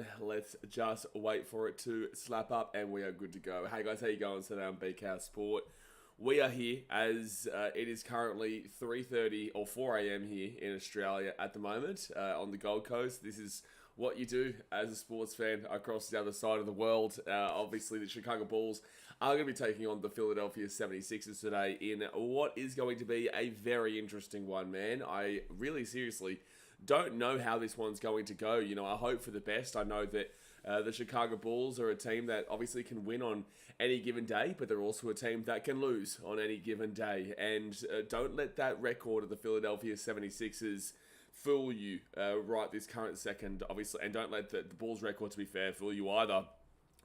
on. Let's just wait for it to slap up and we are good to go. Hey guys, how you going today on BKR Sport? We are here as it is currently 3:30 or 4 a.m. here in Australia at the moment on the Gold Coast. This is what you do as a sports fan across the other side of the world. Obviously, the Chicago Bulls are going to be taking on the Philadelphia 76ers today in what is going to be a very interesting one, man. I really seriously don't know how this one's going to go. You know, I hope for the best. I know that the Chicago Bulls are a team that obviously can win on any given day, but they're also a team that can lose on any given day. And don't let that record of the Philadelphia 76ers fool you right this current second, obviously. And don't let the Bulls record, to be fair, fool you either.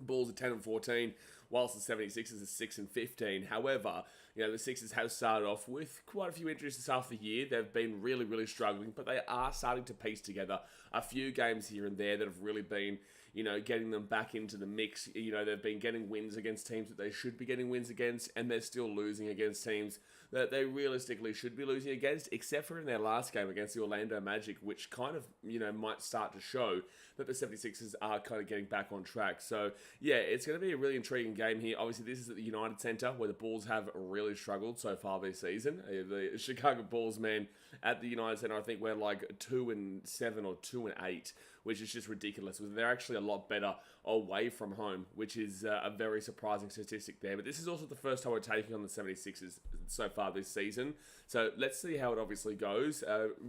Bulls are 10-14, whilst the 76ers are 6-15. However, you know, the Sixers have started off with quite a few injuries this half of the year. They've been really, really struggling, but they are starting to piece together a few games here and there that have really been, you know, getting them back into the mix. You know, they've been getting wins against teams that they should be getting wins against, and they're still losing against teams that they realistically should be losing against, except for in their last game against the Orlando Magic, which kind of, you know, might start to show that the 76ers are kind of getting back on track. So, yeah, it's going to be a really intriguing game here. Obviously, this is at the United Center, where the Bulls have really struggled so far this season. The Chicago Bulls, man, at the United Center, I think we're like 2-7 or 2-8, which is just ridiculous. They're actually a lot better away from home, which is a very surprising statistic there. But this is also the first time we're taking on the 76ers so far this season. So let's see how it obviously goes.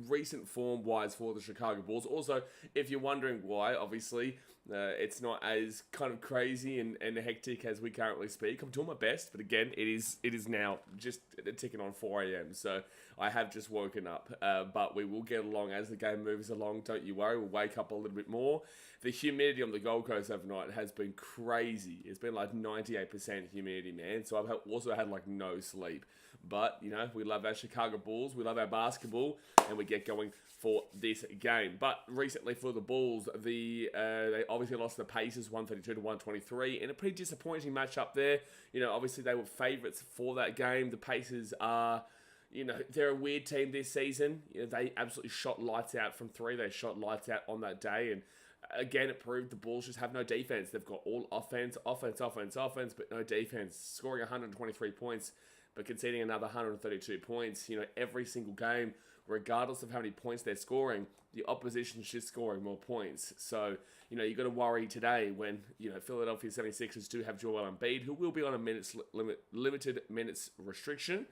Recent form-wise for the Chicago Bulls. Also, if you're wondering why, obviously, it's not as kind of crazy and hectic as we currently speak. I'm doing my best, but again, it is now just ticking on 4 a.m. So I have just woken up, but we will get along as the game moves along. Don't you worry, we'll wake up a little bit more. The humidity on the Gold Coast overnight has been crazy. It's been like 98% humidity, man. So I've also had like no sleep. But, you know, we love our Chicago Bulls, we love our basketball, and we get going for this game. But recently for the Bulls, they obviously lost the Pacers 132-123 in a pretty disappointing matchup there. You know, obviously they were favourites for that game. The Pacers are, you know, they're a weird team this season. You know, they absolutely shot lights out from three. They shot lights out on that day, and again, it proved the Bulls just have no defense. They've got all offense, but no defense. Scoring 123 points, but conceding another 132 points. You know, every single game, regardless of how many points they're scoring, the opposition's just scoring more points. So, you know, you got to worry today when, you know, Philadelphia 76ers do have Joel Embiid, who will be on a limited minutes restriction.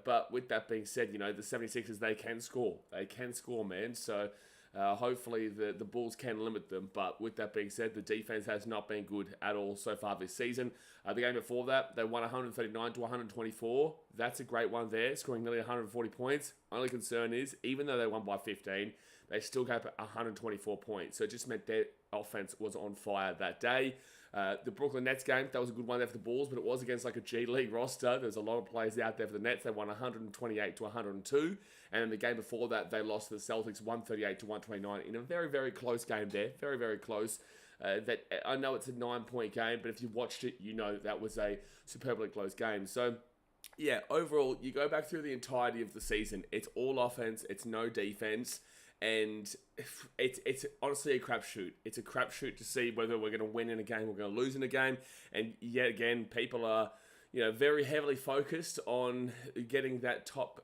But with that being said, you know, the 76ers, they can score. They can score, man. So hopefully the Bulls can limit them. But with that being said, the defense has not been good at all so far this season. The game before that, they won 139-124. That's a great one there, scoring nearly 140 points. Only concern is, even though they won by 15, they still gave up 124 points. So it just meant their offense was on fire that day. The Brooklyn Nets game, that was a good one there for the Bulls, but it was against like a G League roster. There's a lot of players out there for the Nets. They won 128-102. And in the game before that, they lost to the Celtics 138-129 in a very, very close game there. Very, very close. That I know it's a 9-point game, but if you watched it, you know that was a superbly close game. So, yeah, overall, you go back through the entirety of the season. It's all offense. It's no defense. And it's honestly a crapshoot. It's a crapshoot to see whether we're going to win in a game or we're going to lose in a game. And yet again, people are, you know, very heavily focused on getting that top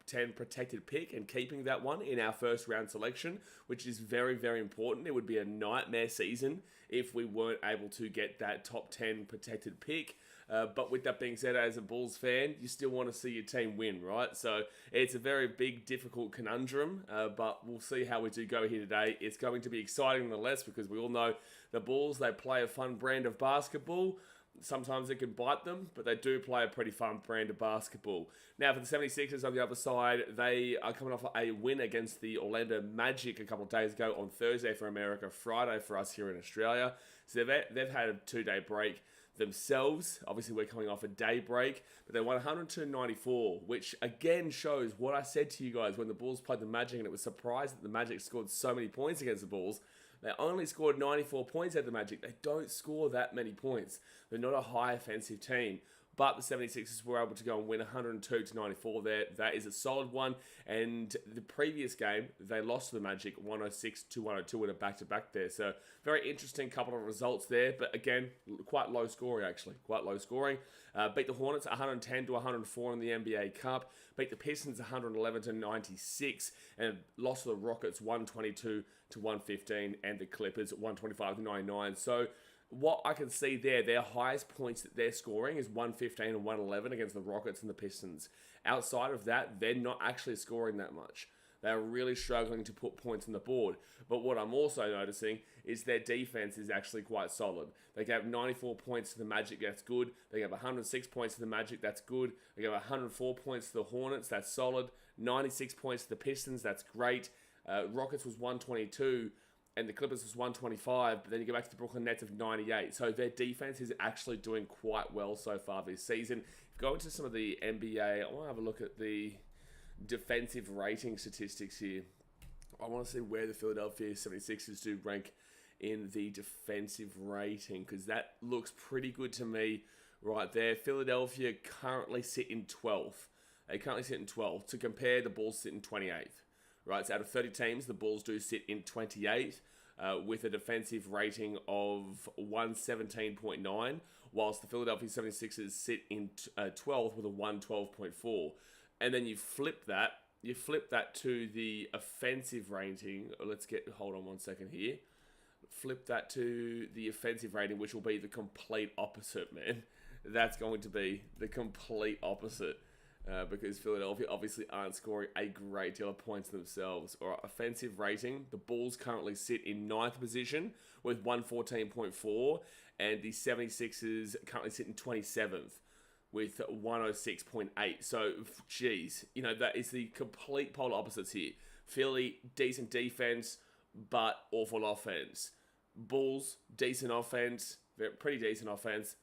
10 protected pick and keeping that one in our first round selection, which is very, very important. It would be a nightmare season if we weren't able to get that top 10 protected pick. But with that being said, as a Bulls fan, you still want to see your team win, right? So it's a very big, difficult conundrum, but we'll see how we do go here today. It's going to be exciting nonetheless because we all know the Bulls, they play a fun brand of basketball. Sometimes it can bite them, but they do play a pretty fun brand of basketball. Now, for the 76ers on the other side, they are coming off a win against the Orlando Magic a couple of days ago on Thursday for America, Friday for us here in Australia. So they've had a 2-day break themselves. Obviously, we're coming off a day break, but they won 102-94, which again shows what I said to you guys when the Bulls played the Magic, and it was surprised that the Magic scored so many points against the Bulls. They only scored 94 points at the Magic. They don't score that many points. They're not a high offensive team. but the 76ers were able to go and win 102-94 there. That is a solid one. And the previous game, they lost to the Magic 106-102 in a back-to-back there. So very interesting couple of results there. But again, quite low scoring actually. Quite low scoring. Beat the Hornets 110-104 in the NBA Cup. Beat the Pistons 111-96. And lost to the Rockets 122-115. And the Clippers 125-99. So what I can see there, their highest points that they're scoring is 115 and 111 against the Rockets and the Pistons. Outside of that, they're not actually scoring that much. They're really struggling to put points on the board. But what I'm also noticing is their defense is actually quite solid. They gave 94 points to the Magic, that's good. They gave 106 points to the Magic, that's good. They gave 104 points to the Hornets, that's solid. 96 points to the Pistons, that's great. Rockets was 122. And the Clippers was 125, but then you go back to the Brooklyn Nets of 98. So their defense is actually doing quite well so far this season. If you go into some of the NBA, I want to have a look at the defensive rating statistics here. I want to see where the Philadelphia 76ers do rank in the defensive rating, because that looks pretty good to me right there. Philadelphia currently sit in 12th. They currently sit in 12th. To compare, the Bulls sit in 28th. Right, so out of 30 teams, the Bulls do sit in 28th with a defensive rating of 117.9, whilst the Philadelphia 76ers sit in 12th with a 112.4. And then you flip that to the offensive rating. Hold on one second here. Flip that to the offensive rating, which will be the complete opposite, man. That's going to be the complete opposite. Because Philadelphia obviously aren't scoring a great deal of points themselves. Or offensive rating, the Bulls currently sit in 9th position with 114.4, and the 76ers currently sit in 27th with 106.8. So, geez, that is the complete polar opposites here. Philly, decent defense, but awful offense. Bulls, decent offense, pretty decent offense,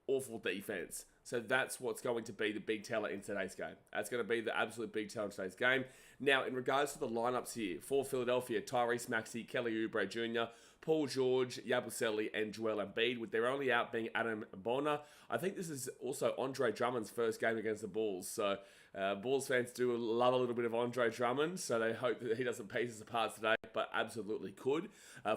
awful defense. So that's what's going to be the big teller in today's game. That's going to be the absolute big teller in today's game. Now, in regards to the lineups here, for Philadelphia, Tyrese Maxey, Kelly Oubre Jr., Paul George, Yabusele, and Joel Embiid, with their only out being Adam Bonner. I think this is also Andre Drummond's first game against the Bulls. So Bulls fans do love a little bit of Andre Drummond, so they hope that he doesn't piece us apart today, but absolutely could.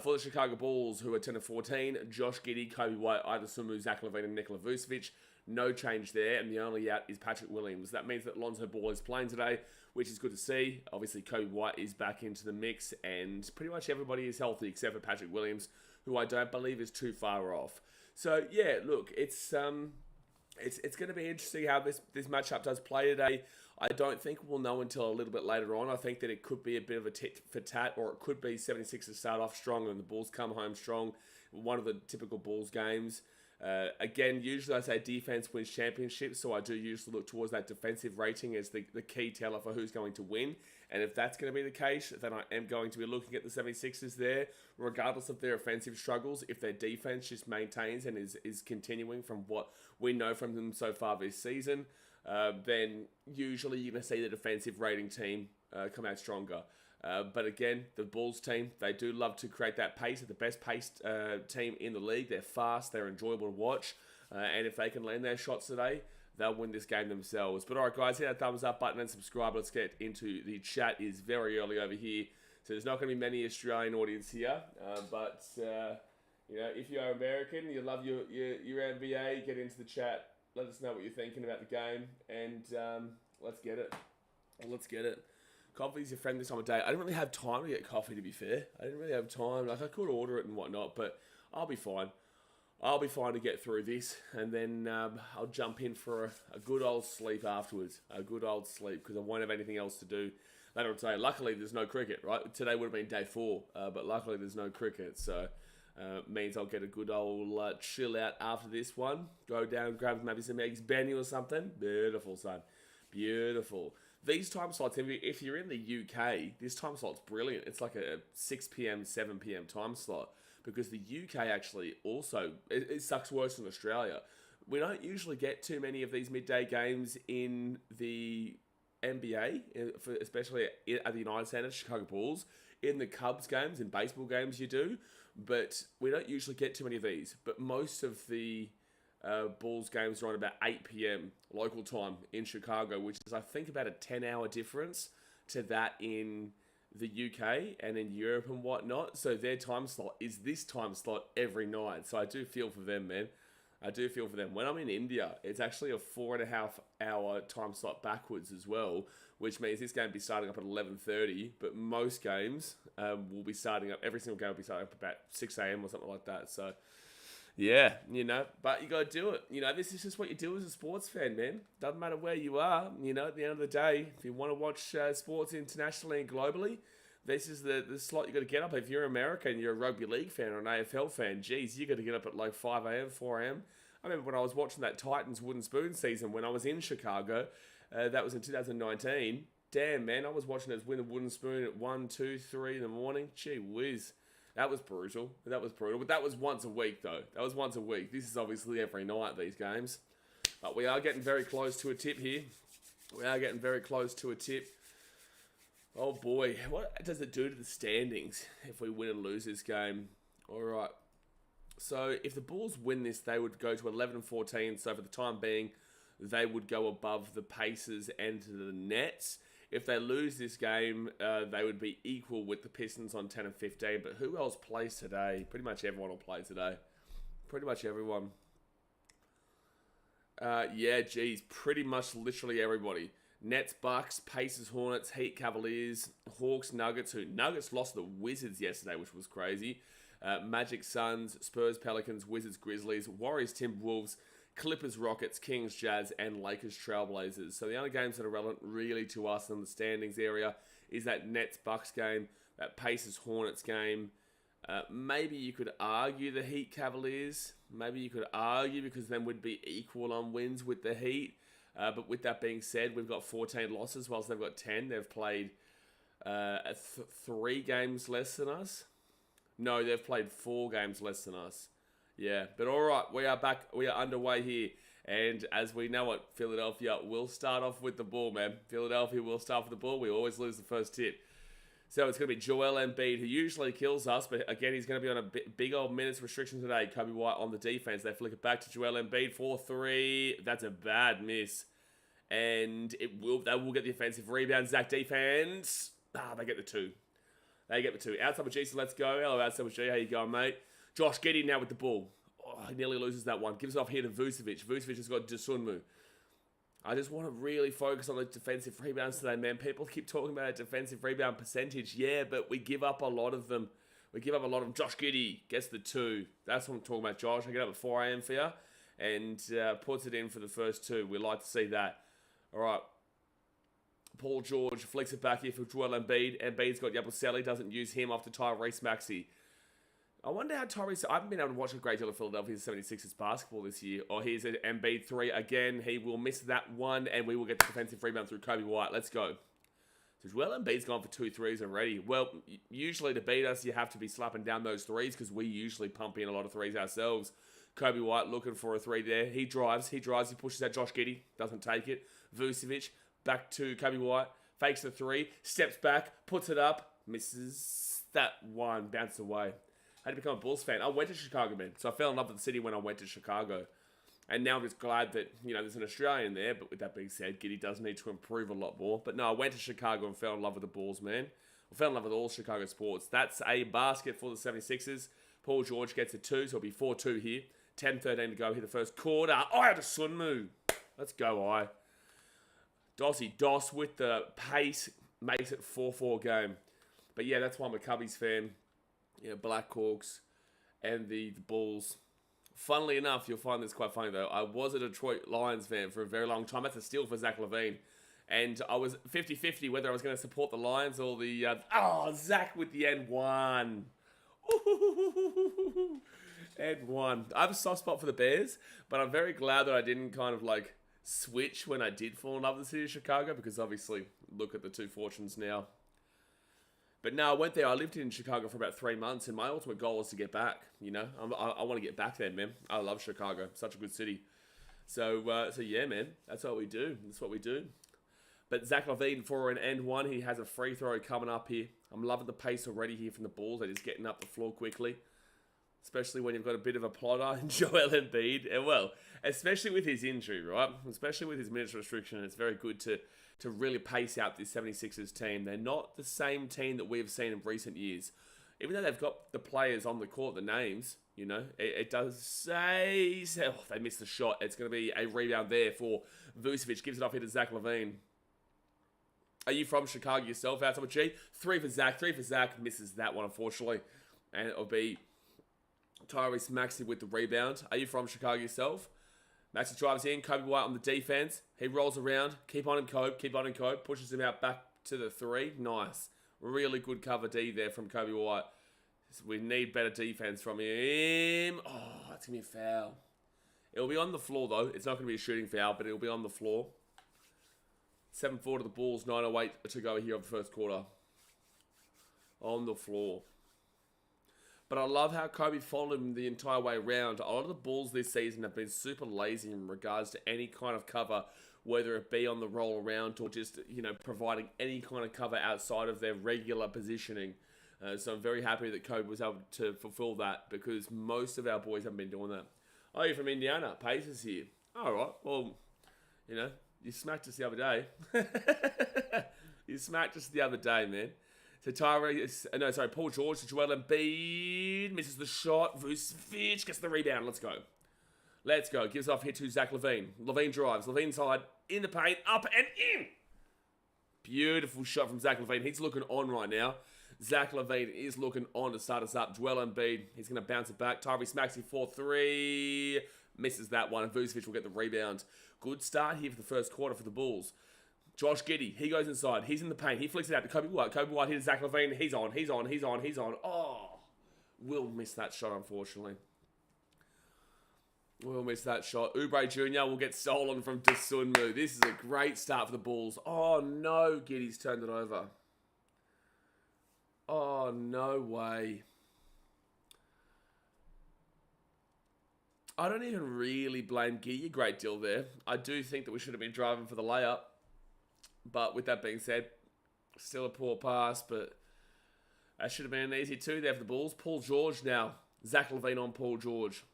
For the Chicago Bulls, who are 10-14, Josh Giddey, Kobe White, Ida Sumu, Zach LaVine, and Nikola Vucevic. No change there, and the only out is Patrick Williams. That means that Lonzo Ball is playing today, which is good to see. Obviously, Kobe White is back into the mix, and pretty much everybody is healthy except for Patrick Williams, who I don't believe is too far off. So, yeah, look, it's going to be interesting how this matchup does play today. I don't think we'll know until a little bit later on. I think that it could be a bit of a tit for tat, or it could be 76ers start off strong and the Bulls come home strong. One of the typical Bulls games. Again, usually I say defense wins championships, so I do usually look towards that defensive rating as the key teller for who's going to win. And if that's going to be the case, then I am going to be looking at the 76ers there, regardless of their offensive struggles. If their defense just maintains and is continuing from what we know from them so far this season, then usually you're going to see the defensive rating team come out stronger. But again, the Bulls team, they do love to create that pace. They're the best paced team in the league. They're fast. They're enjoyable to watch. And if they can land their shots today, they'll win this game themselves. But all right, guys, hit that thumbs up button and subscribe. Let's get into the chat. It's very early over here, so there's not going to be many Australian audience here. But if you're American, you love your NBA, get into the chat. Let us know what you're thinking about the game, and let's get it. Let's get it. Coffee's your friend this time of day. I didn't really have time to get coffee, to be fair. I didn't really have time. Like, I could order it and whatnot, but I'll be fine. I'll be fine to get through this, and then I'll jump in for a good old sleep afterwards. A good old sleep, because I won't have anything else to do later on today. Luckily, there's no cricket, right? Today would have been day 4, but luckily there's no cricket, so means I'll get a good old chill out after this one. Go down, grab maybe some eggs Benny or something. Beautiful, son. Beautiful. These time slots, if you're in the UK, this time slot's brilliant. It's like a 6 p.m., 7 p.m. time slot, because the UK actually also, it sucks worse than Australia. We don't usually get too many of these midday games in the NBA, especially at the United Center, Chicago Bulls. In the Cubs games, in baseball games you do, but we don't usually get too many of these. But most of the Bulls games are on about 8 p.m. local time in Chicago, which is, I think, about a 10-hour difference to that in the UK and in Europe and whatnot. So their time slot is this time slot every night. So I do feel for them, man. I do feel for them. When I'm in India, it's actually a 4.5-hour time slot backwards as well, which means this game will be starting up at 11:30, but most games will be starting up, every single game will be starting up about 6 a.m. or something like that. So, yeah, but you got to do it. This is just what you do as a sports fan, man. Doesn't matter where you are. At the end of the day, if you want to watch sports internationally and globally, this is the slot you got to get up. If you're American and you're a rugby league fan or an AFL fan, geez, you got to get up at like 5 a.m., 4 a.m. I remember when I was watching that Titans Wooden Spoon season when I was in Chicago. That was in 2019. Damn, man, I was watching us win the Wooden Spoon at 1, 2, 3 in the morning. Gee whiz. That was brutal. But that was once a week, though. That was once a week. This is obviously every night, these games. But we are getting very close to a tip here. Oh boy, what does it do to the standings if we win and lose this game? All right. So if the Bulls win this, they would go to 11-14. So for the time being, they would go above the Pacers and the Nets. If they lose this game, they would be equal with the Pistons on 10-15. But who else plays today? Pretty much everyone will play today. Pretty much everyone. Pretty much literally everybody. Nets, Bucks, Pacers, Hornets, Heat, Cavaliers, Hawks, Nuggets. Nuggets lost the Wizards yesterday, which was crazy. Magic, Suns, Spurs, Pelicans, Wizards, Grizzlies, Warriors, Timberwolves, Clippers, Rockets, Kings, Jazz, and Lakers, Trailblazers. So the only games that are relevant really to us in the standings area is that Nets, Bucks game, that Pacers, Hornets game. Maybe you could argue the Heat, Cavaliers. Maybe you could argue because then we'd be equal on wins with the Heat. But with that being said, we've got 14 losses, whilst they've got 10. They've played 3 games less than us. No, they've played 4 games less than us. Yeah, but all right, we are back. We are underway here. And as we know it, Philadelphia will start off with the ball, man. Philadelphia will start with the ball. We always lose the first tip. So it's going to be Joel Embiid, who usually kills us. But again, he's going to be on a big old minutes restriction today. Kobe White on the defense. They flick it back to Joel Embiid for 3. That's a bad miss. And they will get the offensive rebound. Zach defense. They get the 2. Outside with G, so let's go. Hello, outside with G. How you going, mate? Josh Giddey now with the ball. He nearly loses that one. Gives it off here to Vucevic. Vucevic has got Dosunmu. I just want to really focus on the defensive rebounds today, man. People keep talking about a defensive rebound percentage. Yeah, but we give up a lot of them. Josh Giddey gets the 2. That's what I'm talking about, Josh. I get up at 4 a.m. for you and puts it in for the first 2. We like to see that. All right. Paul George flicks it back here for Joel Embiid. Embiid's got Yabusele, doesn't use him off to Tyrese Maxey. I wonder how Tyrese... I haven't been able to watch a great deal of Philadelphia 76ers basketball this year. Here's an Embiid 3 again. He will miss that one, and we will get the defensive rebound through Kobe White. Let's go. So Joel Embiid's gone for 2 threes already. Well, usually to beat us, you have to be slapping down those threes because we usually pump in a lot of threes ourselves. Kobe White looking for a 3 there. He drives, he pushes out Josh Giddey. Doesn't take it. Vucevic... back to Kobe White, fakes the 3, steps back, puts it up, misses that one, bounces away. Had to become a Bulls fan. I went to Chicago, man. So I fell in love with the city when I went to Chicago. And now I'm just glad that, there's an Australian there. But with that being said, Giddey does need to improve a lot more. But no, I went to Chicago and fell in love with the Bulls, man. I fell in love with all Chicago sports. That's a basket for the 76ers. Paul George gets a 2, so it'll be 4-2 here. 10-13 to go here the first quarter. I had a Sunmu. Let's go, I. Dossy Doss with the pace makes it 4-4 game. But yeah, that's why I'm a Cubbies fan. Blackhawks and the Bulls. Funnily enough, you'll find this quite funny though. I was a Detroit Lions fan for a very long time. That's a steal for Zach LaVine. And I was 50-50 whether I was going to support the Lions or the... Zach with the N1. N1. I have a soft spot for the Bears, but I'm very glad that I didn't kind of switch when I did fall in love with the city of Chicago, because obviously, look at the two fortunes now. But no, I went there. I lived in Chicago for about 3 months, and my ultimate goal is to get back. I want to get back there, man. I love Chicago. Such a good city. So yeah, man. That's what we do. But Zach LaVine for an end 1. He has a free throw coming up here. I'm loving the pace already here from the Bulls. They're just getting up the floor quickly. especially when you've got a bit of a plotter in Joel Embiid. And well, especially with his injury, right? Especially with his minutes restriction, it's very good to really pace out this 76ers team. They're not the same team that we've seen in recent years. Even though they've got the players on the court, the names, you know, it does say... Oh, they missed the shot. It's going to be a rebound there for Vucevic. Gives it off here to Zach LaVine. Are you from Chicago yourself? Outside of G? 3 for Zach. Misses that one, unfortunately. And it'll be Tyrese Maxey with the rebound. Are you from Chicago yourself? Maxey drives in. Kobe White on the defense. He rolls around. Keep on him, Kobe. Pushes him out back to the 3. Nice. Really good cover D there from Kobe White. We need better defense from him. Oh, that's going to be a foul. It'll be on the floor, though. It's not going to be a shooting foul, but it'll be on the floor. 7-4 to the Bulls. 9:08 to go here of the first quarter. On the floor. But I love how Kobe followed him the entire way around. A lot of the Bulls this season have been super lazy in regards to any kind of cover, whether it be on the roll around or just, you know, providing any kind of cover outside of their regular positioning. So I'm very happy that Kobe was able to fulfill that because most of our boys haven't been doing that. Oh, you're from Indiana. Pacers here. All right. Well, you know, you smacked us the other day. You smacked us the other day, man. So Paul George to Joel Embiid. Misses the shot. Vucevic gets the rebound. Let's go. Gives off here to Zach LaVine. LaVine drives. LaVine side. In the paint. Up and in. Beautiful shot from Zach LaVine. He's looking on right now. Zach LaVine is looking on to start us up. Joel Embiid. He's going to bounce it back. Tyrese Maxey 4-3. Misses that one. And Vucevic will get the rebound. Good start here for the first quarter for the Bulls. Josh Giddey, he goes inside. He's in the paint. He flicks it out to Kobe White. Kobe White hits Zach LaVine. He's on. Oh, Will missed that shot, unfortunately. Will missed that shot. Oubre Jr. will get stolen from Dosunmu. This is a great start for the Bulls. Oh, no. Giddey's turned it over. Oh, no way. I don't even really blame Giddey a great deal there. I do think that we should have been driving for the layup. But with that being said, still a poor pass, but that should have been an easy 2 there for the Bulls. Paul George now. Zach LaVine on Paul George.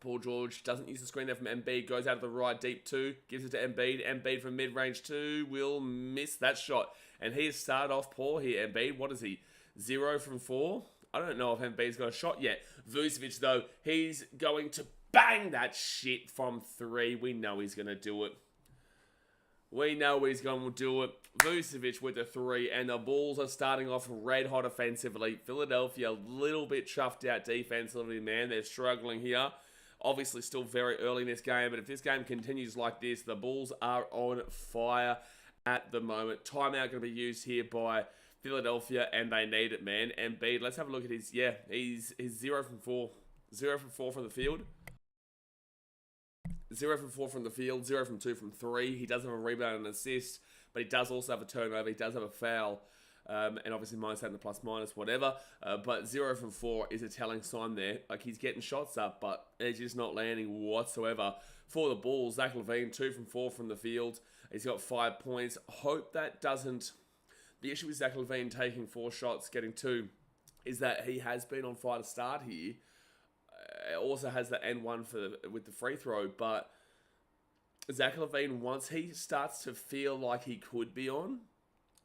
Paul George doesn't use the screen there from Embiid. Goes out of the right, deep 2. Gives it to Embiid. Embiid from mid-range 2 will miss that shot. And he has started off poor here, Embiid. What is he? 0 from 4? I don't know if Embiid's got a shot yet. Vucevic, though, he's going to bang that shit from 3. We know he's going to do it. We know he's going to do it. Vucevic with the 3, and the Bulls are starting off red hot offensively. Philadelphia a little bit chuffed out defensively, man. They're struggling here. Obviously still very early in this game, but if this game continues like this, the Bulls are on fire at the moment. Timeout going to be used here by Philadelphia, and they need it, man. Embiid, let's have a look at his, he's 0 from 4. 0 from 4 from the field. 0 from 4 from the field, 0 from 2 from 3. He does have a rebound and assist, but he does also have a turnover. He does have a foul, and obviously -8 in the plus-minus, whatever. But 0 from 4 is a telling sign there. Like, he's getting shots up, but they're just not landing whatsoever. For the Bulls, Zach LaVine, 2 from 4 from the field. He's got 5 points. Hope that doesn't... The issue with Zach LaVine taking 4 shots, getting 2, is that he has been on fire to start here. Also has the N1 with the free throw, but Zach LaVine, once he starts to feel like he could be on,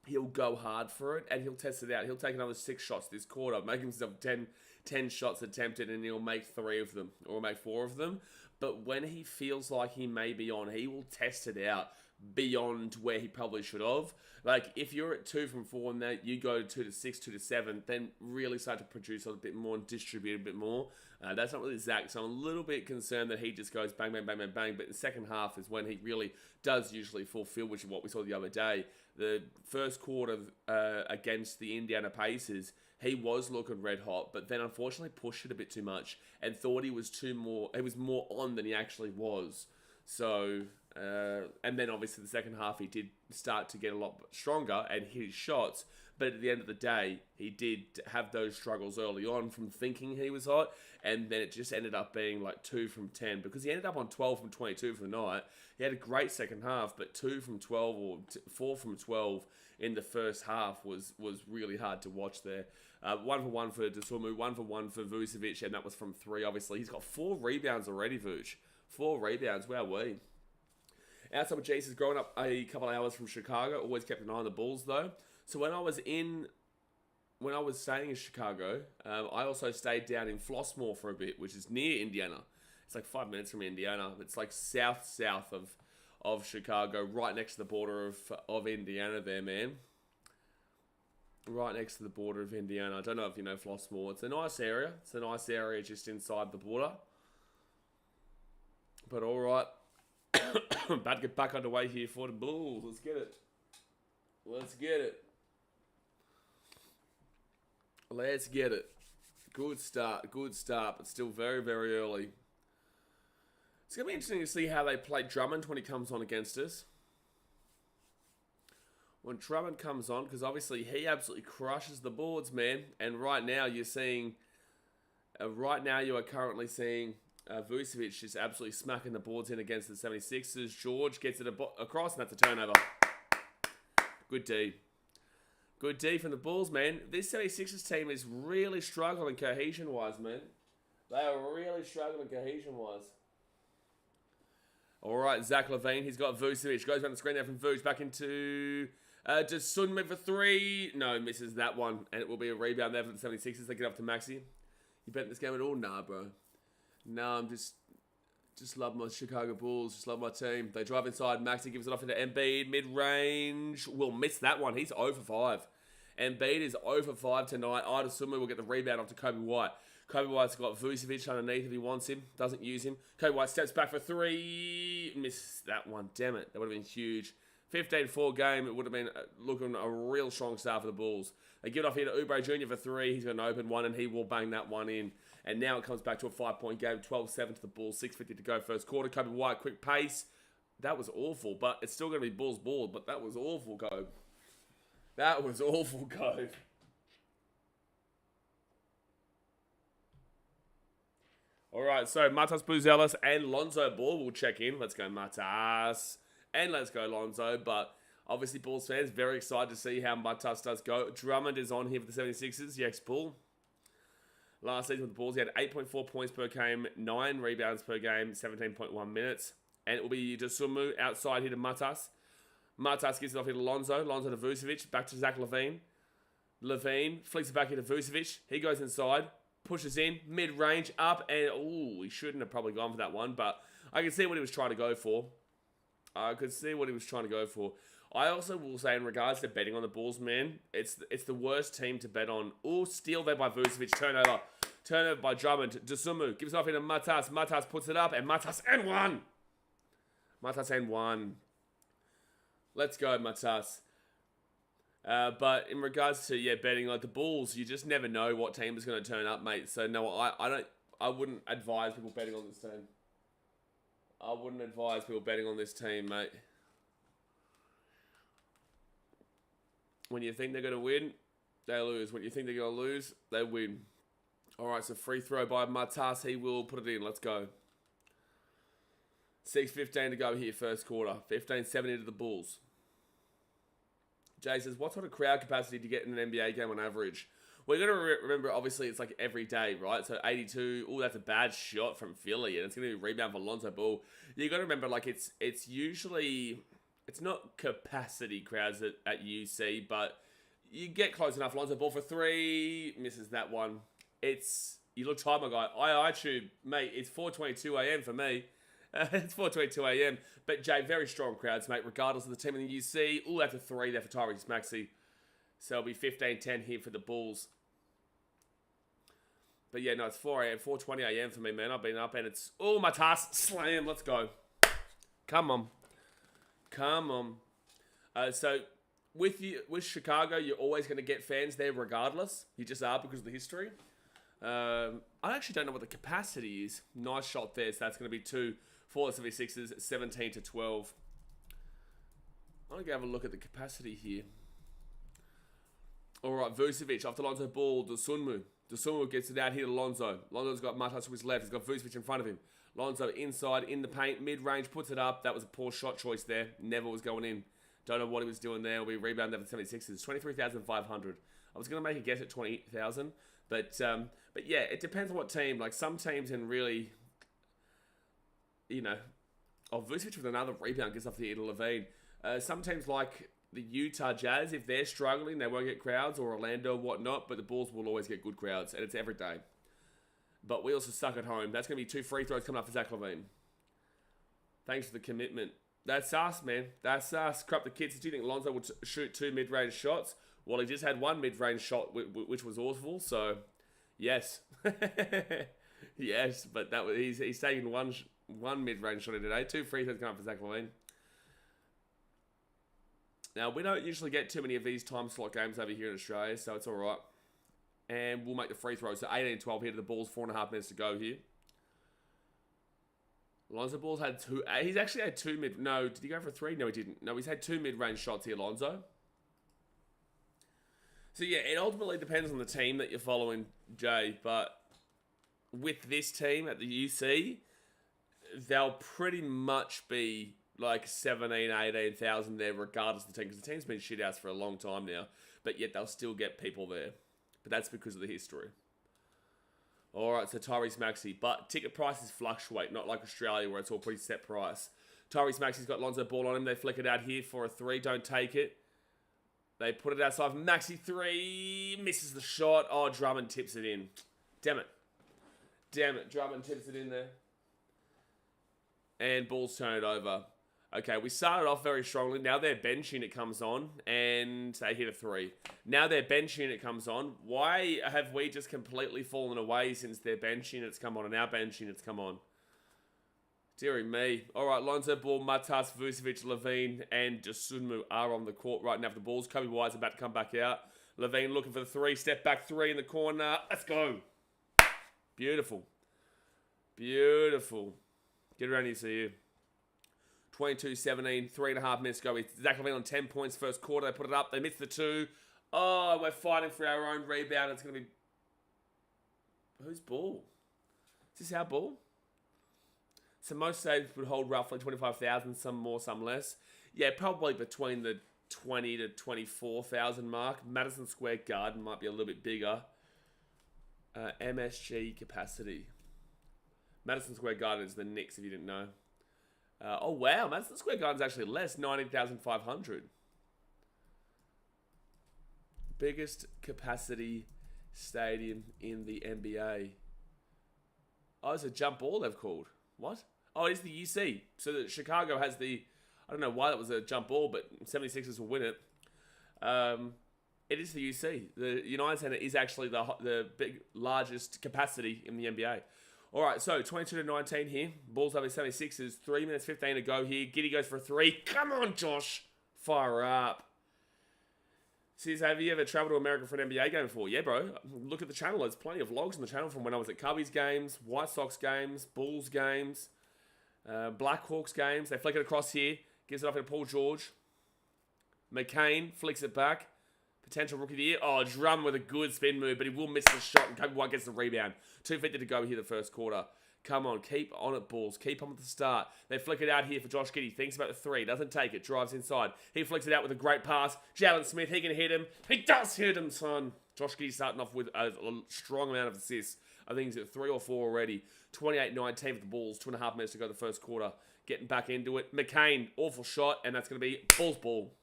he'll go hard for it and he'll test it out. He'll take another 6 shots this quarter, make himself 10 shots attempted, and he'll make 3 of them or make 4 of them. But when he feels like he may be on, he will test it out beyond where he probably should have. Like, if you're at 2 from 4 and that you go 2 to 6, 2 to 7, then really start to produce a bit more and distribute a bit more. That's not really Zach, so I'm a little bit concerned that he just goes bang, bang, bang, bang, bang. But the second half is when he really does usually fulfill, which is what we saw the other day. The first quarter against the Indiana Pacers, he was looking red hot, but then unfortunately pushed it a bit too much and thought he was more on than he actually was. So, and then obviously the second half he did start to get a lot stronger and hit his shots, but at the end of the day, he did have those struggles early on from thinking he was hot, and then it just ended up being like 2 from 10, because he ended up on 12 from 22 for the night. He had a great second half, but 2 from 12 or 4 from 12 in the first half was really hard to watch there. 1 for Dasumu, 1 for Vucevic, and that was from 3, obviously. He's got 4 rebounds already, Vuce. 4 rebounds, wowee. Outside with Jesus, growing up a couple of hours from Chicago, always kept an eye on the Bulls, though. So when I was staying in Chicago, I also stayed down in Flossmoor for a bit, which is near Indiana. It's like 5 minutes from Indiana. It's like south of Chicago, right next to the border of Indiana there, man. Right next to the border of Indiana. I don't know if you know Flossmoor. It's a nice area. It's a nice area just inside the border. But all right. About to get back underway here for the Bulls. Let's get it. Let's get it. Let's get it. Good start. Good start. But still very, very early. It's going to be interesting to see how they play Drummond when he comes on against us. When Drummond comes on, because obviously he absolutely crushes the boards, man. And right now you're seeing... right now you are currently seeing... Vucevic just absolutely smacking the boards in against the 76ers. George gets it across, and that's a turnover. Good D. Good D from the Bulls, man. This 76ers team is really struggling cohesion-wise, man. They are really struggling cohesion-wise. All right, Zach LaVine. He's got Vucevic. Goes around the screen there from Vuce. Back into Sunmi for 3. No, misses that one. And it will be a rebound there for the 76ers. They get up to Maxey. You bet this game at all? Nah, bro. No, I'm just love my Chicago Bulls. Just love my team. They drive inside. Maxey gives it off into Embiid. Mid-range. Will miss that one. He's 0 for 5. Embiid is 0 for 5 tonight. Ida Sumu will get the rebound off to Kobe White. Kobe White's got Vucevic underneath if he wants him. Doesn't use him. Kobe White steps back for 3. Misses that one. Damn it. That would have been huge. 15-4 game. It would have been looking a real strong start for the Bulls. They give it off here to Oubre Jr. for 3. He's got an open one, and he will bang that one in. And now it comes back to a 5-point game. 12-7 to the Bulls. 6:50 to go first quarter. Kobe White, quick pace. That was awful, but it's still going to be Bulls ball. But that was awful, Kobe. That was awful, Kobe. All right, so Matas Buzelis and Lonzo Ball will check in. Let's go, Matas. And let's go, Lonzo. But obviously, Bulls fans, very excited to see how Matas does go. Drummond is on here for the 76ers. Yes, Bull. Last season with the Bulls, he had 8.4 points per game, 9 rebounds per game, 17.1 minutes. And it will be Dasumu outside here to Matas. Matas gives it off here to Lonzo. Lonzo to Vucevic. Back to Zach LaVine. LaVine flicks it back here to Vucevic. He goes inside. Pushes in. Mid-range. Up. And, ooh, he shouldn't have probably gone for that one. But I can see what he was trying to go for. I also will say in regards to betting on the Bulls, man, it's the worst team to bet on. Ooh, steal there by Vucevic. Turnover. Turnover by Drummond. Dasumu gives it off into Matas. Matas puts it up. And Matas and 1. Matas and 1. Let's go, Matas. But in regards to, betting like the Bulls, you just never know what team is going to turn up, mate. So, no, I wouldn't advise people betting on this team. I wouldn't advise people betting on this team, mate. When you think they're going to win, they lose. When you think they're going to lose, they win. All right, so free throw by Matas. He will put it in. Let's go. 6:15 to go here, first quarter. 15-7 into the Bulls. Jay says, what sort of crowd capacity do you get in an NBA game on average? We're going to remember, obviously, it's like every day, right? So 82, that's a bad shot from Philly, and it's going to be a rebound for Lonzo Ball. You got to remember, like, it's usually, it's not capacity crowds at UC, but you get close enough. Lonzo Ball for 3, misses that one. You look tired, my guy. iTube, mate, it's 4:22 a.m. for me. It's 4:22 a.m. But, Jay, very strong crowds, mate, regardless of the team in the UC. All after 3 there for Tyrese Maxey. So it'll be 15-10 here for the Bulls. But, yeah, no, it's 4 a.m., 4:20 a.m. for me, man. I've been up, and it's... Oh, my task. Slam. Let's go. Come on. Come on. So, with Chicago, you're always going to get fans there regardless. You just are because of the history. I actually don't know what the capacity is. Nice shot there. So that's going to be 2 for the 76ers, 17-12. I'm going to go have a look at the capacity here. All right, Vucevic off the Lonzo Ball. Dasumu gets it out here to Lonzo. Lonzo's got Matas to his left. He's got Vucevic in front of him. Lonzo inside, in the paint, mid-range, puts it up. That was a poor shot choice there. Never was going in. Don't know what he was doing there. We rebound there for 76ers. 23,500. I was going to make a guess at 20,000. But yeah, it depends on what team. Like, some teams can really, you know... Oh, Vucevic with another rebound gets off the Ida Levine. Some teams like the Utah Jazz, if they're struggling, they won't get crowds, or Orlando, whatnot, but the Bulls will always get good crowds, and it's every day. But we also suck at home. That's going to be 2 free throws coming up for Zach LaVine. Thanks for the commitment. That's us, man. That's us. Crap the kids. Do you think Lonzo would shoot 2 mid-range shots? Well, he just had 1 mid-range shot, which was awful, so yes. Yes, but that was, he's taking one mid-range shot in today. 2 free throws coming up for Zach LaVine. Now, we don't usually get too many of these time slot games over here in Australia, so it's all right. And we'll make the free throws. So 18-12 here to the Bulls. 4.5 minutes to go here. Lonzo Ball's had 2. He's actually had 2 mid... No, did he go for 3? No, he didn't. No, he's had 2 mid-range shots here, Lonzo. So, yeah, it ultimately depends on the team that you're following, Jay. But with this team at the UC, they'll pretty much be like 17,000, 18,000 there regardless of the team. Because the team's been shitouts for a long time now. But yet they'll still get people there. But that's because of the history. Alright, so Tyrese Maxey. But ticket prices fluctuate, not like Australia where it's all pretty set price. Tyrese Maxey's got Lonzo Ball on him. They flick it out here for a 3. Don't take it. They put it outside. Maxey 3. Misses the shot. Oh, Drummond tips it in. Damn it. Damn it. Drummond tips it in there. And Bulls turn it over. Okay, we started off very strongly. Now their bench unit comes on, and they hit a 3. Now their bench unit comes on. Why have we just completely fallen away since their bench units come on and our bench units come on? Deary me. All right, Lonzo Ball, Matas, Vucevic, Levine, and Dosunmu are on the court right now for the Bulls. Kobe White's about to come back out. Levine looking for the 3. Step back 3 in the corner. Let's go. Beautiful. Beautiful. Get around here, see you. 22-17, 3.5 minutes to go. Zach LaVine on 10 points first quarter. They put it up. They missed the 2. Oh, we're fighting for our own rebound. It's going to be... Whose ball? Is this our ball? So most saves would hold roughly 25,000, some more, some less. Yeah, probably between the 20 to 24,000 mark. Madison Square Garden might be a little bit bigger. MSG capacity. Madison Square Garden is the Knicks, if you didn't know. Oh, wow. Madison Square Garden's actually less. 19,500. Biggest capacity stadium in the NBA. Oh, it's a jump ball they've called. What? Oh, it is the UC. So that Chicago has the... I don't know why that was a jump ball, but 76ers will win it. It is the UC. The United Center is actually the largest capacity in the NBA. All right, so 22-19 here. Bulls over 76ers. 3 minutes 15 to go here. Giddey goes for a 3. Come on, Josh. Fire up. Says, have you ever traveled to America for an NBA game before? Yeah, bro. Look at the channel. There's plenty of vlogs on the channel from when I was at Cubbies games, White Sox games, Bulls games, Blackhawks games. They flick it across here. Gives it off to Paul George. McCain flicks it back. Potential rookie of the year. Oh, Drum with a good spin move, but he will miss the shot, and Kobe White gets the rebound. 2:50 to go here the first quarter. Come on, keep on it, Bulls. Keep on with the start. They flick it out here for Josh Giddey. Thinks about the 3. Doesn't take it. Drives inside. He flicks it out with a great pass. Jalen Smith, he can hit him. He does hit him, son. Josh Giddey starting off with a strong amount of assists. I think he's at 3 or 4 already. 28-19 for the Bulls. 2.5 minutes to go the first quarter. Getting back into it. McCain, awful shot, and that's going to be Bulls ball.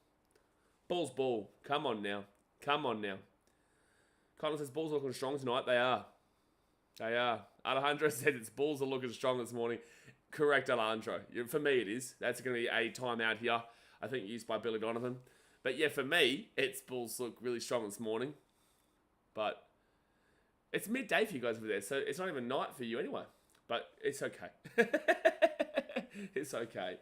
Bulls ball. Come on now. Come on now. Connor says Bulls are looking strong tonight. They are. They are. Alejandro said its Bulls are looking strong this morning. Correct, Alejandro. For me, it is. That's going to be a timeout here. I think used by Billy Donovan. But yeah, for me, its Bulls look really strong this morning. But it's midday for you guys over there, so it's not even night for you anyway. But it's okay. It's okay.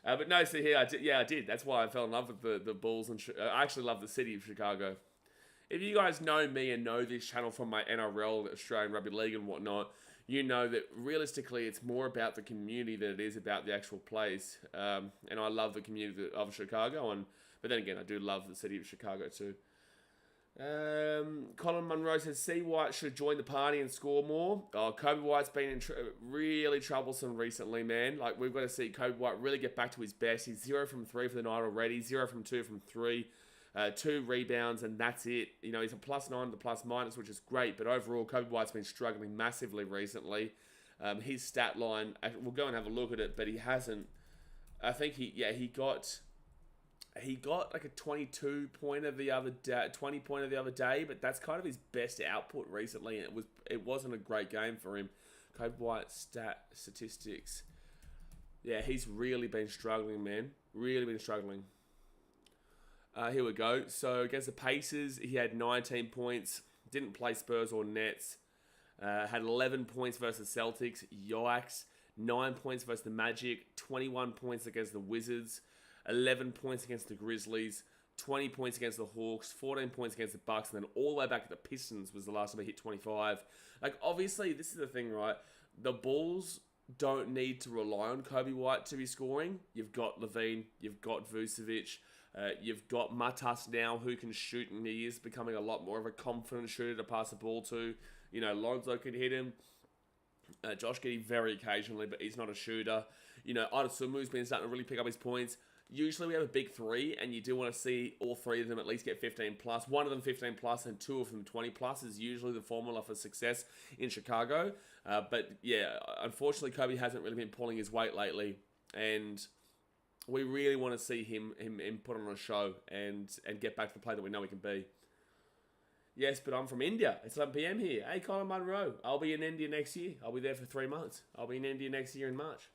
But no, see here, I did. That's why I fell in love with the Bulls. And I actually love the city of Chicago. If you guys know me and know this channel from my NRL, Australian Rugby League and whatnot, you know that realistically it's more about the community than it is about the actual place. And I love the community of Chicago. But then again, I do love the city of Chicago too. Colin Munro says, C. White should join the party and score more. Oh, Kobe White's been in really troublesome recently, man. Like, we've got to see Kobe White really get back to his best. He's 0 from 3 for the night already. 0 from 2 from 3. 2 rebounds, and that's it. You know, he's a +9 to +, which is great, but overall, Kobe White's been struggling massively recently. His stat line, we'll go and have a look at it, but he hasn't. I think he got like a 22 pointer the other day, 20 pointer the other day, but that's kind of his best output recently. And it wasn't a great game for him. Kobe White statistics. Yeah, he's really been struggling, man. Really been struggling. Here we go. So against the Pacers, he had 19 points. Didn't play Spurs or Nets. Had 11 points versus Celtics. Yikes. 9 points versus the Magic. 21 points against the Wizards. 11 points against the Grizzlies. 20 points against the Hawks. 14 points against the Bucks. And then all the way back at the Pistons was the last time he hit 25. Like, obviously, this is the thing, right? The Bulls don't need to rely on Kobe White to be scoring. You've got Levine. You've got Vucevic. You've got Matas now, who can shoot, and he is becoming a lot more of a confident shooter to pass the ball to. You know, Lonzo can hit him. Josh Giddey very occasionally, but he's not a shooter. You know, Adesumu's been starting to really pick up his points. Usually we have a big three, and you do want to see all three of them at least get 15 plus. One of them 15 plus, and 2 of them 20 plus is usually the formula for success in Chicago. But yeah, unfortunately, Kobe hasn't really been pulling his weight lately, and we really want to see him put on a show and get back to the player that we know he can be. Yes, but I'm from India. It's 11 p.m. here. Hey, Colin Munro. I'll be in India next year. I'll be there for 3 months. I'll be in India next year in March.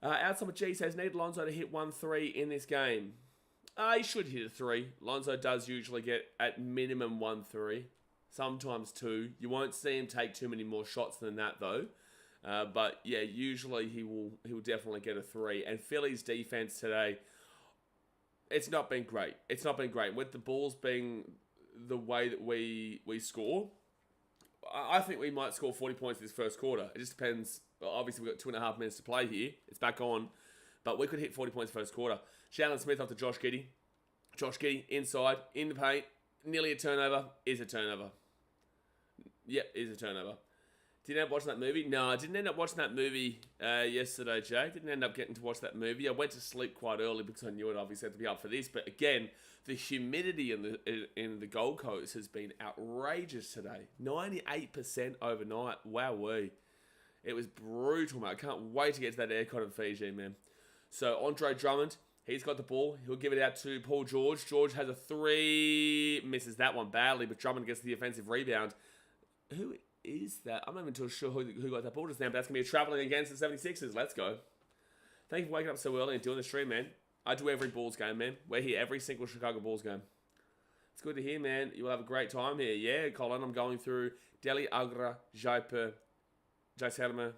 Outside of G says, need Lonzo to hit 1-3 in this game. He should hit a 3. Lonzo does usually get at minimum 1-3. Sometimes 2. You won't see him take too many more shots than that, though. But yeah, usually he will definitely get a 3. And Philly's defense today, it's not been great. It's not been great. With the Bulls being the way that we score, I think we might score 40 points this first quarter. It just depends. Obviously, we've got 2.5 minutes to play here. It's back on. But we could hit 40 points first quarter. Shannon Smith off to Josh Giddey. Josh Giddey inside, in the paint. Nearly a turnover. Is a turnover. Yep, is a turnover. Did you end up watching that movie? No, I didn't end up watching that movie yesterday, Jay. Didn't end up getting to watch that movie. I went to sleep quite early because I knew I'd obviously have to be up for this. But again, the humidity in the Gold Coast has been outrageous today. 98% overnight. Wowee. It was brutal, mate. I can't wait to get to that aircon in Fiji, man. So, Andre Drummond, he's got the ball. He'll give it out to Paul George. George has a 3. Misses that one badly, but Drummond gets the offensive rebound. Who is that? I'm not even too sure who got that ball just now, but that's going to be traveling against the 76ers. Let's go. Thank you for waking up so early and doing the stream, man. I do every Bulls game, man. We're here every single Chicago Bulls game. It's good to hear, man. You'll have a great time here. Yeah, Colin, I'm going through Delhi, Agra, Jaipur, Jaisalmer,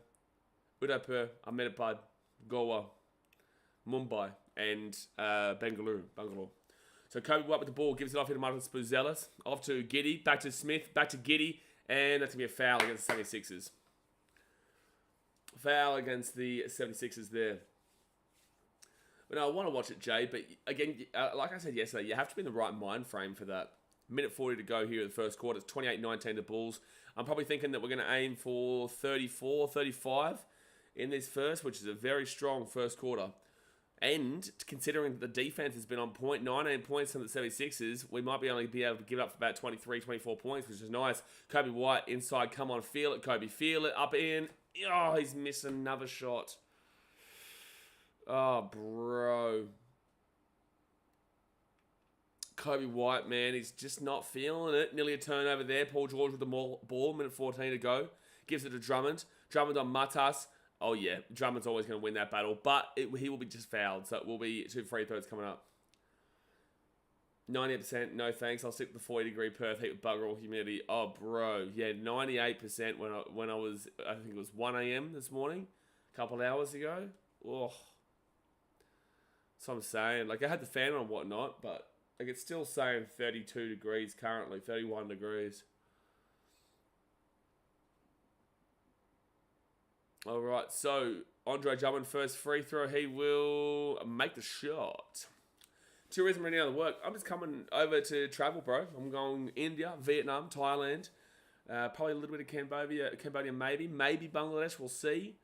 Udaipur, Ahmedabad, Goa, Mumbai, and Bangalore. So Kobe White with the ball, gives it off into Martin Spuzelis, off to Giddey, back to Smith, back to Giddey, and that's going to be a foul against the 76ers. Foul against the 76ers there. But no, I want to watch it, Jay, but again, like I said yesterday, you have to be in the right mind frame for that. Minute 40 to go here in the first quarter. It's 28-19 to Bulls. I'm probably thinking that we're going to aim for 34, 35 in this first, which is a very strong first quarter. And considering the defense has been on point, 19 points from the 76ers, we might only be able to give up for about 23, 24 points, which is nice. Kobe White inside, come on, feel it, Kobe, feel it, up in. Oh, he's missed another shot. Oh, bro. Kobe White, man, he's just not feeling it. Nearly a turnover there. Paul George with the ball, minute 14 to go. Gives it to Drummond. Drummond on Matas. Oh, yeah, Drummond's always going to win that battle, but he will be just fouled, so it will be 2 free throws coming up. 98%, no thanks. I'll stick with the 40-degree Perth heat with bugger all humidity. Oh, bro, yeah, 98% when I was, I think it was 1 a.m. this morning, a couple of hours ago. Oh, that's what I'm saying. Like, I had the fan on and whatnot, but like it's still saying 32 degrees currently, 31 degrees. All right, so Andre Drummond, first free throw. He will make the shot. Tourism and any other work. I'm just coming over to travel, bro. I'm going India, Vietnam, Thailand. Probably a little bit of Cambodia maybe Bangladesh. We'll see.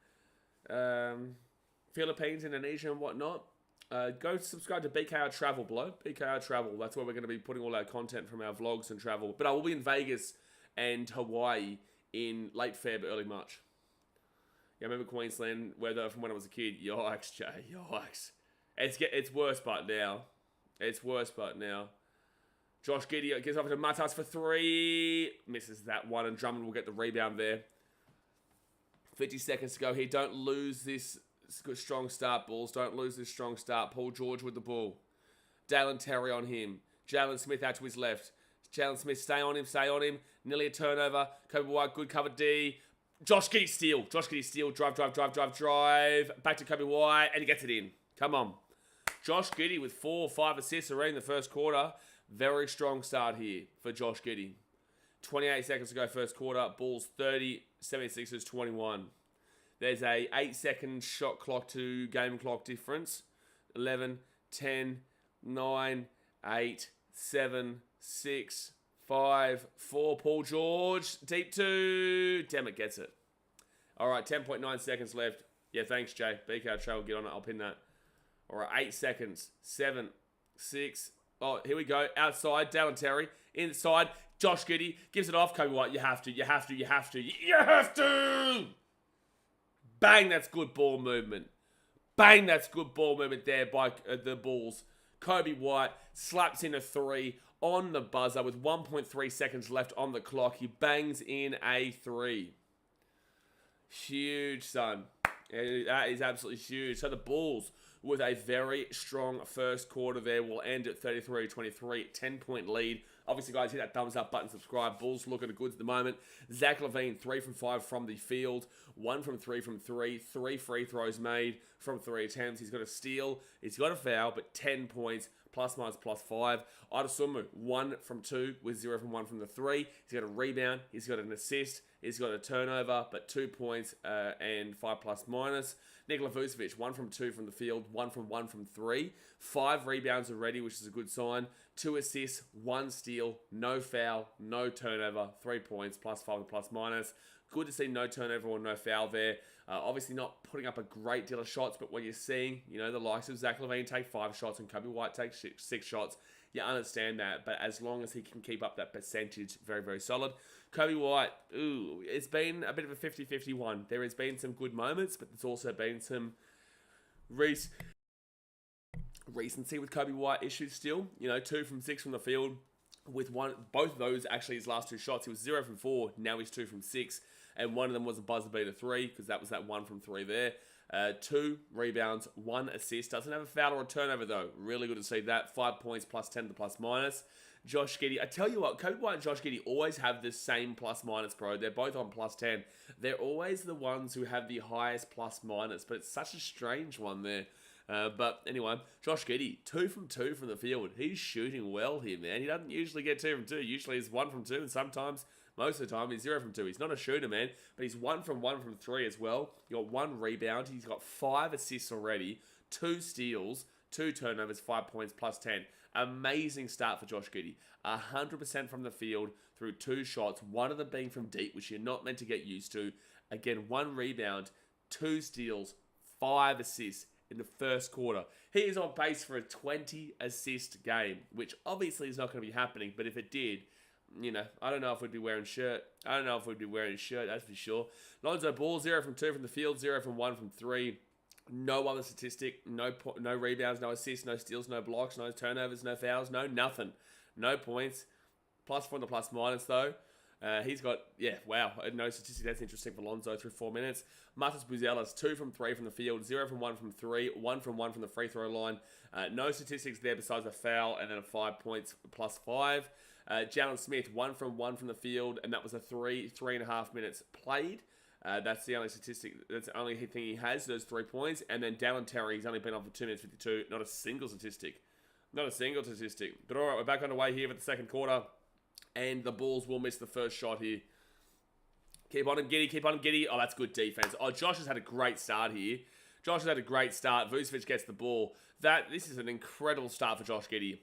Philippines, Indonesia, and whatnot. Go subscribe to BKRtravel below. BKRtravel. That's where we're going to be putting all our content from our vlogs and travel. But I will be in Vegas and Hawaii in late Feb, early March. Yeah, I remember Queensland weather from when I was a kid. Yikes, Jay. Yikes. It's worse but now. It's worse but now. Josh Giddey gives off to Matas for 3. Misses that one, and Drummond will get the rebound there. 50 seconds to go here. Don't lose this strong start, Bulls. Don't lose this strong start. Paul George with the ball. Dalen Terry on him. Jalen Smith out to his left. Jalen Smith, stay on him. Nearly a turnover. Kobe White, good cover D. Josh Giddey steal. Drive. Back to Kobe White, and he gets it in. Come on. Josh Giddey with 4 or 5 assists already in the first quarter. Very strong start here for Josh Giddey. 28 seconds to go first quarter. Bulls 30, 76ers 21. There's a 8-second shot clock to game clock difference. 11, 10, 9, 8, 7, 6, 5, 4. Paul George. Deep 2. Damn it, gets it. All right, 10.9 seconds left. Yeah, thanks, Jay. BKRtravel, get on it. I'll pin that. All right, 8 seconds. 7, 6. Oh, here we go. Outside, Dalen Terry. Inside, Josh Giddey gives it off. Kobe White, you have to. Bang, that's good ball movement. Bang, that's good ball movement there by the Bulls. Kobe White slaps in a 3 on the buzzer with 1.3 seconds left on the clock. He bangs in a 3. Huge, son. That is absolutely huge. So the Bulls, with a very strong first quarter there, will end at 33-23, 10-point lead. Obviously, guys, hit that thumbs up button, subscribe. Bulls looking good at the moment. Zach LaVine, 3 from 5 from the field. 1 from 3 from 3. 3 free throws made from 3 attempts. He's got a steal. He's got a foul, but 10 points. Plus minus plus 5. Adasumu, 1 from 2 with 0 from 1 from the 3. He's got a rebound. He's got an assist. He's got a turnover, but 2 points and 5 plus minus. Nikola Vucevic, 1 from 2 from the field, 1 from 1 from 3. 5 rebounds already, which is a good sign. 2 assists, 1 steal, no foul, no turnover, 3 points, plus 5 and plus minus. Good to see no turnover or no foul there. Obviously not putting up a great deal of shots, but when you're seeing, the likes of Zach LaVine take 5 shots and Kobe White take 6 shots, you understand that. But as long as he can keep up that percentage, very, very solid. Kobe White, it's been a bit of a 50-50 one. There has been some good moments, but there's also been some recency with Kobe White issues still. 2 from 6 from the field. With both of those, actually, his last 2 shots, he was 0 from 4. Now he's 2 from 6. And one of them was a buzzer beater 3, because that was that 1 from 3 there. 2 rebounds, 1 assist. Doesn't have a foul or a turnover, though. Really good to see that. 5 points, plus 10 to plus minus. Josh Giddey, I tell you what, Kobe White and Josh Giddey always have the same plus minus, bro. They're both on plus 10. They're always the ones who have the highest plus minus, but it's such a strange one there. But anyway, Josh Giddey, 2 from 2 from the field. He's shooting well here, man. He doesn't usually get 2 from 2. Usually he's 1 from 2, and sometimes, most of the time, he's 0 from 2. He's not a shooter, man, but he's 1 from 3 as well. He's got 1 rebound. He's got 5 assists already, 2 steals, 2 turnovers, 5 points, plus 10. Amazing start for Josh Giddey. 100% from the field through 2 shots, 1 of them being from deep, which you're not meant to get used to. Again, 1 rebound, 2 steals, 5 assists in the first quarter. He is on pace for a 20-assist game, which obviously is not going to be happening, but if it did, I don't know if we'd be wearing shirt. That's for sure. Lonzo Ball, 0 from 2 from the field, 0 from 1 from 3. No other statistic, no rebounds, no assists, no steals, no blocks, no turnovers, no fouls, no nothing. No points. Plus 4 on the plus minus, though. He's got, no statistic. That's interesting for Lonzo through 4 minutes. Matas Buzelis, 2 from 3 from the field, 0 from 1 from 3, 1 from 1 from the free throw line. No statistics there besides a foul and then a 5 points plus 5. Jalen Smith, 1 from 1 from the field, and that was a 3.5 minutes played. That's the only statistic. That's the only thing he has, those 3 points. And then Dalen Terry, he's only been on for 2 minutes 52. Not a single statistic. But all right, we're back underway here for the second quarter. And the Bulls will miss the first shot here. Keep on him, Giddey. Oh, that's good defense. Oh, Josh has had a great start here. Vucevic gets the ball. This is an incredible start for Josh Giddey.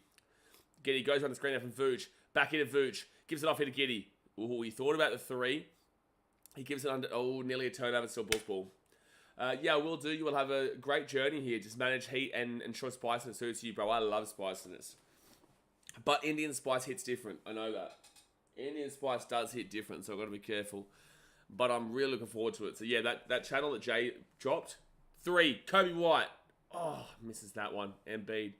Giddey goes on the screen there from Vooch. Back into Vooch. Gives it off here to Giddey. He thought about the 3. He gives it under. Oh, nearly a turnover. Still Bulls ball. Yeah, we'll do. You will have a great journey here. Just manage heat and ensure spiciness suits you, bro. I love spiciness. But Indian spice hits different. I know that. Indian spice does hit different, so I've got to be careful. But I'm really looking forward to it. So yeah, that channel that Jay dropped. 3, Kobe White. Oh, misses that one. Embiid.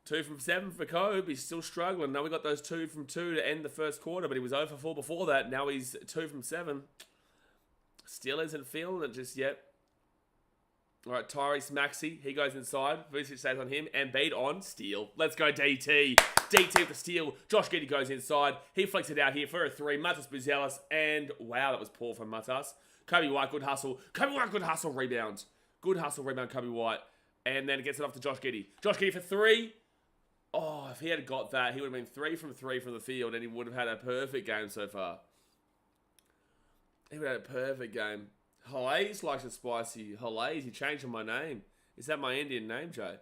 2 from 7 for Kobe. He's still struggling. Now we got those 2 from 2 to end the first quarter, but he was 0 for 4 before that. Now he's 2 from 7. Still isn't feeling it just yet. All right, Tyrese Maxey. He goes inside. Vucevic stays on him. Embiid on. Steal. Let's go, DT. DT with the steal. Josh Giddey goes inside. He flicks it out here for a 3. Matas Buzelis. And wow, that was poor from Matas. Kobe White, good hustle. Kobe White, good hustle. Rebound. Good hustle, rebound, Kobe White. And then it gets it off to Josh Giddey. Josh Giddey for 3. Oh, if he had got that, he would have been 3 from 3 from the field, and he would have had a perfect game so far. He would have had a perfect game. Halais likes it spicy. Halais, you changing my name. Is that my Indian name, Joe?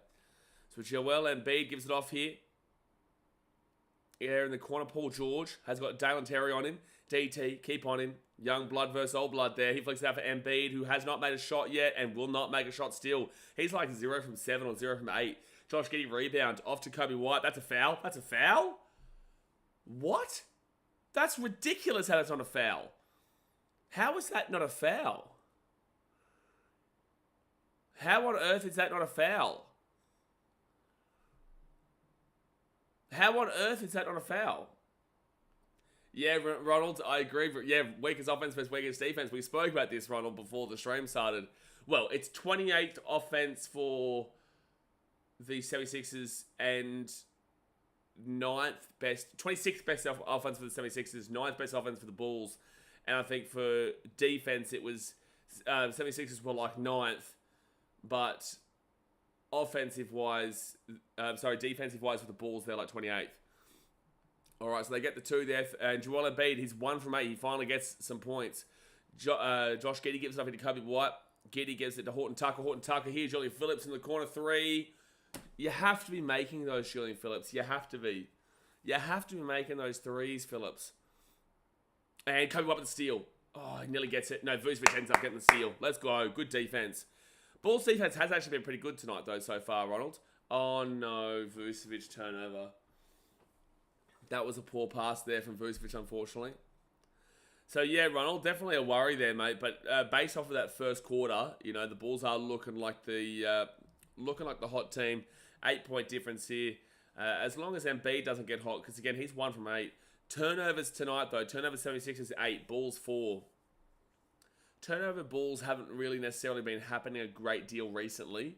So Joel Embiid gives it off here. Here in the corner, Paul George has got Dalen Terry on him. DT, keep on him. Young blood versus old blood there. He flicks it out for Embiid, who has not made a shot yet and will not make a shot still. He's like 0 from 7 or 0 from 8. Josh Giddey rebound off to Kobe White. That's a foul. That's a foul? What? That's ridiculous how that's not a foul. How is that not a foul? How on earth is that not a foul? How on earth is that not a foul? Yeah, Ronald, I agree. Yeah, weakest offense versus weakest defense. We spoke about this, Ronald, before the stream started. Well, it's 28th offense for the 76ers and 26th best offense for the 76ers, 9th best offense for the Bulls. And I think for defense, it was 76ers were like 9th, but defensive-wise for the Bulls, they're like 28th. All right, so they get the 2 there. And Joel Embiid, he's 1 from 8. He finally gets some points. Josh Giddey gives it up into Kobe White. Giddey gives it to Horton Tucker. Horton Tucker here. Julian Phillips in the corner 3. You have to be making those, Julian Phillips. You have to be. You have to be making those 3s, Phillips. And Kobe White with the steal. Oh, he nearly gets it. No, Vucevic ends up getting the steal. Let's go. Good defense. Bulls defense has actually been pretty good tonight, though, so far, Ronald. Oh, no. Vucevic turnover. That was a poor pass there from Vucevic, unfortunately. So, yeah, Ronald, definitely a worry there, mate. But based off of that first quarter, you know, the Bulls are looking like the hot team. 8-point difference here. As long as Embiid doesn't get hot, because, again, he's 1 from 8. Turnovers tonight, though. Turnovers 76ers 8. Bulls 4. Turnover Bulls haven't really necessarily been happening a great deal recently.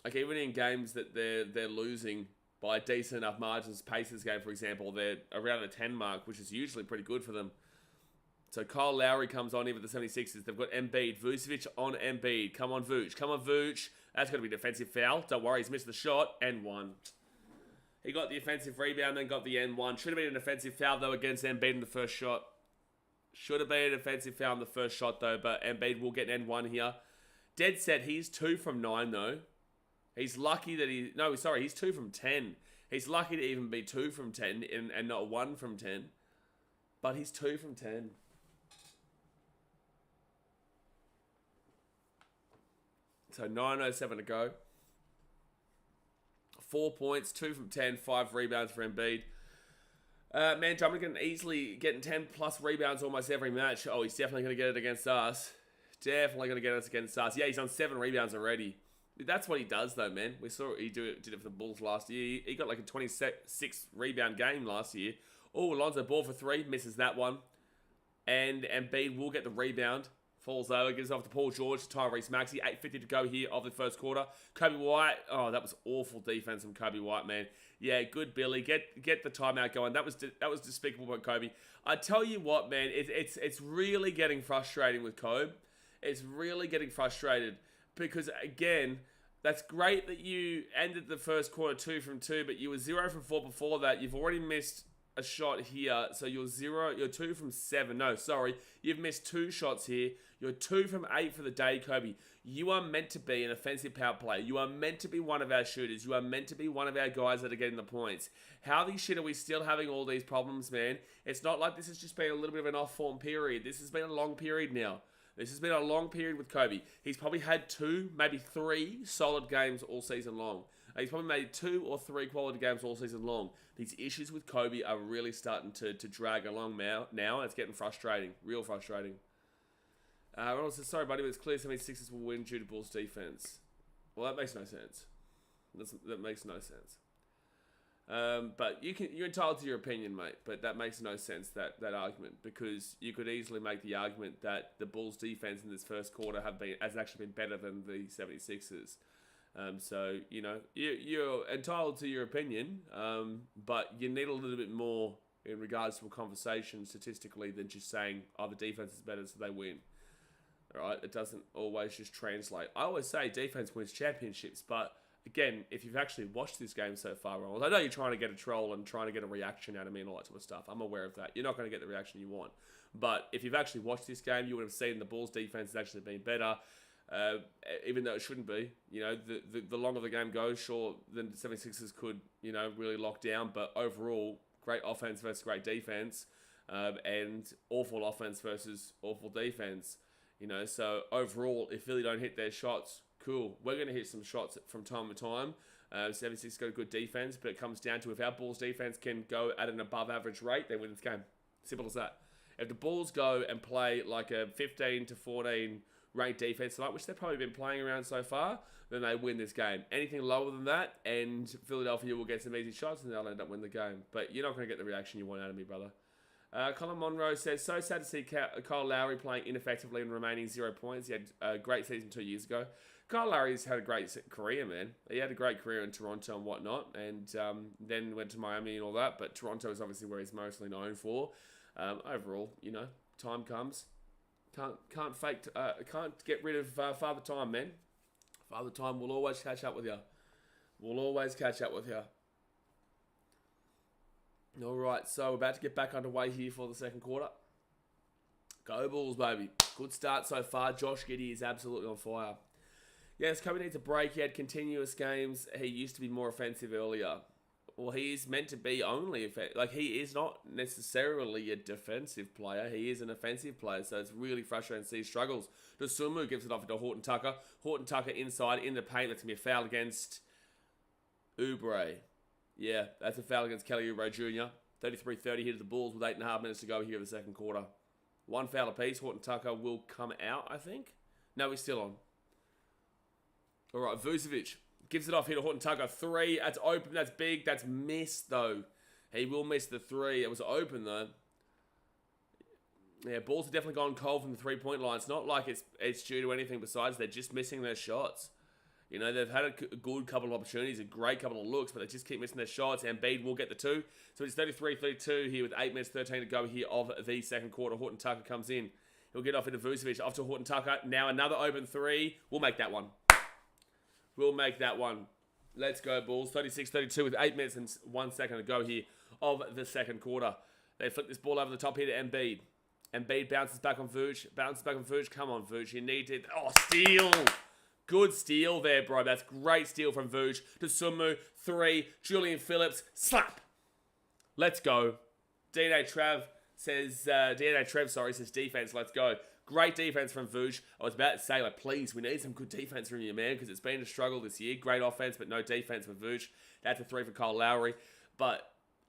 Like, even in games that they're losing by decent enough margins, Pacers game, for example, they're around the 10 mark, which is usually pretty good for them. So Kyle Lowry comes on here with the 76ers. They've got Embiid. Vucevic on Embiid. Come on, Vooch. Come on, Vooch. That's going to be a defensive foul. Don't worry, he's missed the shot. And 1. He got the offensive rebound, then got the N1. Should have been an offensive foul, though, against Embiid in the first shot. Should have been an offensive foul in the first shot, though, but Embiid will get an N1 here. Dead set, he's 2 from 9, though. He's lucky that he's 2 from 10. He's lucky to even be 2 from 10 and not 1 from 10. But he's 2 from 10. So 9:07 to go. 4 points, 2 from 10, 5 rebounds for Embiid. Man, Drummond easily getting 10 plus rebounds almost every match. Oh, he's definitely going to get it against us. Definitely going to get us against us. Yeah, he's on 7 rebounds already. That's what he does, though, man. We saw he did it for the Bulls last year. He got like a 26 rebound game last year. Oh, Alonzo Ball for 3. Misses that one. And Embiid will get the rebound. Falls over. Gives it off to Paul George. Tyrese Maxey. 8:50 to go here of the first quarter. Kobe White. Oh, that was awful defense from Kobe White, man. Yeah, good Billy. Get the timeout going. That was despicable by Kobe. I tell you what, man. It's really getting frustrating with Kobe. It's really getting frustrated. Because, again, that's great that you ended the first quarter 2 from 2, but you were 0 from 4 before that. You've already missed a shot here, so you're 2 from 7. No, sorry. You've missed 2 shots here. You're 2 from 8 for the day, Kobe. You are meant to be an offensive power player. You are meant to be one of our shooters. You are meant to be one of our guys that are getting the points. How the shit are we still having all these problems, man? It's not like this has just been a little bit of an off-form period. This has been a long period now. This has been a long period with Kobe. He's probably had 2, maybe 3 solid games all season long. He's probably made 2 or 3 quality games all season long. These issues with Kobe are really starting to drag along now, and it's getting frustrating. Real frustrating. Ronald says, sorry, buddy, but it's clear 76ers will win due to Bulls defense. Well, that makes no sense. That makes no sense. But you're entitled to your opinion, mate. But that makes no sense, that argument, because you could easily make the argument that the Bulls' defense in this first quarter has actually been better than the 76ers. So you're entitled to your opinion, but you need a little bit more in regards to a conversation statistically than just saying, "Oh, the defense is better, so they win." All right, it doesn't always just translate. I always say defense wins championships, but again, if you've actually watched this game so far, Ronald, I know you're trying to get a troll and trying to get a reaction out of me and all that sort of stuff. I'm aware of that. You're not going to get the reaction you want. But if you've actually watched this game, you would have seen the Bulls' defense has actually been better, even though it shouldn't be. The longer the game goes, sure, the 76ers could, really lock down. But overall, great offense versus great defense, and awful offense versus awful defense. So overall, if Philly don't hit their shots, cool. We're going to hit some shots from time to time. 76 got a good defense, but it comes down to if our Bulls defense can go at an above average rate, they win this game. Simple as that. If the Bulls go and play like a 15 to 14 ranked defense tonight, which they've probably been playing around so far, then they win this game. Anything lower than that, and Philadelphia will get some easy shots, and they'll end up winning the game. But you're not going to get the reaction you want out of me, brother. Colin Monroe says, so sad to see Kyle Lowry playing ineffectively and remaining 0 points. He had a great season 2 years ago. Kyle Lowry's had a great career, man. He had a great career in Toronto and whatnot, and then went to Miami and all that, but Toronto is obviously where he's mostly known for. Overall, time comes. Can't get rid of Father Time, man. Father Time will always catch up with you. All right, so we're about to get back underway here for the second quarter. Go Bulls, baby. Good start so far. Josh Giddey is absolutely on fire. Yes, Kobe needs a break. He had continuous games. He used to be more offensive earlier. Well, he is meant to be only offensive. Like, he is not necessarily a defensive player. He is an offensive player, so it's really frustrating to see he struggles. Dosunmu gives it off to Horton Tucker. Horton Tucker inside in the paint. That's going to be a foul against Oubre. Yeah, that's a foul against Kelly Oubre Jr. 33-30 here to the Bulls with 8.5 minutes to go here in the second quarter. One foul apiece. Horton Tucker will come out, I think. No, he's still on. All right, Vucevic gives it off here to Horton Tucker. 3, that's open, that's big, that's missed, though. He will miss the 3. It was open, though. Yeah, Bulls have definitely gone cold from the three-point line. It's not like it's due to anything besides they're just missing their shots. They've had a good couple of opportunities, a great couple of looks, but they just keep missing their shots. Embiid will get the 2. So it's 33-32 here with 8 minutes 13 to go here of the second quarter. Horton Tucker comes in. He'll get off into Vucevic, off to Horton Tucker. Now another open 3. We'll make that one. Let's go, Bulls. 36-32 with 8 minutes and 1 second to go here of the second quarter. They flick this ball over the top here to Embiid. Embiid bounces back on Vooch. Come on, Vooch. You need it. Oh, steal. Good steal there, bro. That's great steal from Vooch. Dosunmu, 3. Julian Phillips, slap. Let's go. DNA Trev says defense, let's go. Great defense from Vooch. I was about to say, please, we need some good defense from you, man, because it's been a struggle this year. Great offense, but no defense with Vooch. That's a 3 for Kyle Lowry. But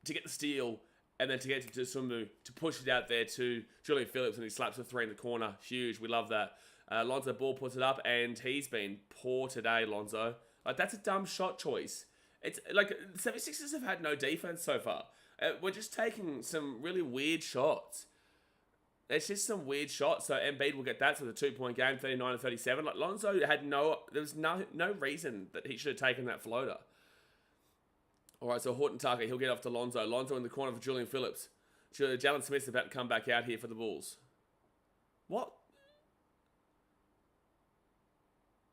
to get the steal and then to get to Dosunmu, to push it out there to Julian Phillips, and he slaps a 3 in the corner. Huge. We love that. Lonzo Ball puts it up, and he's been poor today, Lonzo. That's a dumb shot choice. It's the 76ers have had no defense so far. We're just taking some really weird shots. It's just some weird shots. So Embiid will get that. So the 2-point game, 39-37. Lonzo had there was no reason that he should have taken that floater. All right, so Horton Tucker, he'll get off to Lonzo. Lonzo in the corner for Julian Phillips. Jalen Smith's about to come back out here for the Bulls. What?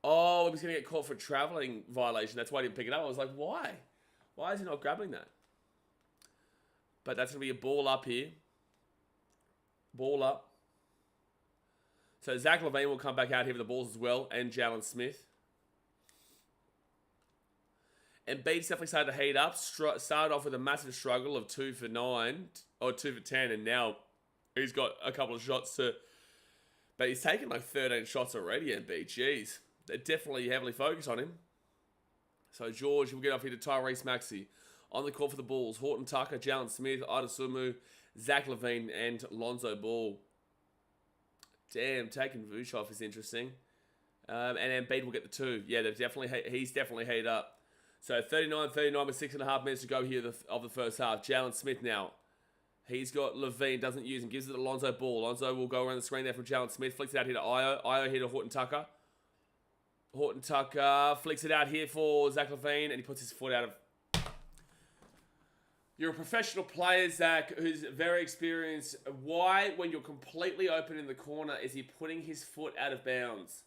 Oh, he was going to get caught for a traveling violation. That's why he didn't pick it up. I was like, why? Why is he not grabbing that? But that's going to be a ball up here. Ball up. So Zach LaVine will come back out here for the Bulls as well, and Jalen Smith. And Embiid's definitely started to heat up. Started off with a massive struggle of 2 for 9, or 2 for 10, and now he's got a couple of shots to But he's taken like 13 shots already, Embiid. Jeez. They're definitely heavily focused on him. So George will get off here to Tyrese Maxey. On the call for the Bulls, Horton Tucker, Jalen Smith, Ida Sumu, Zach LaVine, and Lonzo Ball. Damn, taking Vooch off is interesting. And Embiid will get the 2. Yeah, he's definitely heated up. So 39-39 with 6.5 minutes to go here of the first half. Jalen Smith now. He's got LaVine, doesn't use him, gives it to Lonzo Ball. Lonzo will go around the screen there from Jalen Smith, flicks it out here to Io. Io here to Horton Tucker. Horton Tucker flicks it out here for Zach LaVine, and he puts his foot out of... You're a professional player, Zach, who's very experienced. Why, when you're completely open in the corner, is he putting his foot out of bounds?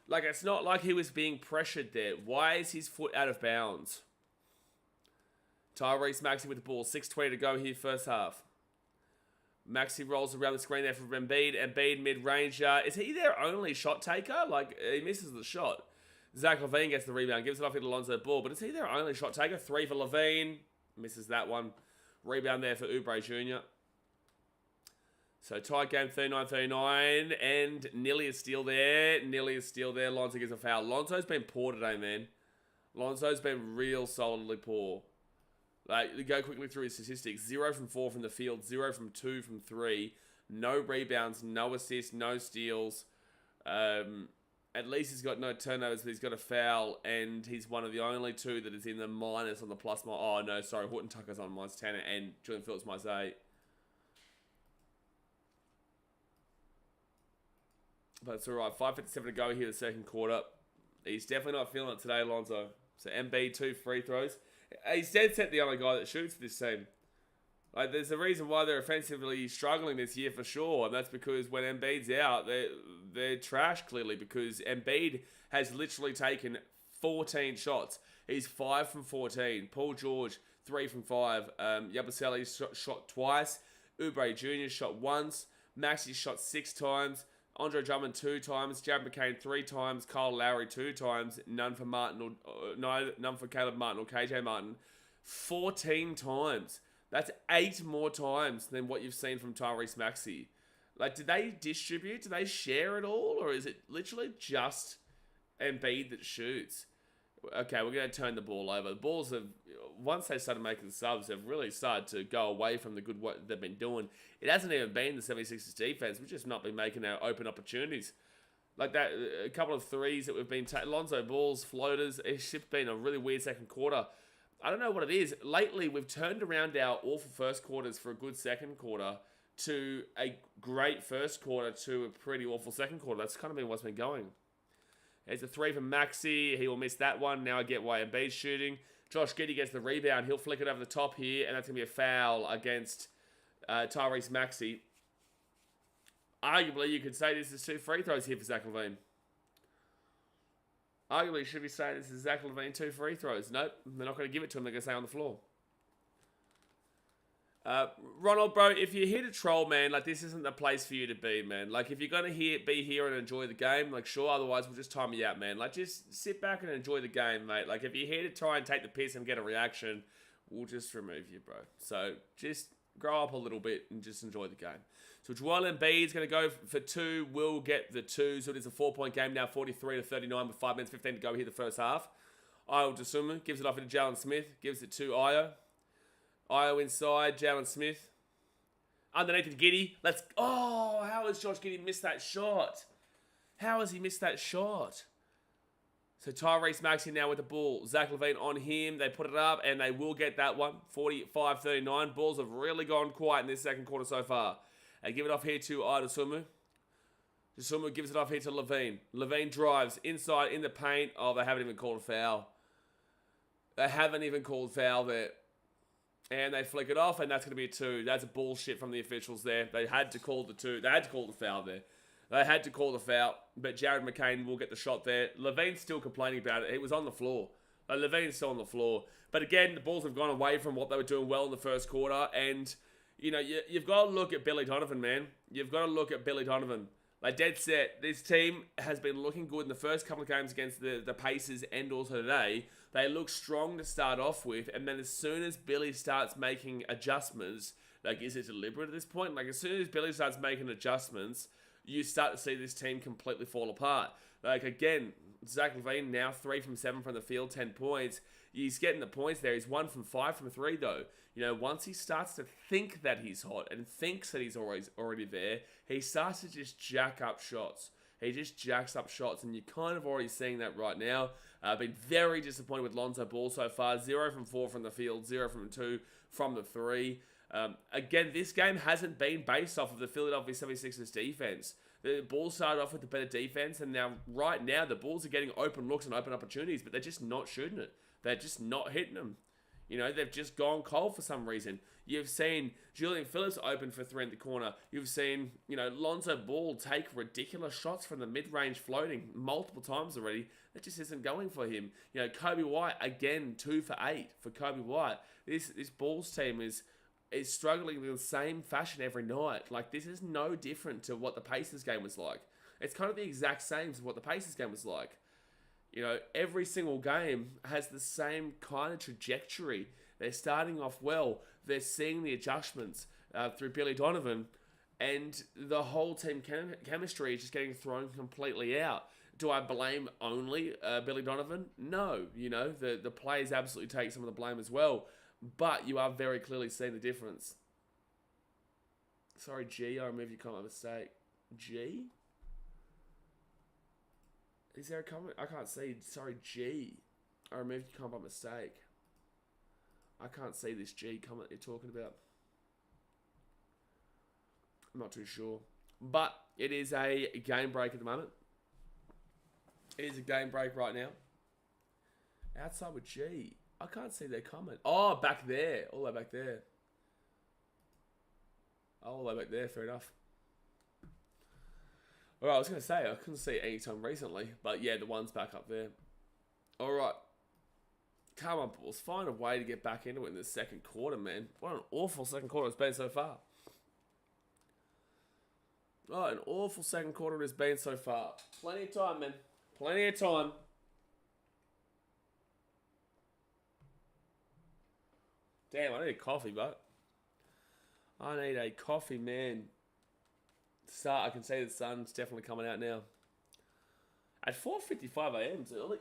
Like, it's not like he was being pressured there. Why is his foot out of bounds? Tyrese Maxey with the ball. 6:20 to go here, first half. Maxey rolls around the screen there for Embiid. Embiid mid-range. Is he their only shot taker? Like, he misses the shot. Zach LaVine gets the rebound. Gives it off to Lonzo Ball. But is he their only shot taker? 3 for LaVine. Misses that one. Rebound there for Oubre Jr. So, tied game, 39-39. And nearly a steal there. Nearly a steal there. Lonzo gets a foul. Lonzo's been poor today, man. Lonzo's been real solidly poor. Like, go quickly through his statistics. 0 from 4 from the field. 0 from 2 from 3. No rebounds. No assists. No steals. At least he's got no turnovers, but he's got a foul. And he's one of the only 2 that is in the minus on the plus. Oh, no, sorry. Horton Tucker's on minus 10 and Julian Phillips minus 8. But it's all right. 5:57 to go here the second quarter. He's definitely not feeling it today, Lonzo. So, Embiid, 2 free throws. He's dead set the only guy that shoots this team. Like, there's a reason why they're offensively struggling this year for sure, and that's because when Embiid's out, they're trash clearly because Embiid has literally taken 14 shots. He's 5 from 14. Paul George, 3 from 5. Yabusele shot twice. Oubre Jr. shot once. Maxey shot 6 times. Andre Drummond 2 times, Jared McCain 3 times, Kyle Lowry 2 times, none for Caleb Martin or KJ Martin, 14 times. That's 8 more times than what you've seen from Tyrese Maxey. Like, did they distribute? Do they share it all, or is it literally just Embiid that shoots? Okay, we're going to turn the ball over. The Bulls have, once they started making the subs, have really started to go away from the good work they've been doing. It hasn't even been the 76ers defense. We've just not been making our open opportunities. Like that, a couple of threes that we've been taking. Lonzo Balls, floaters. It's just been a really weird second quarter. I don't know what it is. Lately, we've turned around our awful first quarters for a good second quarter to a great first quarter to a pretty awful second quarter. That's kind of been what's been going. There's a 3 from Maxey. He will miss that one. Now I get why Embiid's shooting. Josh Giddey gets the rebound. He'll flick it over the top here, and that's going to be a foul against Tyrese Maxey. Arguably, you could say this is 2 free throws here for Zach LaVine. Arguably, you should be saying this is Zach LaVine 2 free throws. Nope, they're not going to give it to him. They're going to stay on the floor. Ronald, bro, if you're here to troll, man, like, this isn't the place for you to be, man. Like, if you're going to be here and enjoy the game, like, sure, otherwise we'll just time you out, man. Like, just sit back and enjoy the game, mate. Like, if you're here to try and take the piss and get a reaction, we'll just remove you, bro. So, just grow up a little bit and just enjoy the game. So, Joel Embiid is going to go for 2. Will get the 2. So, it is a 4-point game now, 43-39 with 5 minutes 15 to go here the first half. Io Dosunmu gives it off to Jalen Smith. Gives it to Io. Io inside, Jalen Smith. Underneath to Giddey. Oh, how has Josh Giddey missed that shot? How has he missed that shot? So Tyrese Maxey now with the ball. Zach LaVine on him. They put it up, and they will get that one. 45-39. Bulls have really gone quiet in this second quarter so far. They give it off here to Io Dosunmu. Dosunmu gives it off here to LaVine. LaVine drives inside in the paint. Oh, they haven't even called a foul. They haven't even called foul there. And they flick it off, and that's going to be a 2. That's a bullshit from the officials there. They had to call the 2. They had to call the foul there. They had to call the foul, but Jared McCain will get the shot there. LaVine's still complaining about it. He was on the floor. LaVine's still on the floor. But again, the Bulls have gone away from what they were doing well in the first quarter, and, you know, you've got to look at Billy Donovan, man. You've got to look at Billy Donovan. Like, dead set, this team has been looking good in the first couple of games against the Pacers and also today. They look strong to start off with, and then as soon as Billy starts making adjustments, like, is it deliberate at this point? Like, as soon as Billy starts making adjustments, you start to see this team completely fall apart. Like, again, Zach LaVine now 3 from 7 from the field, 10 points. He's getting the points there. He's 1 from 5 from 3, though. Once he starts to think that he's hot and thinks that he's already there, he starts to just jack up shots. He just jacks up shots, and you're kind of already seeing that right now. I've been very disappointed with Lonzo Ball so far. 0 from 4 from the field, 0 from 2 from the 3. Again, this game hasn't been based off of the Philadelphia 76ers defense. The Bulls started off with the better defense, and right now, the Bulls are getting open looks and open opportunities, but they're just not shooting it. They're just not hitting them. They've just gone cold for some reason. You've seen Julian Phillips open for 3 in the corner. You've seen, Lonzo Ball take ridiculous shots from the mid-range floating multiple times already. That just isn't going for him. Kobe White, again, 2 for 8 for Kobe White. This Bulls team is struggling in the same fashion every night. Like, this is no different to what the Pacers game was like. It's kind of the exact same as what the Pacers game was like. Every single game has the same kind of trajectory. They're starting off well. They're seeing the adjustments through Billy Donovan, and the whole team chemistry is just getting thrown completely out. Do I blame only Billy Donovan? No. The players absolutely take some of the blame as well, but you are very clearly seeing the difference. Sorry, G, I removed your comment by mistake. G? Is there a comment? I can't see. Sorry, G. I removed your comment by mistake. I can't see this G comment you're talking about. I'm not too sure. But it is a game break at the moment. It is a game break right now. Outside with G. I can't see their comment. Oh, back there. All the way back there. All the way back there. Fair enough. Alright, I was going to say, I couldn't see it anytime recently. But yeah, the one's back up there. Alright. Come on, Bulls. Find a way to get back into it in the second quarter, man. What an awful second quarter it's been so far. Oh, an awful second quarter it's been so far. Plenty of time, man. Plenty of time. Damn, I need a coffee, but I need a coffee, man. I can see the sun's definitely coming out now. At 4:55 a.m. It's early.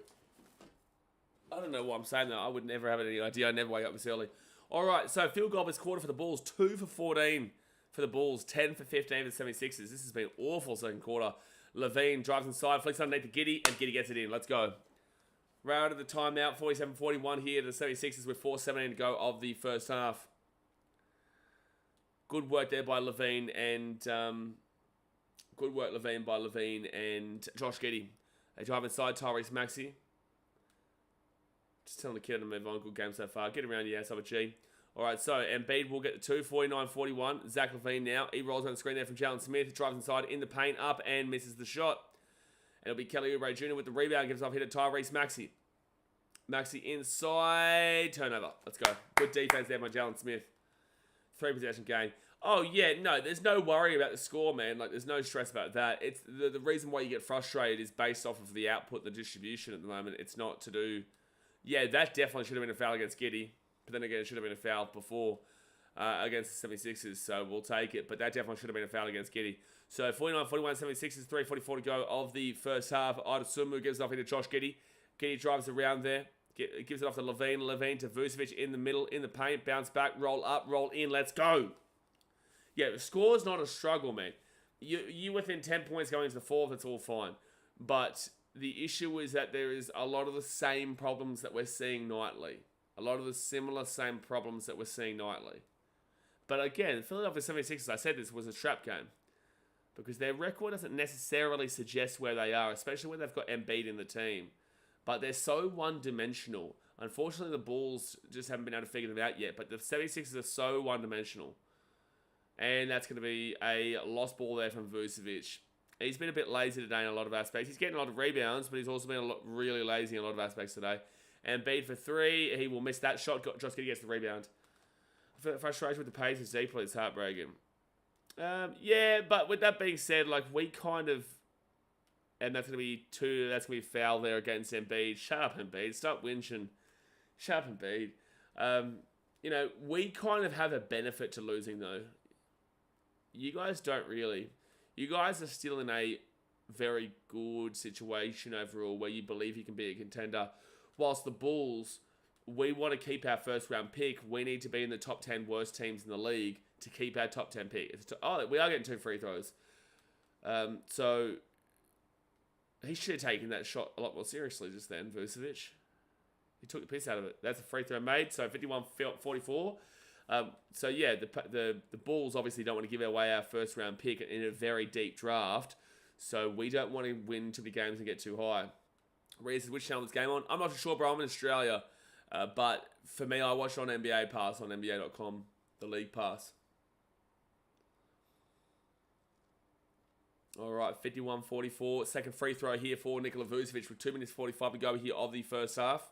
I don't know why I'm saying that. I would never have any idea. I never wake up this early. All right, so field goal this quarter for the Bulls. 2 for 14 for the Bulls. 10 for 15 for the 76ers. This has been awful second quarter. LaVine drives inside, flicks underneath to Giddey, and Giddey gets it in. Let's go. Right out of the timeout, 47-41 here to the 76ers with 4:17 to go of the first half. Good work there by LaVine and Josh Giddey. They drive inside Tyrese Maxey. Just telling the kid to move on. Good game so far. Get around the outside of G. All right, so Embiid will get the 2, 49-41. Zach LaVine now. He rolls on the screen there from Jalen Smith. Drives inside in the paint, up, and misses the shot. And it'll be Kelly Oubre Jr. with the rebound. Gives off hit to Tyrese Maxey. Maxey inside. Turnover. Let's go. Good defense there by Jalen Smith. 3 possession game. Oh, yeah, no, there's no worry about the score, man. Like, there's no stress about that. It's the reason why you get frustrated is based off of the output, the distribution at the moment. It's not to do... Yeah, that definitely should have been a foul against Giddey. But then again, it should have been a foul before against the 76ers, so we'll take it. But that definitely should have been a foul against Giddey. So 49-41, 76ers, 3:44 to go of the first half. Adesanya gives it off into Josh Giddey. Giddey drives around there. Gives it off to LaVine. LaVine to Vucevic in the middle, in the paint. Bounce back, roll up, roll in. Let's go. Yeah, the score's not a struggle, man. You within 10 points going into the fourth, that's all fine. But the issue is that there is a lot of the same problems that we're seeing nightly. A lot of the similar same problems that we're seeing nightly. But again, Philadelphia 76ers, I said this was a trap game. Because their record doesn't necessarily suggest where they are, especially when they've got Embiid in the team. But they're so one-dimensional. Unfortunately, the Bulls just haven't been able to figure them out yet. But the 76ers are so one-dimensional. And that's going to be a lost ball there from Vucevic. He's been a bit lazy today in a lot of aspects. He's getting a lot of rebounds, but he's also been really lazy in a lot of aspects today. And Embiid for 3. He will miss that shot. Josh Giddey gets the rebound. Frustration with the Pacers deeply. It's heartbreaking. Yeah, but with that being said, like, we kind of... And that's going to be 2. That's going to be foul there against Embiid. Shut up, Embiid. Stop whinging. Shut up, Embiid. We kind of have a benefit to losing, though. You guys don't really. You guys are still in a very good situation overall where you believe you can be a contender. Whilst the Bulls, we want to keep our first round pick. We need to be in the top 10 worst teams in the league to keep our top 10 pick. We are getting 2 free throws. So he should have taken that shot a lot more seriously just then, Vucevic. He took the piss out of it. That's a free throw made, so 51-44. So yeah, the Bulls obviously don't want to give away our first round pick in a very deep draft. So we don't want to win too many games and get too high. Reese, which channel is this game on? I'm not too sure, bro. I'm in Australia. But for me, I watch it on NBA Pass on NBA.com, the League Pass. All right, 51-44. Second free throw here for Nikola Vucevic with 2 minutes 45 to go here of the first half.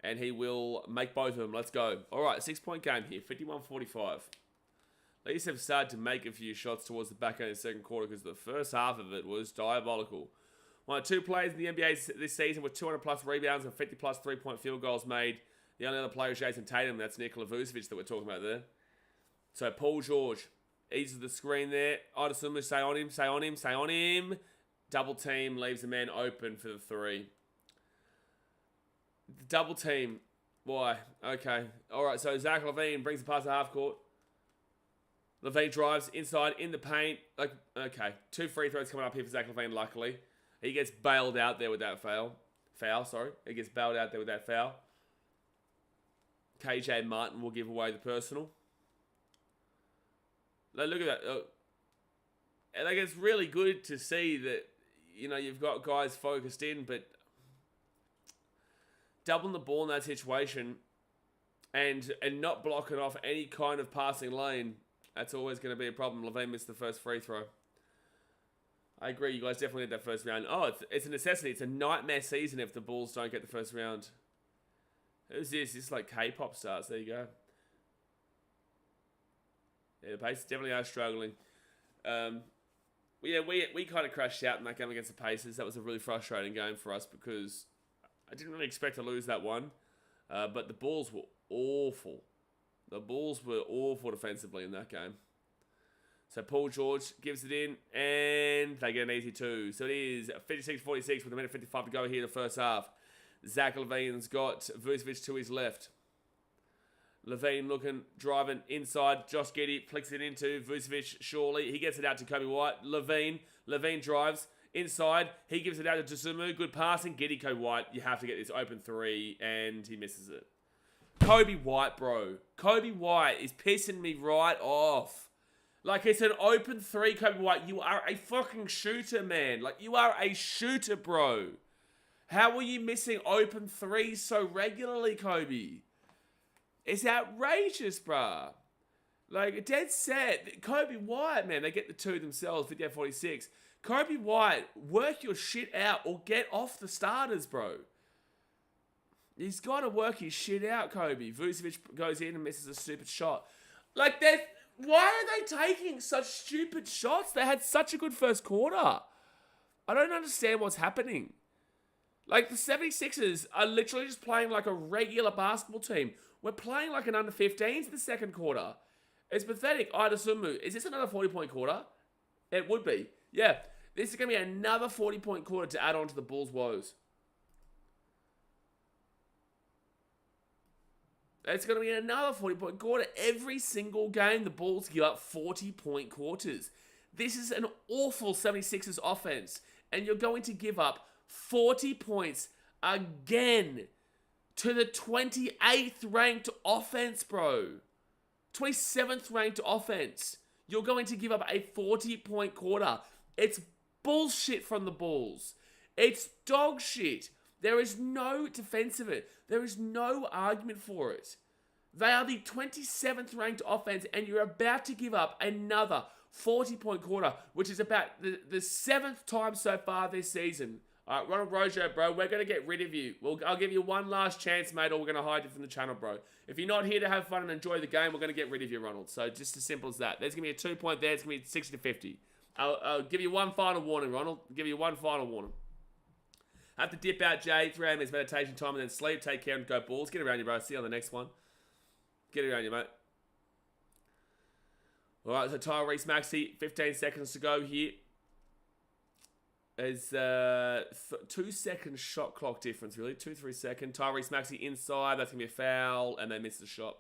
And he will make both of them. Let's go. All right, 6-point game here, 51-45. Leafs have started to make a few shots towards the back end of the second quarter because the first half of it was diabolical. One of 2 players in the NBA this season with 200-plus rebounds and 50-plus three-point field goals made. The only other player is Jason Tatum. That's Nikola Vucevic that we're talking about there. So Paul George eases the screen there. Idasumu, stay on him, stay on him, stay on him. Double team leaves the man open for the 3. The double team. Why? Okay. All right, so Zach LaVine brings the pass to half court. LaVine drives inside in the paint. Okay. 2 free throws coming up here for Zach LaVine, luckily. He gets bailed out there with that foul. He gets bailed out there with that foul. KJ Martin will give away the personal. Look at that. It's really good to see that, you've got guys focused in, but doubling the ball in that situation and not blocking off any kind of passing lane, that's always going to be a problem. LaVine missed the first free throw. I agree, you guys definitely need that first round. Oh, it's a necessity. It's a nightmare season if the Bulls don't get the first round. Who's this? This is like K-pop stars. There you go. Yeah, the Pacers definitely are struggling. We kind of crashed out in that game against the Pacers. That was a really frustrating game for us because I didn't really expect to lose that one. But the Bulls were awful. The Bulls were awful defensively in that game. So Paul George gives it in, and they get an easy 2. So it is 56-46 with 1:55 to go here in the first half. Zach LaVine's got Vucevic to his left. LaVine looking, driving inside. Josh Giddey flicks it into Vucevic, surely. He gets it out to Kobe White. LaVine drives inside. He gives it out to Dosunmu. Good passing. Giddey, Kobe White. You have to get this open 3, and he misses it. Kobe White, bro. Kobe White is pissing me right off. It's an open 3, Kobe White. You are a fucking shooter, man. You are a shooter, bro. How are you missing open 3s so regularly, Kobe? It's outrageous, bruh. Dead set. Kobe White, man, they get the 2 themselves, 58-46. Kobe White, work your shit out or get off the starters, bro. He's got to work his shit out, Kobe. Vucevic goes in and misses a stupid shot. Why are they taking such stupid shots? They had such a good first quarter. I don't understand what's happening. The 76ers are literally just playing like a regular basketball team. We're playing like an under-15s in the second quarter. It's pathetic. Idasumu, is this another 40-point quarter? It would be. Yeah, this is going to be another 40-point quarter to add on to the Bulls' woes. It's going to be another 40-point quarter. Every single game, the Bulls give up 40-point quarters. This is an awful 76ers offense. And you're going to give up 40 points again to the 28th ranked offense, bro. 27th ranked offense. You're going to give up a 40-point quarter. It's bullshit from the Bulls. It's dog shit. There is no defense of it. There is no argument for it. They are the 27th ranked offense, and you're about to give up another 40-point quarter, which is about the 7th time so far this season. All right, Ronald Rojo, bro, we're going to get rid of you. I'll give you one last chance, mate, or we're going to hide you from the channel, bro. If you're not here to have fun and enjoy the game, we're going to get rid of you, Ronald. So just as simple as that. There's going to be a 2-point there. It's going to be 60-50. I'll give you one final warning, Ronald. I'll give you one final warning. Have to dip out, Jay. 3 a.m. is meditation time and then sleep. Take care and go Bulls. Get around you, bro. See you on the next one. Get around you, mate. All right, so Tyrese Maxey, 15 seconds to go here. There's 2 second shot clock difference, really. 2-3 second. Tyrese Maxey inside. That's going to be a foul, and they miss the shot.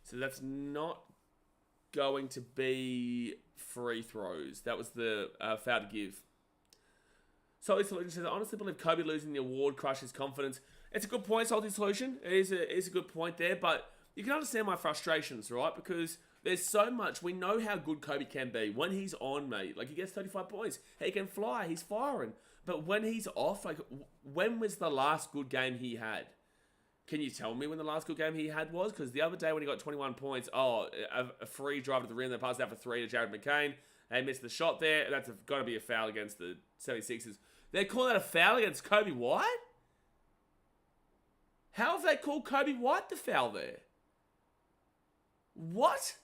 So that's not going to be free throws. That was the foul to give. Salty Solution says, I honestly believe Kobe losing the award crushed his confidence. It's a good point, Salty Solution. It is a good point there, but you can understand my frustrations, right? Because there's so much. We know how good Kobe can be. When he's on, mate, like he gets 35 points. He can fly. He's firing. But when he's off, like when was the last good game he had? Can you tell me when the last good game he had was? Because the other day when he got 21 points, a free drive to the rim, they passed out for 3 to Jared McCain. They missed the shot there. That's got to be a foul against the 76ers. They're calling that a foul against Kobe White? How have they called Kobe White the foul there? What?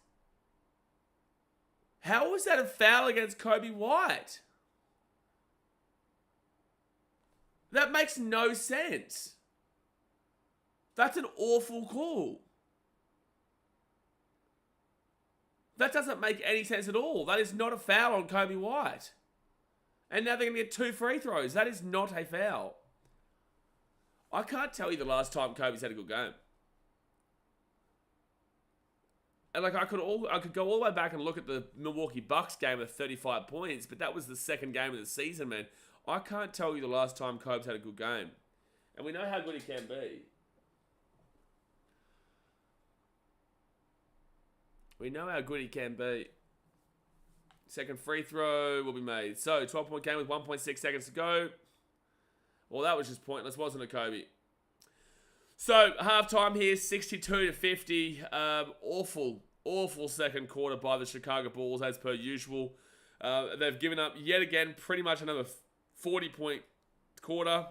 How was that a foul against Kobe White? That makes no sense. That's an awful call. That doesn't make any sense at all. That is not a foul on Kobe White. And now they're going to get 2 free throws. That is not a foul. I can't tell you the last time Kobe's had a good game. And like I could go all the way back and look at the Milwaukee Bucks game of 35 points, but that was the second game of the season, man. I can't tell you the last time Kobe's had a good game. And we know how good he can be. We know how good he can be. Second free throw will be made. So, 12-point game with 1.6 seconds to go. Well, that was just pointless, wasn't it, Kobe? So, halftime here, 62-50. Awful second quarter by the Chicago Bulls, as per usual. They've given up, yet again, pretty much another 40-point quarter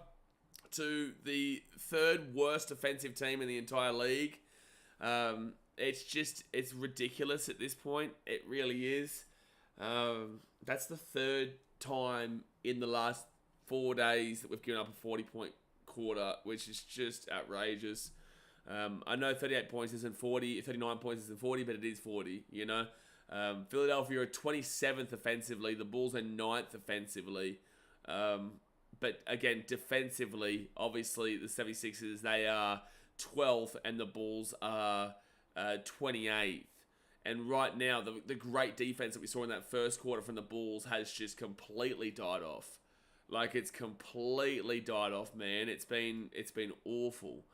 to the third worst offensive team in the entire league. It's ridiculous at this point. It really is. That's the third time in the last 4 days that we've given up a 40-point quarter, which is just outrageous. I know 38 points isn't 40, 39 points isn't 40, but it is 40, you know. Philadelphia are 27th offensively. The Bulls are 9th offensively. But again, defensively, obviously, the 76ers, they are 12th, and the Bulls are 28th. And right now, the great defense that we saw in that first quarter from the Bulls has just completely died off. Like, it's completely died off, man. It's been awful.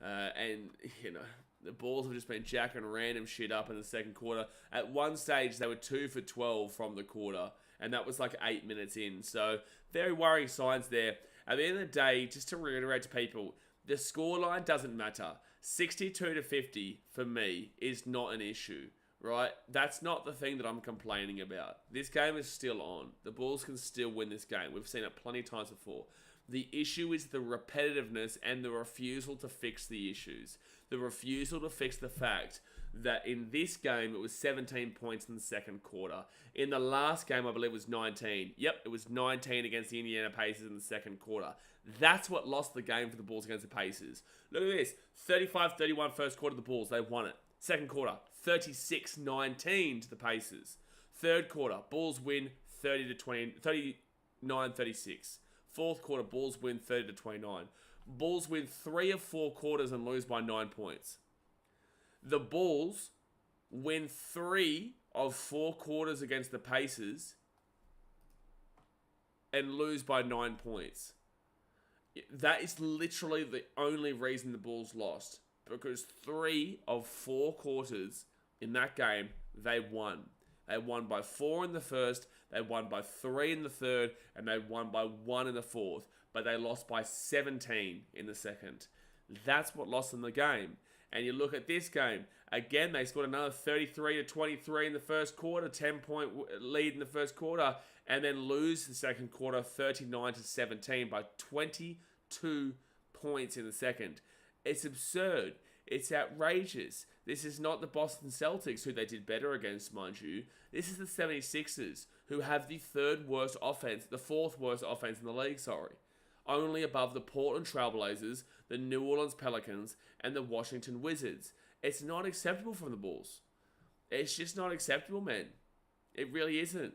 And, you know, the Bulls have just been jacking random shit up in the second quarter. At one stage, they were 2 for 12 from the quarter. And that was like 8 minutes in. So, very worrying signs there. At the end of the day, just to reiterate to people, the scoreline doesn't matter. 62-50 for me is not an issue, right? That's not the thing that I'm complaining about. This game is still on. The Bulls can still win this game. We've seen it plenty of times before. The issue is the repetitiveness and the refusal to fix the issues. The refusal to fix the fact that in this game, it was 17 points in the second quarter. In the last game, I believe it was 19. Yep, it was 19 against the Indiana Pacers in the second quarter. That's what lost the game for the Bulls against the Pacers. Look at this. 35-31 first quarter, the Bulls, they won it. Second quarter, 36-19 to the Pacers. Third quarter, Bulls win 39-36. Fourth quarter, Bulls win 30-29. Bulls win 3 of 4 quarters and lose by 9 points. The Bulls win 3 of 4 quarters against the Pacers and lose by 9 points. That is literally the only reason the Bulls lost. Because 3 of 4 quarters in that game, they won. They won by 4 in the first, they won by 3 in the third, and they won by 1 in the fourth. But they lost by 17 in the second. That's what lost them the game. And you look at this game, again, they scored another 33-23 in the first quarter, 10-point lead in the first quarter, and then lose the second quarter 39-17 by 22 points in the second. It's absurd. It's outrageous. This is not the Boston Celtics, who they did better against, mind you. This is the 76ers, who have the fourth worst offense in the league, only above the Portland Trailblazers, the New Orleans Pelicans, and the Washington Wizards. It's not acceptable from the Bulls. It's just not acceptable, man. It really isn't.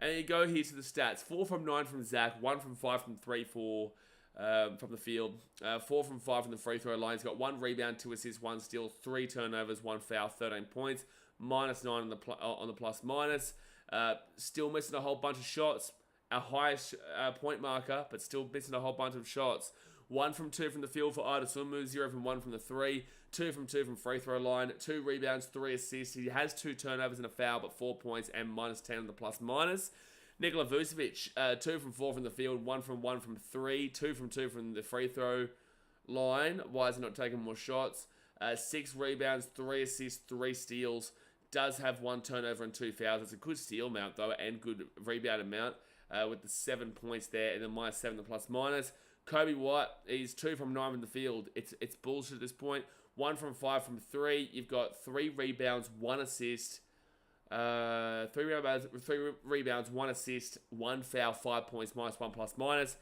And you go here to the stats. 4 from 9 from Zach. 1 from 5 from 3, 4 from the field. 4 from 5 from the free throw line. He's got 1 rebound, 2 assists, 1 steal, 3 turnovers, 1 foul, 13 points. -9 on the plus minus. Still missing a whole bunch of shots. Our highest point marker, but still missing a whole bunch of shots. 1 from 2 from the field for Adasumu. 0 from 1 from the 3. 2 from 2 from free throw line. 2 rebounds, 3 assists. He has 2 turnovers and a foul, but 4 points and -10 on the plus minus. Nikola Vucevic, 2 from 4 from the field. 1 from 1 from 3. 2 from 2 from the free throw line. Why is he not taking more shots? 6 rebounds, 3 assists, 3 steals. Does have 1 turnover and 2 fouls. It's a good steal amount, though, and good rebound amount with the 7 points there and then -7 the plus minus. Kobe White, he's 2 from 9 from the field. It's bullshit at this point. 1 from 5 from 3. You've got 3 rebounds, 1 assist. 3 rebounds, 1 assist, 1 foul, 5 points, -1 plus minus.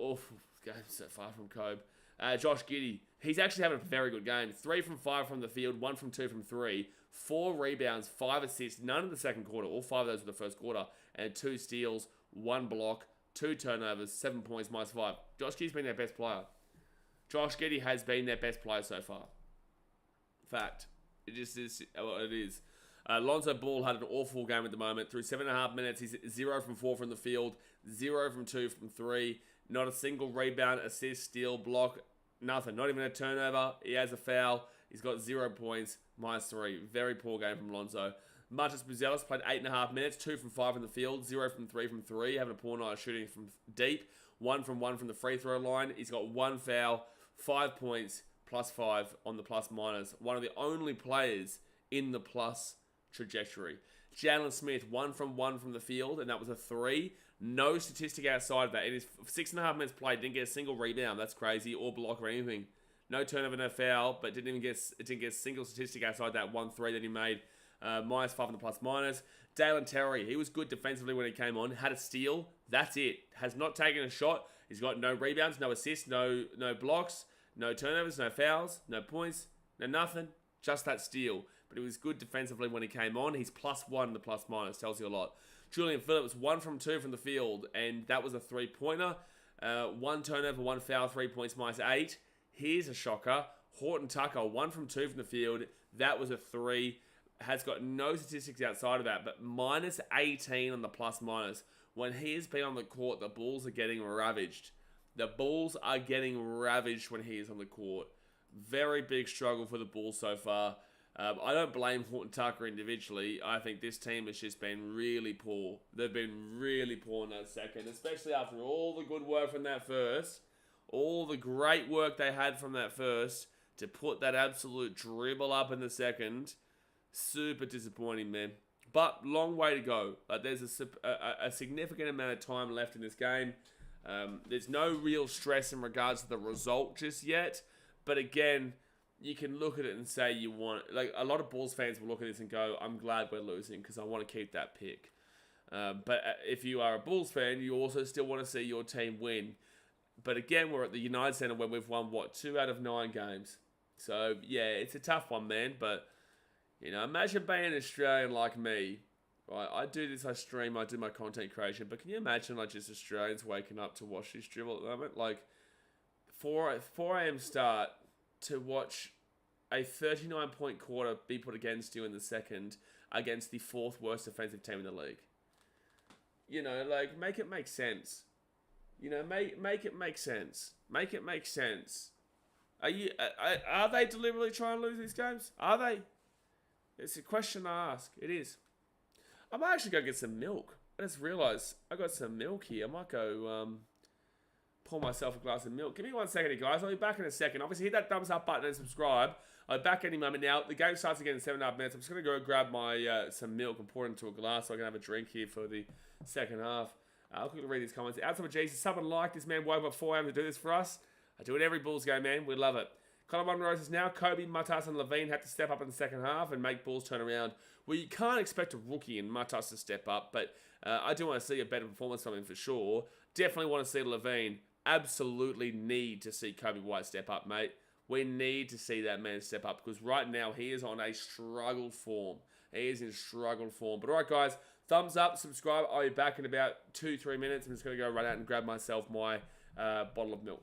Oof, going so far from Kobe. Josh Giddey, he's actually having a very good game. 3 from 5 from the field, 1 from 2 from 3. 4 rebounds, 5 assists, none in the second quarter. All 5 of those were the first quarter. And 2 steals, 1 block, 2 turnovers, 7 points, -5. Josh Giddey's been their best player. Josh Giddey has been their best player so far. Fact. It just is what it is. Lonzo Ball had an awful game at the moment. Through 7.5 minutes, he's 0 from 4 from the field, 0 from 2 from 3. Not a single rebound, assist, steal, block, nothing. Not even a turnover. He has a foul. He's got 0 points, -3. Very poor game from Lonzo. Marcus Buzelis played 8.5 minutes, 2 from 5 from the field, 0 from 3 from 3, having a poor night shooting from deep, 1 from 1 from the free throw line. He's got 1 foul, 5 points, +5 on the plus minus. One of the only players in the plus trajectory. Jalen Smith, 1 from 1 from the field, and that was a 3. No statistic outside of that. In his 6.5 minutes played, didn't get a single rebound. That's crazy, or block or anything. No turnover, no foul, but didn't get a single statistic outside that 1-3 that he made. -5 on the plus minus. Dalen Terry, he was good defensively when he came on. Had a steal. That's it. Has not taken a shot. He's got no rebounds, no assists, no blocks, no turnovers, no fouls, no points, no nothing. Just that steal. But he was good defensively when he came on. He's +1 in the plus minus. Tells you a lot. Julian Phillips, 1 from 2 from the field, and that was a 3-pointer. 1 turnover, 1 foul, 3 points, -8. Here's a shocker. Horton Tucker, 1 from 2 from the field. That was a 3. Has got no statistics outside of that, but -18 on the plus minus. When he has been on the court, the Bulls are getting ravaged. The Bulls are getting ravaged when he is on the court. Very big struggle for the Bulls so far. I don't blame Horton Tucker individually. I think this team has just been really poor. They've been really poor in that second, especially after all the good work from that first. All the great work they had from that first to put that absolute dribble up in the second. Super disappointing, man. But long way to go. There's a significant amount of time left in this game. There's no real stress in regards to the result just yet. But again, you can look at it and say you want... a lot of Bulls fans will look at this and go, I'm glad we're losing because I want to keep that pick. But if you are a Bulls fan, you also still want to see your team win. But again, we're at the United Center when we've won, 2 out of 9 games. So, yeah, it's a tough one, man. But... imagine being an Australian like me, right? I do this, I stream, I do my content creation, but can you imagine, just Australians waking up to watch this dribble at the moment? 4 a.m. start to watch a 39-point quarter be put against you in the second against the 4th worst defensive team in the league. Make it make sense. Make it make sense. Make it make sense. Are they deliberately trying to lose these games? Are they? It's a question I ask. It is. I might actually go get some milk. I just realised I got some milk here. I might go pour myself a glass of milk. Give me 1 second here, guys. I'll be back in a second. Obviously, hit that thumbs up button and subscribe. I'll be back any moment now. The game starts again in 7.5 minutes. I'm just going to go grab my some milk and pour it into a glass so I can have a drink here for the second half. I'll quickly read these comments. Outside of Jesus, someone like this man woke up 4 a.m. to do this for us. I do it every Bulls game, man. We love it. Colin Monroe says now Kobe, Matas, and Levine had to step up in the second half and make Bulls turn around. Well, you can't expect a rookie in Matas to step up, but I do want to see a better performance from him for sure. Definitely want to see Levine. Absolutely need to see Kobe White step up, mate. We need to see that man step up because right now he is on a struggle form. He is in struggling form. But all right, guys, thumbs up, subscribe. I'll be back in about 2-3 minutes. I'm just going to go run out and grab myself my bottle of milk.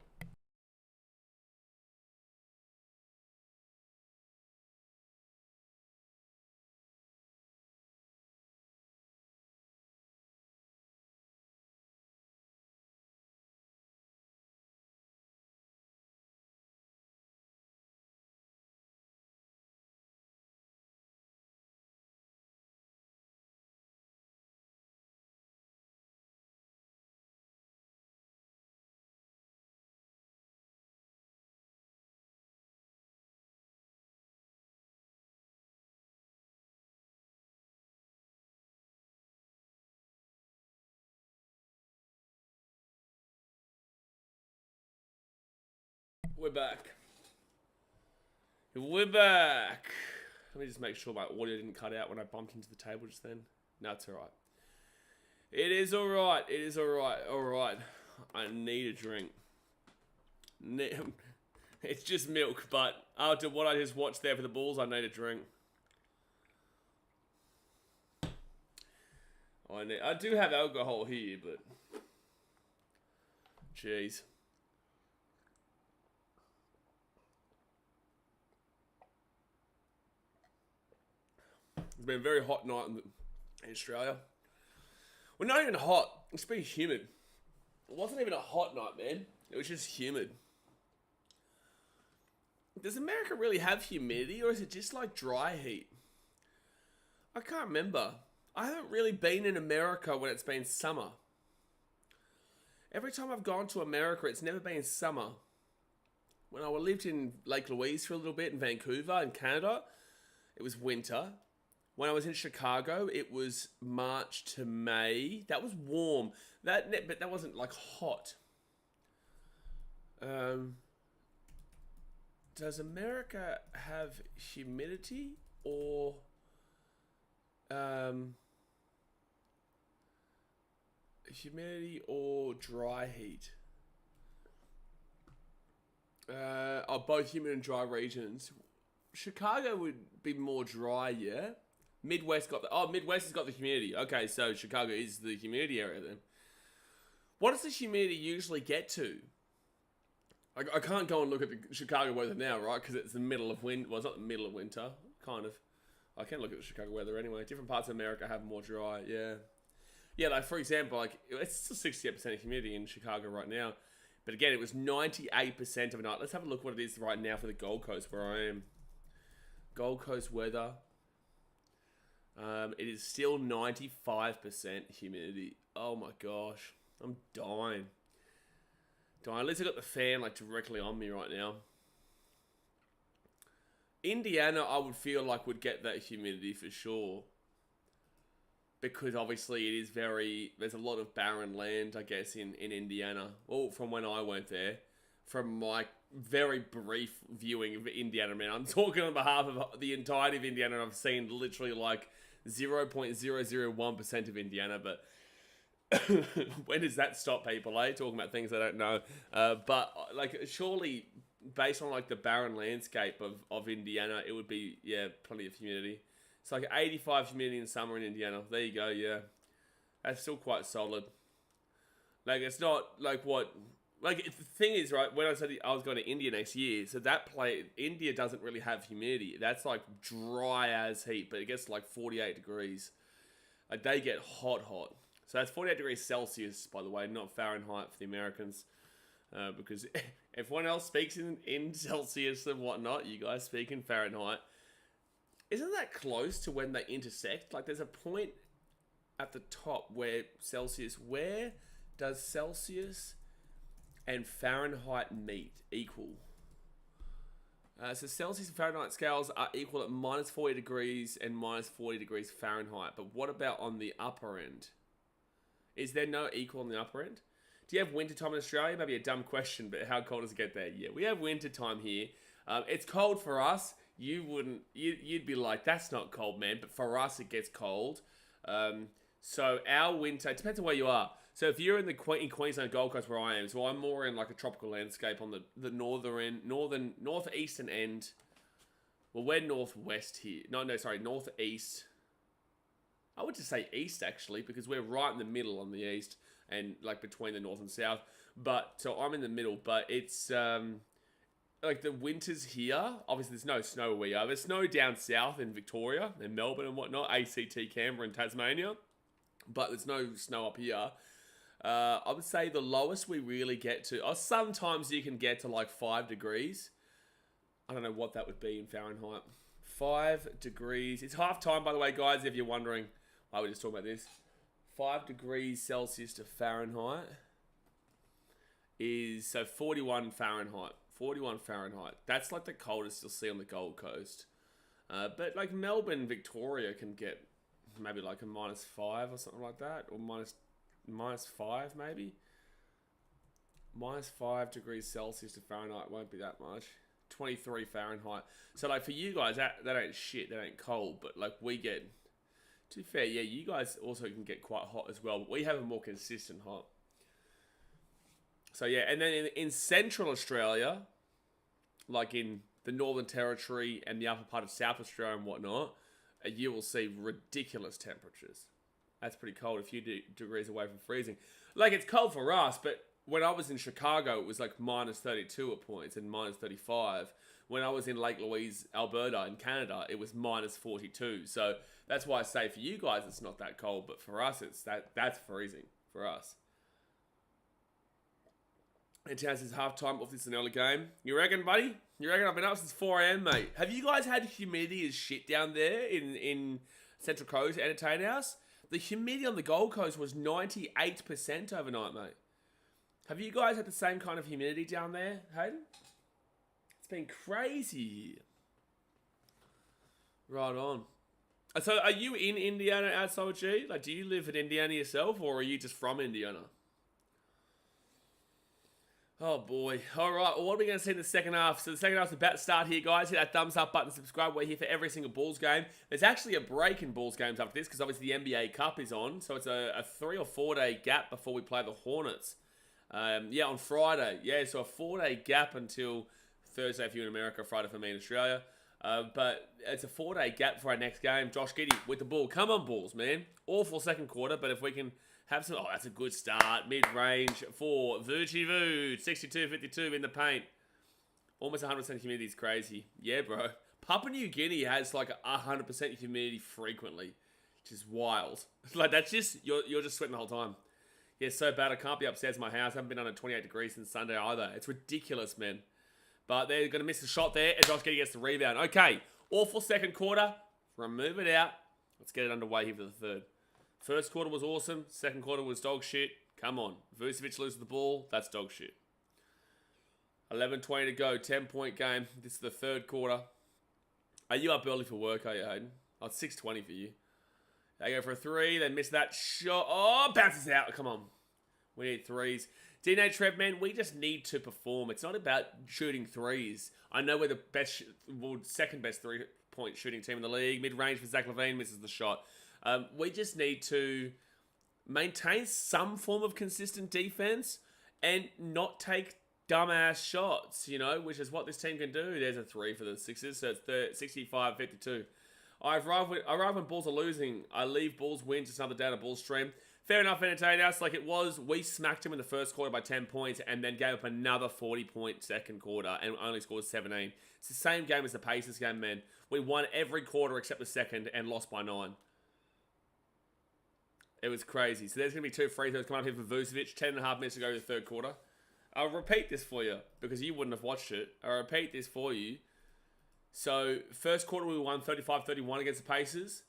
We're back. We're back. Let me just make sure my audio didn't cut out when I bumped into the table just then. No, it's alright. It is alright. It is alright. Alright. I need a drink. It's just milk, but after what I just watched there for the Bulls, I need a drink. I do have alcohol here, but... Jeez. It's been a very hot night in Australia. Well, not even hot. It's been humid. It wasn't even a hot night, man. It was just humid. Does America really have humidity, or is it just like dry heat? I can't remember. I haven't really been in America when it's been summer. Every time I've gone to America, it's never been summer. When I lived in Lake Louise for a little bit in Vancouver in Canada, it was winter. When I was in Chicago, it was March to May. That was warm. But that wasn't like hot. Does America have humidity or dry heat? Both humid and dry regions. Chicago would be more dry, yeah. Midwest has got the humidity. Okay, so Chicago is the humidity area then. What does the humidity usually get to? I can't go and look at the Chicago weather now, right? Because it's the middle of winter. Well, it's not the middle of winter, kind of. I can look at the Chicago weather anyway. Different parts of America have more dry, yeah. Yeah, like for example, like it's still 68% humidity in Chicago right now. But again, it was 98% of a night. Let's have a look what it is right now for the Gold Coast where I am. Gold Coast weather. It is still 95% humidity. Oh my gosh. I'm dying. At least I got the fan like directly on me right now. Indiana, I would feel like would get that humidity for sure. Because obviously it is there's a lot of barren land, I guess, in Indiana. Well, from when I went there. From my very brief viewing of Indiana, man. I'm talking on behalf of the entirety of Indiana, and I've seen literally like 0.001% of Indiana, but when does that stop people, eh? Talking about things I don't know. But like surely based on like the barren landscape of Indiana, it would be, yeah, plenty of humidity. It's like 85 humidity in summer in Indiana. There you go, yeah. That's still quite solid. Like it's not like what... Like, the thing is, right, when I said I was going to India next year, so India doesn't really have humidity. That's, like, dry as heat, but it gets, like, 48 degrees. Like, they get hot. So that's 48 degrees Celsius, by the way, not Fahrenheit for the Americans. Because everyone else speaks in Celsius and whatnot. You guys speak in Fahrenheit. Isn't that close to when they intersect? Like, there's a point at the top where does Celsius and Fahrenheit meet equal? So Celsius and Fahrenheit scales are equal at minus 40 degrees and minus 40 degrees Fahrenheit. But what about on the upper end? Is there no equal on the upper end? Do you have winter time in Australia? Maybe a dumb question, but how cold does it get there? Yeah, we have winter time here. It's cold for us. You'd be like, that's not cold, man. But for us, it gets cold. So our winter, it depends on where you are. So if you're in Queensland Gold Coast where I am, so I'm more in like a tropical landscape on the northeastern end. Well, we're northwest here. No, sorry, northeast. I would just say east, actually, because we're right in the middle on the east and, like, between the north and south. But, so I'm in the middle, but it's, like, the winters here, obviously there's no snow where we are. There's snow down south in Victoria and Melbourne and whatnot, ACT, Canberra and Tasmania, but there's no snow up here. I would say the lowest we really get to, sometimes you can get to like 5 degrees. I don't know what that would be in Fahrenheit. 5 degrees. It's half time, by the way, guys, if you're wondering why we're just talking about this. 5 degrees Celsius to Fahrenheit is, so 41 Fahrenheit. 41 Fahrenheit. That's like the coldest you'll see on the Gold Coast. But like Melbourne, Victoria can get maybe like a -5 or something like that. Or minus 5 maybe. -5 degrees Celsius to Fahrenheit won't be that much. 23 Fahrenheit. So like for you guys, that ain't shit. That ain't cold. But like we get, to be fair, yeah, you guys also can get quite hot as well. But we have a more consistent hot. So yeah, and then in Central Australia, like in the Northern Territory and the upper part of South Australia and whatnot, you will see ridiculous temperatures. That's pretty cold, a few degrees away from freezing. Like, it's cold for us, but when I was in Chicago, it was like -32 at points and -35. When I was in Lake Louise, Alberta in Canada, it was -42. So that's why I say for you guys, it's not that cold, but for us, that's freezing for us. And Chaz is half-time off this early game. You reckon, buddy? You reckon? I've been up since 4 a.m, mate. Have you guys had humidity as shit down there in Central Coast Entertain House? The humidity on the Gold Coast was 98% overnight, mate. Have you guys had the same kind of humidity down there, Hayden? It's been crazy. Right on. So are you in Indiana outside G? Like, do you live in Indiana yourself, or are you just from Indiana? Oh boy. Alright, well, what are we going to see in the second half? So the second half's about to start here, guys. Hit that thumbs up button, subscribe. We're here for every single Bulls game. There's actually a break in Bulls games after this, because obviously the NBA Cup is on. So it's a 3 or 4 day gap before we play the Hornets. Yeah, on Friday. Yeah, so a 4-day gap until Thursday if you're in America, Friday for me in Australia. But it's a 4-day gap for our next game. Josh Giddey with the ball. Come on, Bulls, man. Awful second quarter, but if we can have some... Oh, that's a good start. Mid-range for Vucci Vooch. 62-52 in the paint. Almost 100% humidity is crazy. Yeah, bro. Papua New Guinea has like 100% humidity frequently, which is wild. Like, that's just... You're just sweating the whole time. Yeah, so bad. I can't be upstairs in my house. I haven't been under 28 degrees since Sunday either. It's ridiculous, man. But they're going to miss the shot there, and Josh Giddey gets the rebound. Okay, awful second quarter. Remove it out. Let's get it underway here for the third. First quarter was awesome. Second quarter was dog shit. Come on. Vucevic loses the ball. That's dog shit. 11:20 to go. 10-point game. This is the third quarter. Are you up early for work, are you, Hayden? Oh, it's 6:20 for you. They go for a three. They miss that shot. Oh, bounces out. Come on. We need threes. DNA Trev, man, we just need to perform. It's not about shooting threes. I know we're the best, second best three-point shooting team in the league. Mid-range for Zach LaVine, misses the shot. We just need to maintain some form of consistent defense and not take dumbass shots, you know, which is what this team can do. There's a three for the Sixers, so it's 65-52. I arrive when Bulls are losing. I leave Bulls win, just another down a Bulls stream. Fair enough, entertain us like it was. We smacked him in the first quarter by 10 points and then gave up another 40-point second quarter and only scored 17. It's the same game as the Pacers game, man. We won every quarter except the second and lost by 9. It was crazy. So there's going to be 2 free throws coming up here for Vucevic. 10.5 minutes to go to the third quarter. I'll repeat this for you because you wouldn't have watched it. I'll repeat this for you. So first quarter we won 35-31 against the Pacers.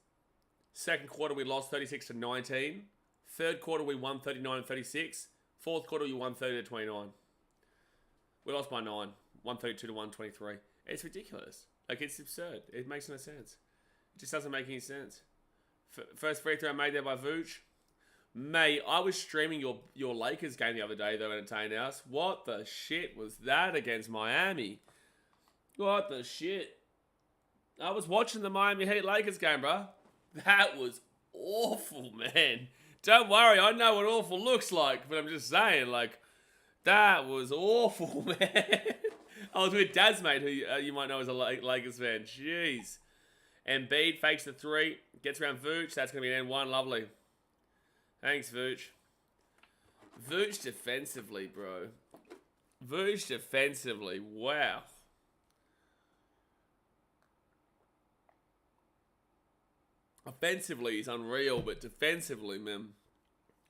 Second quarter we lost 36-19. Third quarter, we won 39-36. Fourth quarter, we won 30-29. We lost by 9. 132-123. It's ridiculous. Like, it's absurd. It makes no sense. It just doesn't make any sense. First free throw made there by Vooch. Mate, I was streaming your Lakers game the other day, though, entertaining us. What the shit was that against Miami? What the shit? I was watching the Miami Heat Lakers game, bro. That was awful, man. Don't worry, I know what awful looks like, but I'm just saying, like, that was awful, man. I was with Dad's mate, who you might know as a Lakers fan. Jeez. Embiid fakes the 3. Gets around Vooch. That's going to be an N1. Lovely. Thanks, Vooch. Vooch defensively, bro. Vooch defensively. Wow. Offensively, he's unreal, but defensively, man,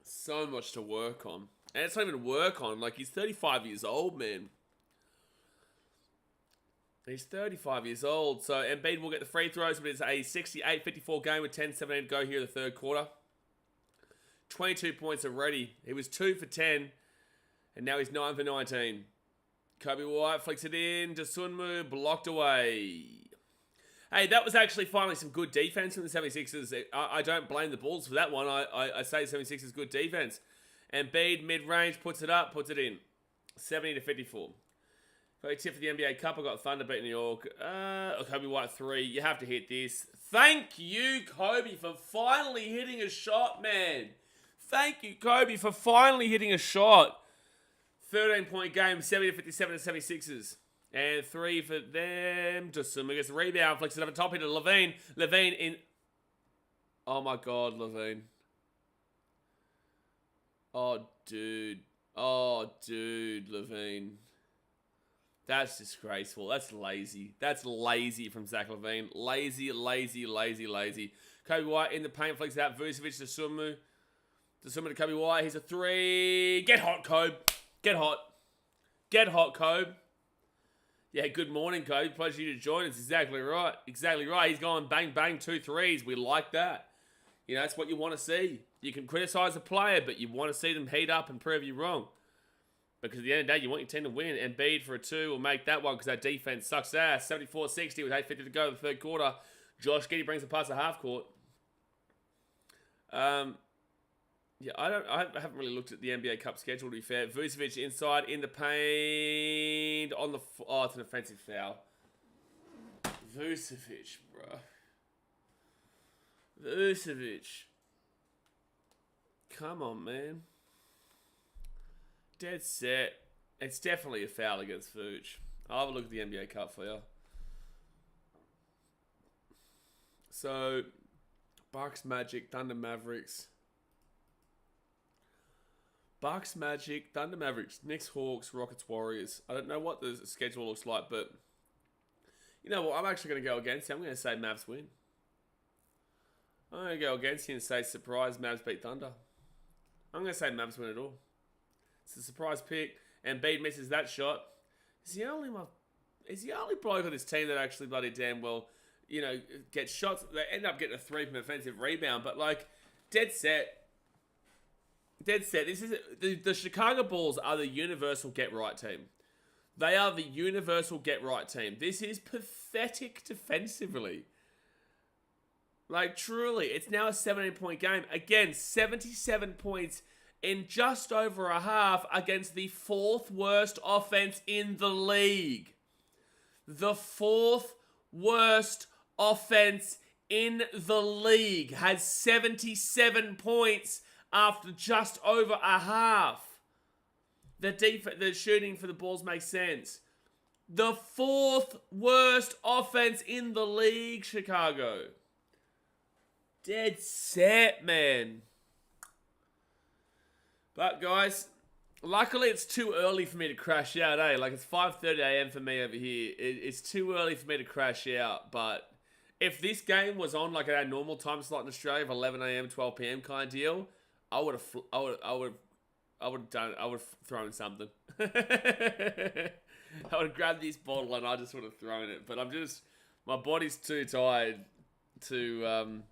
so much to work on. And it's not even work on. Like, he's 35 years old, man. He's 35 years old. So, Embiid will get the free throws, but it's a 68-54 game with 10-17 to go here in the third quarter. 22 points already. He was 2 for 10, and now he's 9 for 19. Kobe White flicks it in. Dosunmu blocked away. Hey, that was actually finally some good defense from the 76ers. I don't blame the Bulls for that one. I say 76ers good defense. Embiid, mid-range, puts it up, puts it in. 70-54. Very tip for the NBA Cup. I got Thunder beating New York. Kobe White 3. You have to hit this. Thank you, Kobe, for finally hitting a shot, man. Thank you, Kobe, for finally hitting a shot. 13-point game, 70-57 to 76ers. And 3 for them. Dosunmu gets the rebound. Flicks it over top into Levine. Levine in... Oh, my God, Levine. Oh, dude. Oh, dude, Levine. That's disgraceful. That's lazy. That's lazy from Zach Levine. Lazy, lazy, lazy, lazy. Kobe White in the paint. Flicks out. Vucevic to Dosunmu. Dosunmu to Kobe White. He's a 3. Get hot, Kobe. Get hot. Get hot, Kobe. Yeah, good morning, Kobe. Pleasure you to join us. Exactly right. Exactly right. He's going bang, bang, 2 threes. We like that. You know, that's what you want to see. You can criticize a player, but you want to see them heat up and prove you wrong. Because at the end of the day, you want your team to win. Embiid for a 2 will make that one because that defense sucks ass. 74-60 with 8:50 to go in the third quarter. Josh Giddey brings it past the half court. Yeah, I haven't really looked at the NBA Cup schedule, to be fair. Vucevic inside in the paint on the... Oh, it's an offensive foul. Vucevic, bro. Vucevic. Come on, man. Dead set. It's definitely a foul against Vooch. I'll have a look at the NBA Cup for you. So, Bucks, Magic, Thunder, Mavericks. Bucks, Magic, Thunder, Mavericks, Knicks, Hawks, Rockets, Warriors. I don't know what the schedule looks like, but you know what? I'm actually going to go against you. I'm going to say Mavs win. I'm going to go against you and say surprise Mavs beat Thunder. I'm going to say Mavs win it all. It's a surprise pick. Embiid misses that shot. Is he only bloke on this team that actually bloody damn well, you know, gets shots? They end up getting a 3 from offensive rebound, but like dead set. Dead set. This is the Chicago Bulls are the universal get right team. They are the universal get right team. This is pathetic defensively. Like truly, it's now a 17-point game. Again, 77 points in just over a half against the 4th worst offense in the league. The 4th worst offense in the league has 77 points after just over a half. The shooting for the Bulls makes sense. The 4th worst offense in the league, Chicago. Dead set, man. But guys, luckily it's too early for me to crash out, eh? Like it's 5:30 a.m. for me over here. It's too early for me to crash out, but if this game was on like at our normal time slot in Australia of 11 a.m., 12 p.m. kind of deal, I would have thrown something. I would have grabbed this bottle and I just would have thrown it. But my body's too tired to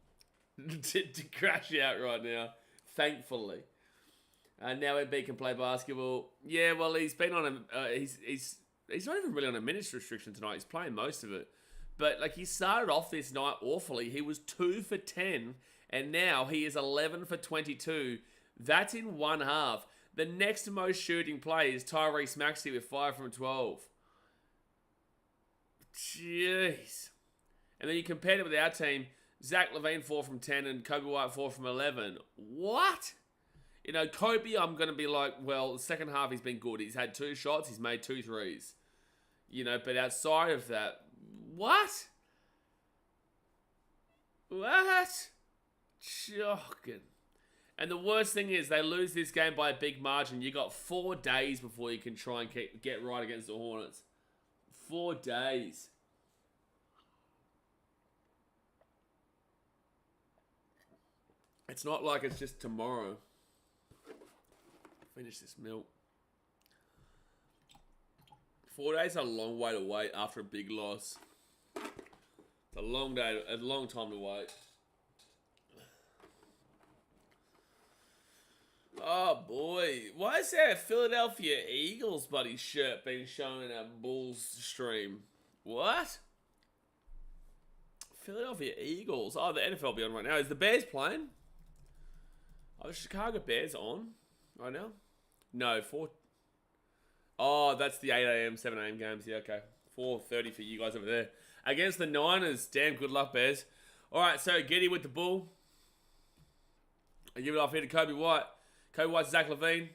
crash out right now, thankfully. Now Embiid can play basketball. Yeah, well, he's been on he's not even really on a minutes restriction tonight. He's playing most of it. But like he started off this night awfully. He was 2 for 10, and now he is 11 for 22. That's in one half. The next most shooting play is Tyrese Maxey with 5 from 12. Jeez. And then you compared it with our team. Zach LaVine 4 from 10 and Kobe White 4 from 11. What? You know, Kobe, I'm going to be like, well, the second half he's been good. He's had 2 shots. He's made 2 threes. You know, but outside of that, what? What? Shocking. And the worst thing is they lose this game by a big margin. You got 4 days before you can try and get right against the Hornets. 4 days. It's not like it's just tomorrow. Finish this milk. 4 days is a long way to wait after a big loss. It's a long day, a long time to wait. Oh boy, why is there a Philadelphia Eagles buddy shirt being shown in our Bulls stream? What? Philadelphia Eagles. Oh, the NFL will be on right now. Is the Bears playing? Are the Chicago Bears on right now? No, 4. Oh, that's the 8 a.m., 7 a.m. games. Yeah, okay. 4:30 for you guys over there. Against the Niners. Damn, good luck, Bears. All right, so Giddy with the ball. I give it off here to Kobe White. Kobe White, Zach LaVine.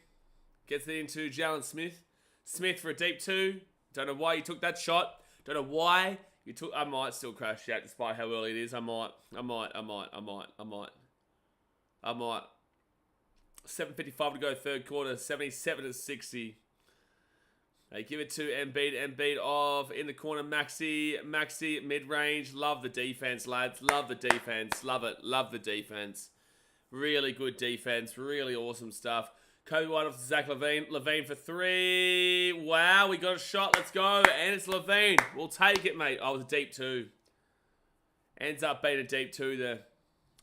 Gets it into Jalen Smith. Smith for a deep 2. Don't know why you took that shot. Don't know why you took... I might still crash out despite how early it is. I might. 7:55 to go third quarter. 77-60. They give it to Embiid. Embiid off in the corner. Maxi mid-range. Love the defense, lads. Love the defense. Love it. Love the defense. Really good defense. Really awesome stuff. Kobe White off to Zach LaVine. LaVine for 3. Wow, we got a shot. Let's go. And it's LaVine. We'll take it, mate. Oh, it was a deep 2. Ends up being a deep 2 there.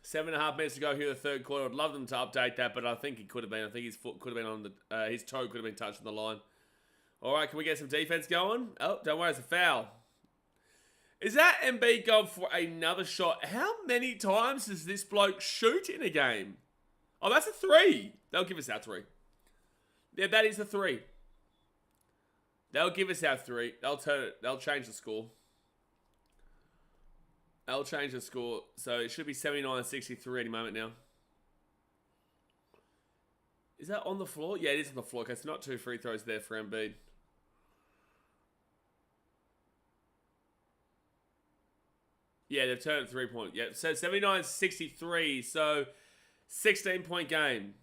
7.5 minutes to go here in the third quarter. I'd love them to update that, but I think he could have been. I think his foot could have been on the... his toe could have been touched on the line. All right, can we get some defense going? Oh, don't worry, it's a foul. Is that Embiid going for another shot? How many times does this bloke shoot in a game? Oh, that's a 3. They'll give us our 3. Yeah, that is a 3. They'll give us our 3. They'll turn it. They'll change the score. They'll change the score. So it should be 79-63 any moment now. Is that on the floor? Yeah, it is on the floor. Okay, so not 2 free throws there for Embiid. Yeah, they've turned it 3-point. Yeah, so 79-63. So 16-point game.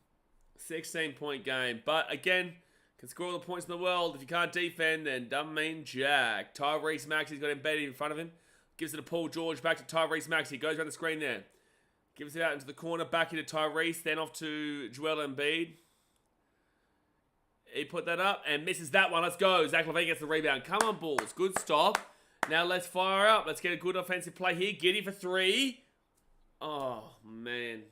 16-point game. But again, can score all the points in the world. If you can't defend, then doesn't mean jack. Tyrese Maxey's got embedded in front of him. Gives it to Paul George. Back to Tyrese Maxey. Goes around the screen there. Gives it out into the corner. Back into Tyrese. Then off to Joel Embiid. He put that up and misses that one. Let's go. Zach LaVine gets the rebound. Come on, Bulls. Good stop. Now let's fire up. Let's get a good offensive play here. Giddy for 3. Oh, man.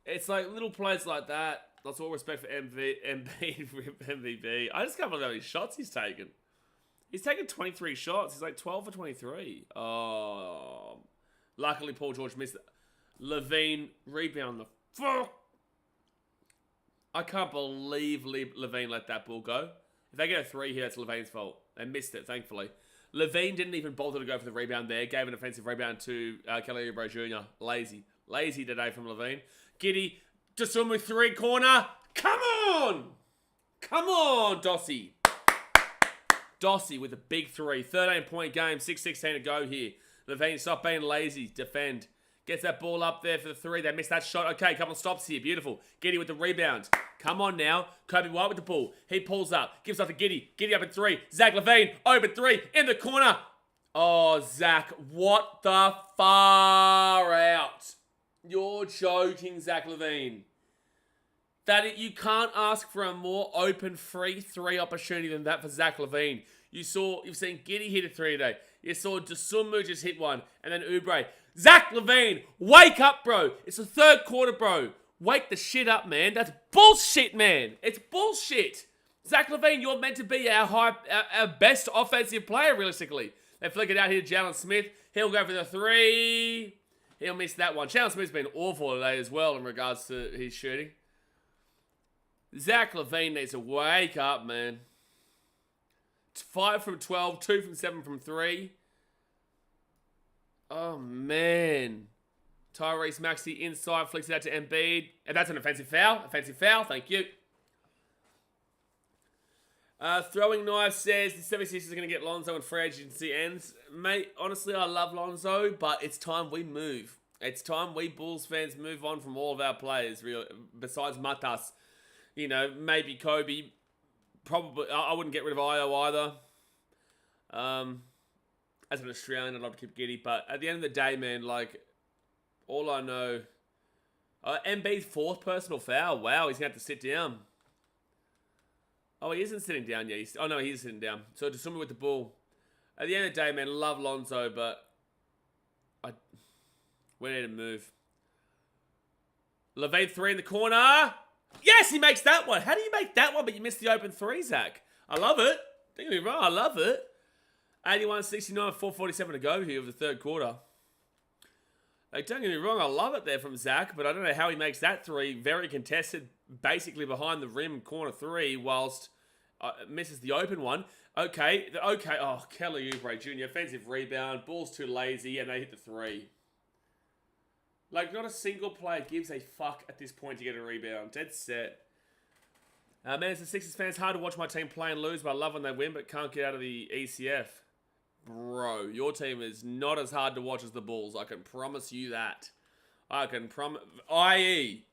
It's like little plays like that. That's all respect for MVP. I just can't believe how many shots he's taken. He's taken 23 shots. He's like 12 for 23. Oh. Luckily, Paul George missed it. LaVine rebound the fuck. I can't believe LaVine let that ball go. If they get a 3 here, it's LaVine's fault. They missed it, thankfully. LaVine didn't even bother to go for the rebound there. Gave an offensive rebound to Kelly Oubre Jr. Lazy. Lazy today from LaVine. Giddy. Just on with 3 corner. Come on! Come on, Dossie. Dossie with a big 3. 13-point game. 6:16 to go here. LaVine, stop being lazy. Defend. Gets that ball up there for the 3. They missed that shot. Okay, couple of stops here. Beautiful. Giddy with the rebound. Come on now. Kobe White with the ball. He pulls up. Gives off to Giddy. Giddy up at 3. Zach LaVine. Open 3. In the corner. Oh, Zach. What the far out? You're joking, Zach LaVine. You can't ask for a more open free 3 opportunity than that for Zach LaVine. You've seen Giddy hit a 3 today. You saw Dosunmu just hit one. And then Oubre. Zach LaVine, wake up, bro. It's the third quarter, bro. Wake the shit up, man. That's bullshit, man. It's bullshit. Zach LaVine, you're meant to be our best offensive player, realistically. They flick it out here to Jalen Smith. He'll go for the 3. He'll miss that one. Jalen Smith's been awful today as well in regards to his shooting. Zach LaVine needs to wake up, man. It's 5 from 12, 2 from 7 from 3. Oh, man. Tyrese Maxey inside, flicks it out to Embiid. And that's an offensive foul. Offensive foul, thank you. Throwing Knife says the 76ers are going to get Lonzo when free agency ends. Mate, honestly, I love Lonzo, but it's time we move. It's time we Bulls fans move on from all of our players, besides Matas. You know, maybe Kobe. Probably, I wouldn't get rid of Io either. As an Australian, I'd love to keep Giddy, but at the end of the day, man, like, all I know... Embiid's 4th personal foul. Wow, he's going to have to sit down. Oh, he isn't sitting down yet. Oh, no, he is sitting down. So, to somebody with the ball. At the end of the day, man, love Lonzo, but... we need to move. LaVine 3 in the corner. Yes, he makes that one. How do you make that one, but you missed the open 3, Zach? I love it. Don't get me wrong, I love it. 81-69, 4:47 to go here of the third quarter. Like, don't get me wrong, I love it there from Zach, but I don't know how he makes that 3. Very contested, basically behind the rim, corner 3, whilst misses the open one. Okay. Oh, Kelly Oubre Jr., offensive rebound. Ball's too lazy, and they hit the 3. Like, not a single player gives a fuck at this point to get a rebound. Dead set. Man, as a Sixers fan, it's hard to watch my team play and lose, but I love when they win, but can't get out of the ECF. Bro, your team is not as hard to watch as the Bulls. I can promise you that. I can promise... i.e.,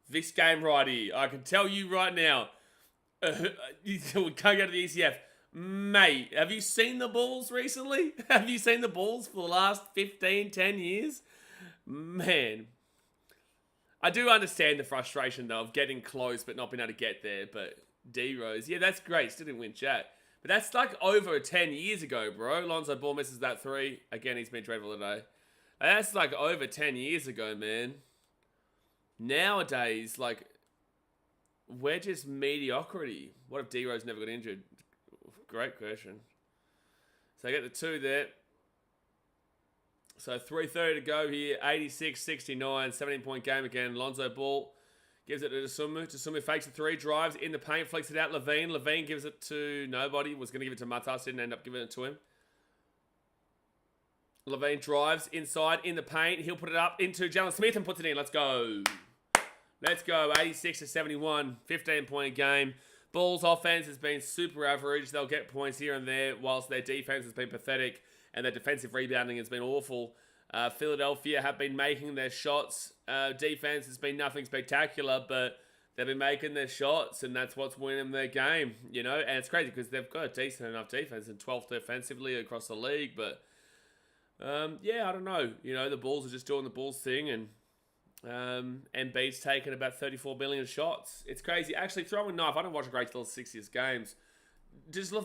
this game right here. I can tell you right now. We can't get out of the ECF. Mate, have you seen the Bulls recently? Have you seen the Bulls for the last 10 years? Man. I do understand the frustration, though, of getting close but not being able to get there. But D-Rose, yeah, that's great. Still didn't win chat. But that's like over 10 years ago, bro. Lonzo Ball misses that 3. Again, he's been dreadful today. That's like over 10 years ago, man. Nowadays, like, we're just mediocrity. What if D-Rose never got injured? Great question. So I get the 2 there. So 3:30 to go here. 86-69, 17-point game again. Lonzo Ball gives it to Dosunmu. Dosunmu fakes the 3, drives in the paint, flicks it out. Levine gives it to nobody. Was going to give it to Matas, didn't end up giving it to him. Levine drives inside in the paint. He'll put it up into Jalen Smith and puts it in. Let's go. Let's go. 86-71, 15-point game. Bulls offense has been super average. They'll get points here and there, whilst their defense has been pathetic. And their defensive rebounding has been awful. Philadelphia have been making their shots. Defense has been nothing spectacular, but they've been making their shots, and that's what's winning their game, you know? And it's crazy because they've got a decent enough defense and 12th defensively across the league, but yeah, I don't know. You know, the Bulls are just doing the Bulls thing, and Embiid's taken about 34 billion shots. It's crazy. Actually, throwing knife, I don't watch a great deal of 60th games. Does Joel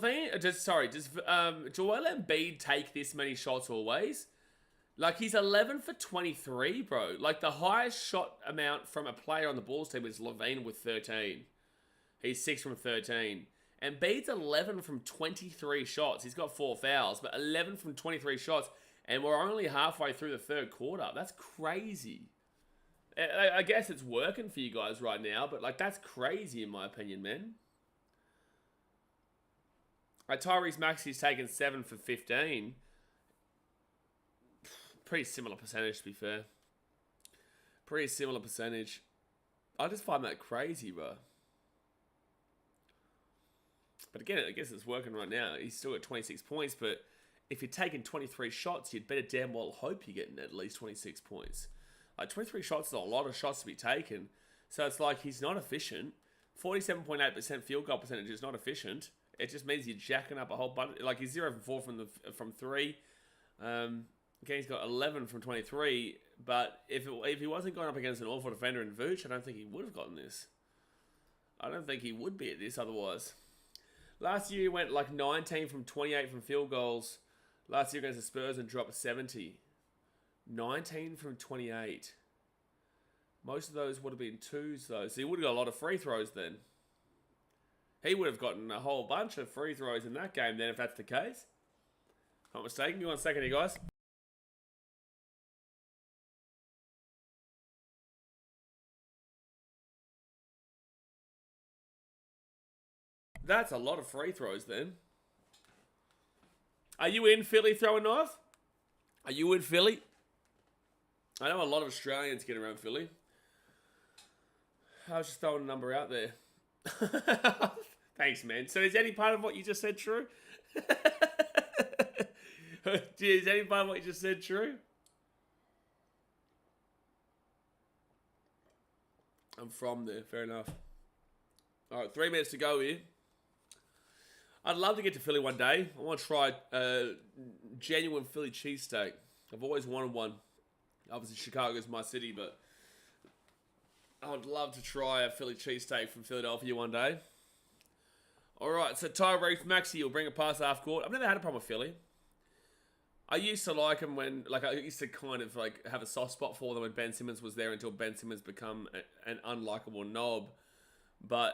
Embiid take this many shots always? Like, he's 11 for 23, bro. Like, the highest shot amount from a player on the Bulls team is Levine with 13. He's 6 from 13. Embiid's 11 from 23 shots. He's got 4 fouls, but 11 from 23 shots. And we're only halfway through the third quarter. That's crazy. I guess it's working for you guys right now, but, like, that's crazy in my opinion, man. Like, Tyrese Maxey's taken 7 for 15. Pretty similar percentage, to be fair. Pretty similar percentage. I just find that crazy, bro. But again, I guess it's working right now. He's still at 26 points, but if you're taking 23 shots, you'd better damn well hope you're getting at least 26 points. Like, 23 shots is a lot of shots to be taken. So it's like he's not efficient. 47.8% field goal percentage is not efficient. It just means you're jacking up a whole bunch. Like, he's 0 for 4 from 3. Again, he's got 11 from 23. But if he wasn't going up against an awful defender in Vooch, I don't think he would have gotten this. I don't think he would be at this otherwise. Last year, he went like 19 from 28 from field goals. Last year against the Spurs and dropped 70. 19 from 28. Most of those would have been 2s, though. So he would have got a lot of free throws then. He would have gotten a whole bunch of free throws in that game then, if that's the case. Not mistaken. Give me 1 second here, guys. That's a lot of free throws then. Are you in Philly throwing knife? Are you in Philly? I know a lot of Australians get around Philly. I was just throwing a number out there. Thanks, man. So is any part of what you just said true? Is any part of what you just said true? I'm from there. Fair enough. All right, 3 minutes to go here. I'd love to get to Philly one day. I want to try genuine Philly cheesesteak. I've always wanted one. Obviously, Chicago's my city, but I would love to try a Philly cheesesteak from Philadelphia one day. All right, so Tyrese Maxey will bring it past half court. I've never had a problem with Philly. I used to like him when, I used to kind of have a soft spot for them when Ben Simmons was there until Ben Simmons become an unlikable knob.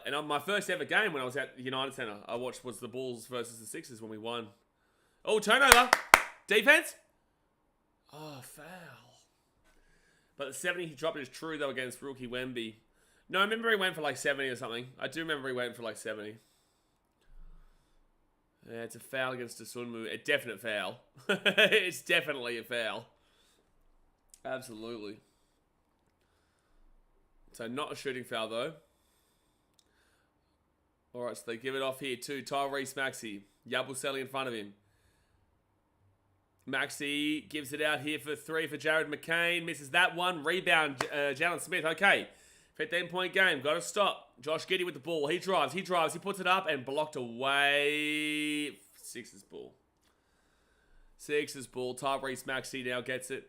And on my first ever game when I was at the United Center, I watched was the Bulls versus the Sixers when we won. Oh, turnover. Defense. Oh, foul. But the 70 he dropped is true, though, against rookie Wemby. No, I remember he went for 70 or something. I do remember he went for 70. Yeah, it's a foul against Dosunmu. A definite foul. It's definitely a foul. Absolutely. So not a shooting foul, though. Alright, so they give it off here to Tyrese Maxey. Yabusele in front of him. Maxey gives it out here for 3 for Jared McCain. Misses that one. Rebound, Jalen Smith. Okay. 15-point game. Got to stop. Josh Giddey with the ball. He drives. He puts it up and blocked away. Sixers ball. Tyrese Maxey now gets it.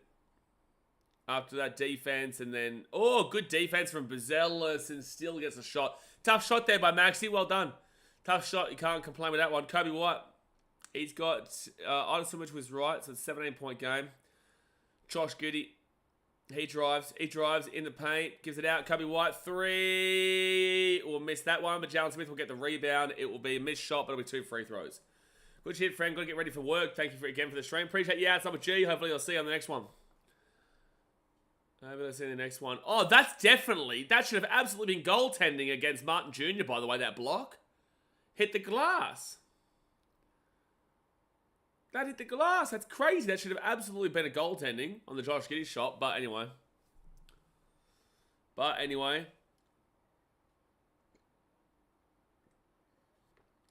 After that defense and then... Oh, good defense from Buzelis and still gets a shot. Tough shot there by Maxey. Well done. Tough shot. You can't complain with that one. Kobe White. He's got... Addison, which was right. So it's a 17-point game. Josh Giddey. He drives in the paint. Gives it out. Kobe White. 3. Will miss that one. But Jalen Smith will get the rebound. It will be a missed shot, but it'll be 2 free throws. Good shit, friend. Got to get ready for work. Thank you again for the stream. Appreciate you outside with G. Hopefully I'll see you on the next one. Maybe let's see the next one. Oh, that should have absolutely been goaltending against Martin Jr., by the way, that block. Hit the glass. That hit the glass. That's crazy. That should have absolutely been a goaltending on the Josh Giddey shot. But anyway.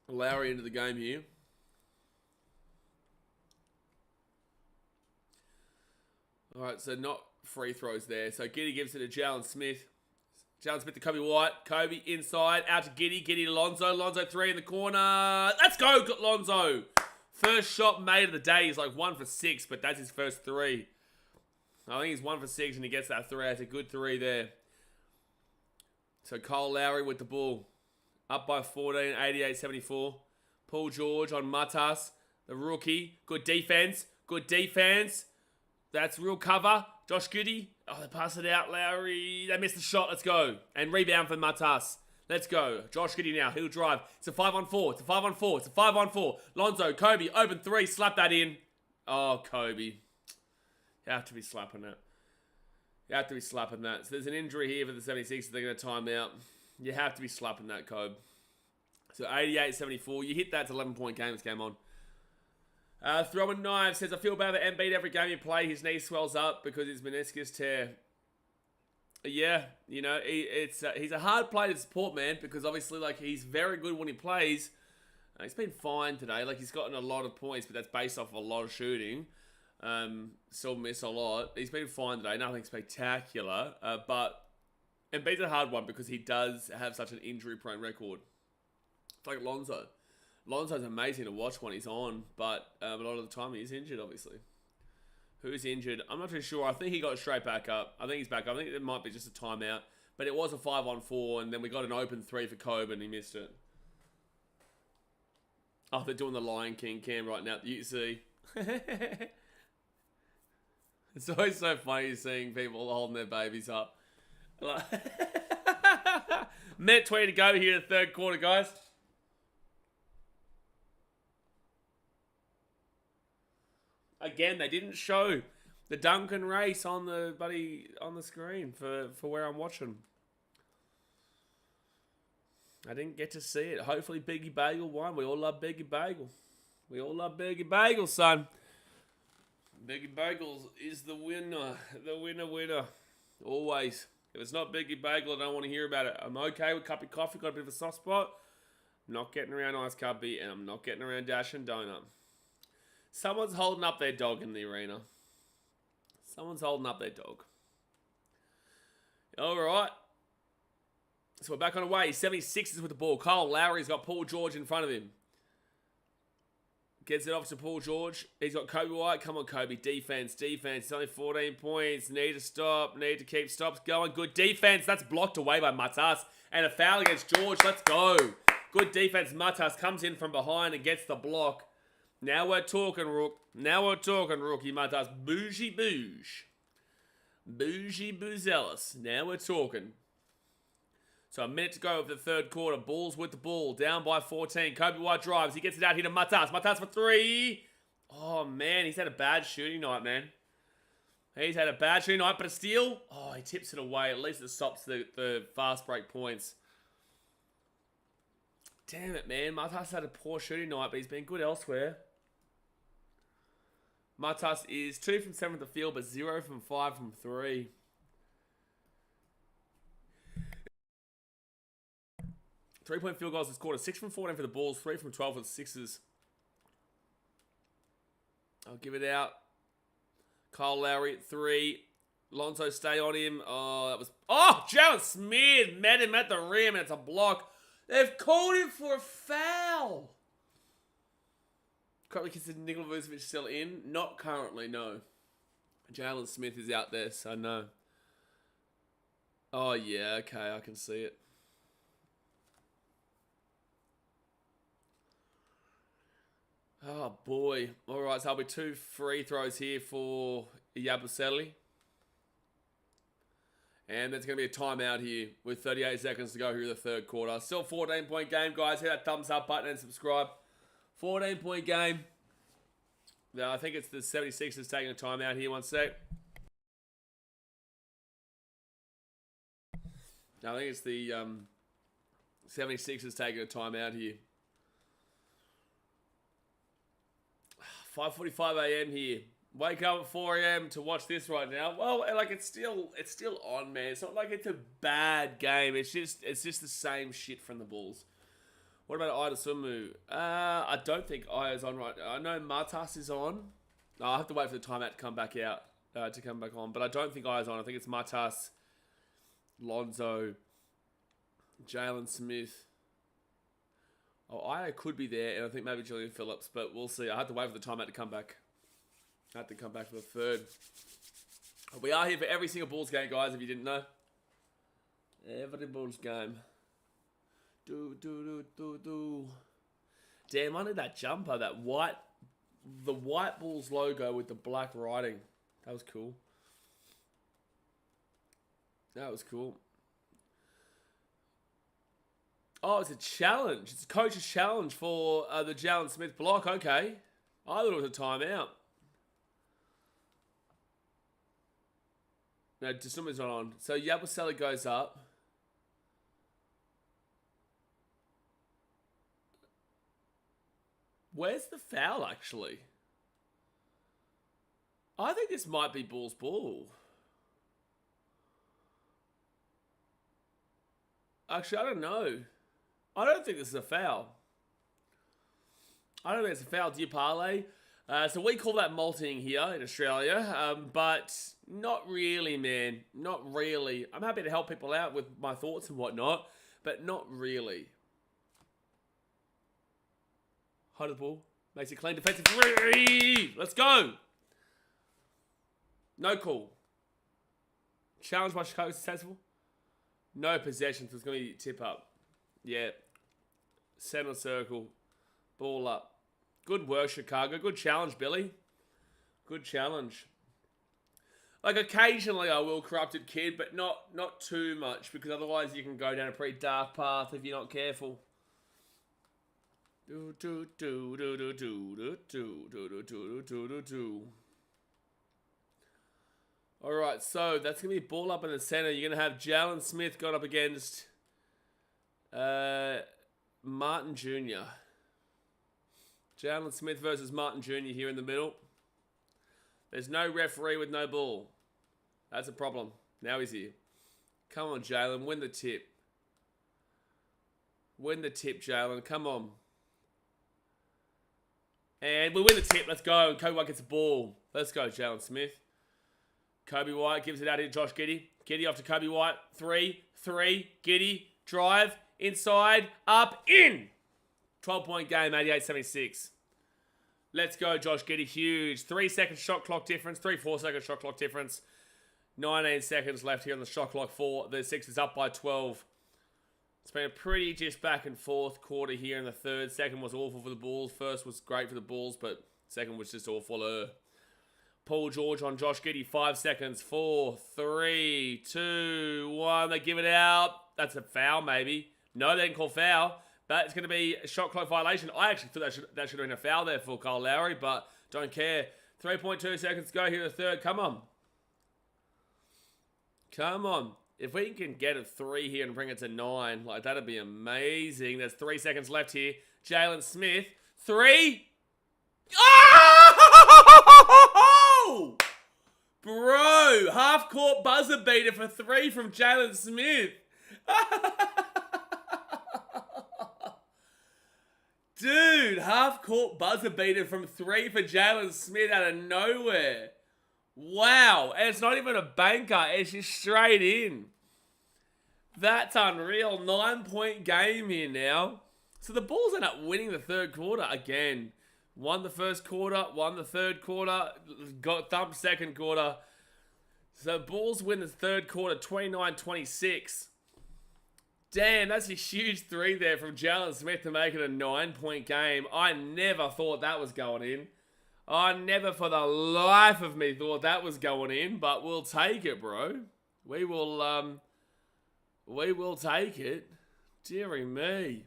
Lowry into the game here. All right, so not free throws there. So Giddey gives it to Jalen Smith. Jalen Smith to Kobe White. Kobe inside. Out to Giddey. Giddey to Lonzo. Lonzo 3 in the corner. Let's go, Lonzo. First shot made of the day. He's 1 for 6, but that's his first 3. I think he's 1 for 6 and he gets that 3. That's a good 3 there. So Kyle Lowry with the ball. Up by 14, 88-74. Paul George on Matas. The rookie. Good defense. That's real cover. Josh Giddey. Oh, they pass it out. Lowry. They missed the shot. Let's go. And rebound for Matas. Let's go. Josh Giddey now. He'll drive. It's a 5-on-4. Lonzo. Kobe. Open 3. Slap that in. Oh, Kobe. You have to be slapping that. So there's an injury here for the 76ers. They're going to time out. You have to be slapping that, Kobe. So 88-74. You hit that to 11-point game. It's game on. Throwing Knives says, I feel bad that Embiid every game you play, his knee swells up because his meniscus tear. Yeah, he's a hard player to support, man, because obviously, he's very good when he plays. He's been fine today. He's gotten a lot of points, but that's based off a lot of shooting. Still miss a lot. He's been fine today. Nothing spectacular. But Embiid's a hard one because he does have such an injury-prone record. It's like Lonzo. Lonzo's amazing to watch when he's on, but a lot of the time he's injured, obviously. Who's injured? I'm not too sure. I think he got straight back up. I think he's back up. I think it might be just a timeout. But it was a 5-on-4, and then we got an open 3 for Kobe, and he missed it. Oh, they're doing the Lion King cam right now. You see. It's always so funny seeing people holding their babies up. Minute 20 to go here in the third quarter, guys. Again, they didn't show the Duncan race on the screen for where I'm watching. I didn't get to see it. Hopefully Biggie Bagel won. We all love Biggie Bagel. Son. Biggie Bagel is the winner. The winner. Always. If it's not Biggie Bagel, I don't want to hear about it. I'm okay with a cup of coffee. Got a bit of a soft spot. I'm not getting around Ice Cubby, and I'm not getting around Dash and Donut. Someone's holding up their dog in the arena. Someone's holding up their dog. All right. So we're back on the way. 76ers with the ball. Kyle Lowry's got Paul George in front of him. Gets it off to Paul George. He's got Kobe White. Come on, Kobe. Defense. It's only 14 points. Need to stop. Need to keep stops going. Good defense. That's blocked away by Matas. And a foul against George. Let's go. Good defense. Matas comes in from behind and gets the block. Now we're talking, Rook. Now we're talking, Rookie Matas. Bougie Bouge. Bougie Bouzellis. Now we're talking. So a minute to go of the third quarter. Bulls with the ball. Down by 14. Kobe White drives. He gets it out here to Matas. Matas for three. Oh, man. He's had a bad shooting night, man. He's had a bad shooting night, but a steal. Oh, he tips it away. At least it stops the fast break points. Damn it, man. Matas had a poor shooting night, but he's been good elsewhere. Matas is 2 from 7 from the field, but 0 from 5 from 3. Three-point field goals this quarter. 6 from 14 for the Bulls. 3 from 12 for the Sixers. I'll give it out. Kyle Lowry, 3. Lonzo, stay on him. Oh, that was... Oh, Jalen Smith met him at the rim, and it's a block. They've called him for a foul. Currently considered Nikola Vucevic still in. Not currently, no. Jalen Smith is out there, so no. Oh, yeah, okay, I can see it. Oh, boy. All right, so there'll be 2 free throws here for Yabusele. And there's going to be a timeout here with 38 seconds to go here in the third quarter. Still 14-point game, guys. Hit that thumbs up button and subscribe. 14-point game. Now, I think it's the 76ers taking a timeout here. One sec. No, I think it's the 76ers taking a timeout here. 5:45 a.m. here. Wake up at 4 a.m. to watch this right now. Well, like it's still on, man. It's not like it's a bad game. It's just the same shit from the Bulls. What about Ida Sumu? I don't think Aya's on right now. I know Matas is on. I'll have to wait for the timeout to come back out, to come back on. But I don't think Aya's on. I think it's Matas, Lonzo, Jalen Smith. Oh, Aya could be there, and I think maybe Julian Phillips, but we'll see. I have to wait for the timeout to come back. I have to come back for the third. We are here for every single Bulls game, guys, if you didn't know. Every Bulls game. Damn, I need that jumper, the white Bulls logo with the black writing. That was cool. That was cool. Oh, it's a challenge. It's a coach's challenge for the Jalen Smith block. Okay. I thought it was a timeout. No, Dasuma's not on. So Yabusele goes up. Where's the foul, actually? I think this might be Bulls ball. Actually, I don't know. I don't think this is a foul. I don't think it's a foul. Do you parlay? So we call that malting here in Australia, but not really, man. Not really. I'm happy to help people out with my thoughts and whatnot, but not really. High to the ball. Makes it clean. Defensive three. Let's go. No call. Challenge by Chicago successful. No possession, so it's going to be tip up. Yeah. Center circle. Ball up. Good work, Chicago. Good challenge, Billy. Good challenge. Like, occasionally I will corrupted kid, but not too much, because otherwise you can go down a pretty dark path if you're not careful. Alright, so that's going to be ball up in the center. You're going to have Jalen Smith going up against Martin Jr. Jalen Smith versus Martin Jr. here in the middle. There's no referee with no ball. That's a problem. Now he's here. Come on, Jalen. Win the tip. Win the tip, Jalen. Come on. And we win the tip. Let's go. And Kobe White gets the ball. Let's go, Jalen Smith. Kobe White gives it out to Josh Giddey. Giddey off to Kobe White. 3. Giddey. Drive. Inside. Up. In. 12-point game. 88-76. Let's go, Josh Giddey. Huge. 3-second shot clock difference. 4-second shot clock difference. 19 seconds left here on the shot clock for the Sixers, up by 12. It's been a pretty just back and forth quarter here in the third. Second was awful for the Bulls. First was great for the Bulls, but second was just awful. Paul George on Josh Giddey. 5 seconds. 4, 3, 2, 1. They give it out. That's a foul, maybe. No, they didn't call foul. But it's going to be a shot clock violation. I actually thought that should have been a foul there for Kyle Lowry, but don't care. 3.2 seconds to go here in the third. Come on. Come on. If we can get a 3 here and bring it to 9, like that'd be amazing. There's 3 seconds left here. Jalen Smith. 3. Oh! Bro, half-court buzzer beater for 3 from Jalen Smith. Dude, half-court buzzer beater from 3 for Jalen Smith out of nowhere. Wow, and it's not even a banker, it's just straight in. That's unreal. 9-point game here now. So the Bulls end up winning the third quarter again. Won the first quarter, won the third quarter, got thumped second quarter. So Bulls win the third quarter 29-26. Damn, that's a huge 3 there from Jalen Smith to make it a 9-point game. I never thought that was going in. I never for the life of me thought that was going in, but we'll take it, bro. We will take it. Deary me.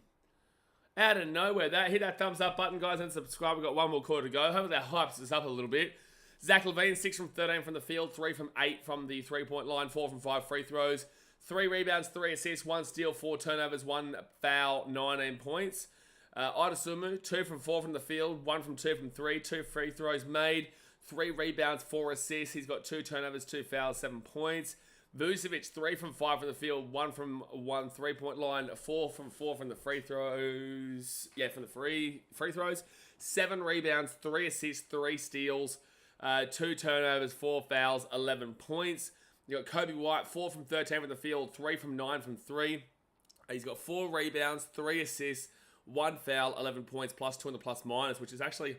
Out of nowhere, hit that thumbs up button, guys, and subscribe. We've got 1 more quarter to go. Hopefully that hypes us up a little bit. Zach LaVine, 6 from 13 from the field, 3 from 8 from the 3-point line, 4 from 5 free throws, 3 rebounds, 3 assists, 1 steal, 4 turnovers, 1 foul, 19 points. Idasumu, 2 from 4 from the field, 1 from 2 from 3, 2 free throws made, 3 rebounds, 4 assists. He's got 2 turnovers, 2 fouls, 7 points. Vucevic, 3 from 5 from the field, 1 from 1 3-point line, 4 from 4 from the free throws. Yeah, from the free throws. 7 rebounds, 3 assists, 3 steals, 2 turnovers, 4 fouls, 11 points. You got Kobe White, 4 from 13 from the field, 3 from 9 from 3. He's got 4 rebounds, 3 assists, 1 foul, 11 points, plus 2 in the plus minus, which is actually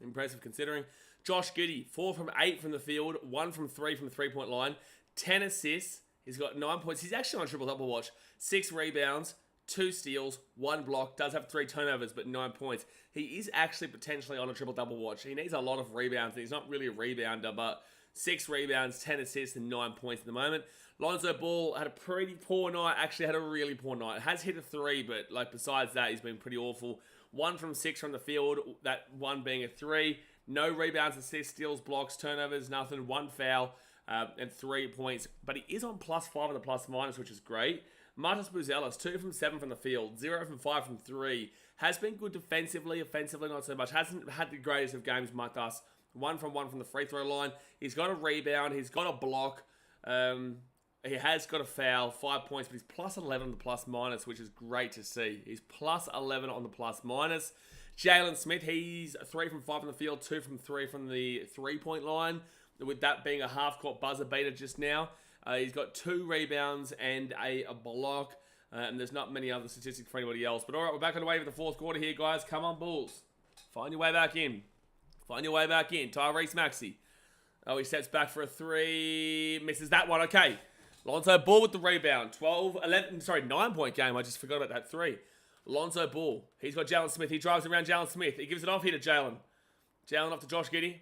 impressive considering. Josh Giddey, 4 from 8 from the field, 1 from 3 from the 3-point line, 10 assists. He's got 9 points. He's actually on a triple-double watch. 6 rebounds, 2 steals, 1 block. Does have 3 turnovers, but 9 points. He is actually potentially on a triple-double watch. He needs a lot of rebounds. He's not really a rebounder, but 6 rebounds, 10 assists, and 9 points at the moment. Lonzo Ball had a pretty poor night. Actually had a really poor night. Has hit a 3, but like besides that, he's been pretty awful. 1 from 6 from the field, that 1 being a 3. No rebounds, assists, steals, blocks, turnovers, nothing. 1 foul and 3 points. But he is on plus 5 on the plus minus, which is great. Martis Buzelis, 2 from 7 from the field, 0 from 5 from 3. Has been good defensively, offensively not so much. Hasn't had the greatest of games, Martis. 1 from 1 from the free throw line. He's got a rebound. He's got a block. He has got a foul, 5 points, but he's plus 11 on the plus minus, which is great to see. He's plus 11 on the plus minus. Jalen Smith, he's 3 from 5 on the field, 2 from 3 from the 3-point line, with that being a half-court buzzer beater just now. He's got 2 rebounds and a block, and there's not many other statistics for anybody else. But all right, we're back on the way for the fourth quarter here, guys. Come on, Bulls. Find your way back in. Find your way back in. Tyrese Maxey. Oh, he steps back for a 3. Misses that one. Okay. Lonzo Ball with the rebound. 9-point game. I just forgot about that 3. Lonzo Ball. He's got Jalen Smith. He drives around Jalen Smith. He gives it off here to Jalen. Jalen off to Josh Giddey.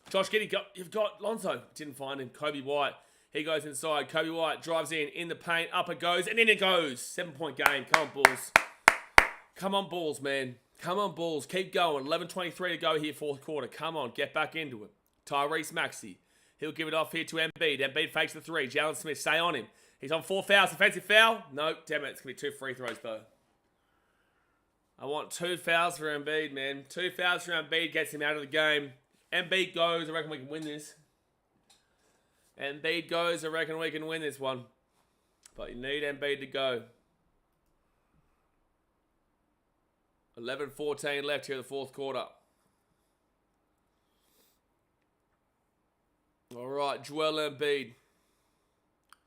Josh Giddey, you've got Lonzo. Didn't find him. Kobe White. He goes inside. Kobe White drives in the paint. Up it goes, and in it goes. 7-point game. Come on, Bulls. Come on, Bulls, man. Come on, Bulls. Keep going. 11:23 to go here, fourth quarter. Come on, get back into it. Tyrese Maxey. He'll give it off here to Embiid. Embiid fakes the 3. Jalen Smith, stay on him. He's on 4 fouls. Offensive foul? No, damn it. It's going to be 2 free throws, though. I want 2 fouls for Embiid, man. 2 fouls for Embiid gets him out of the game. Embiid goes. I reckon we can win this. Embiid goes. I reckon we can win this one. But you need Embiid to go. 11:14 left here in the fourth quarter. All right, Joel Embiid.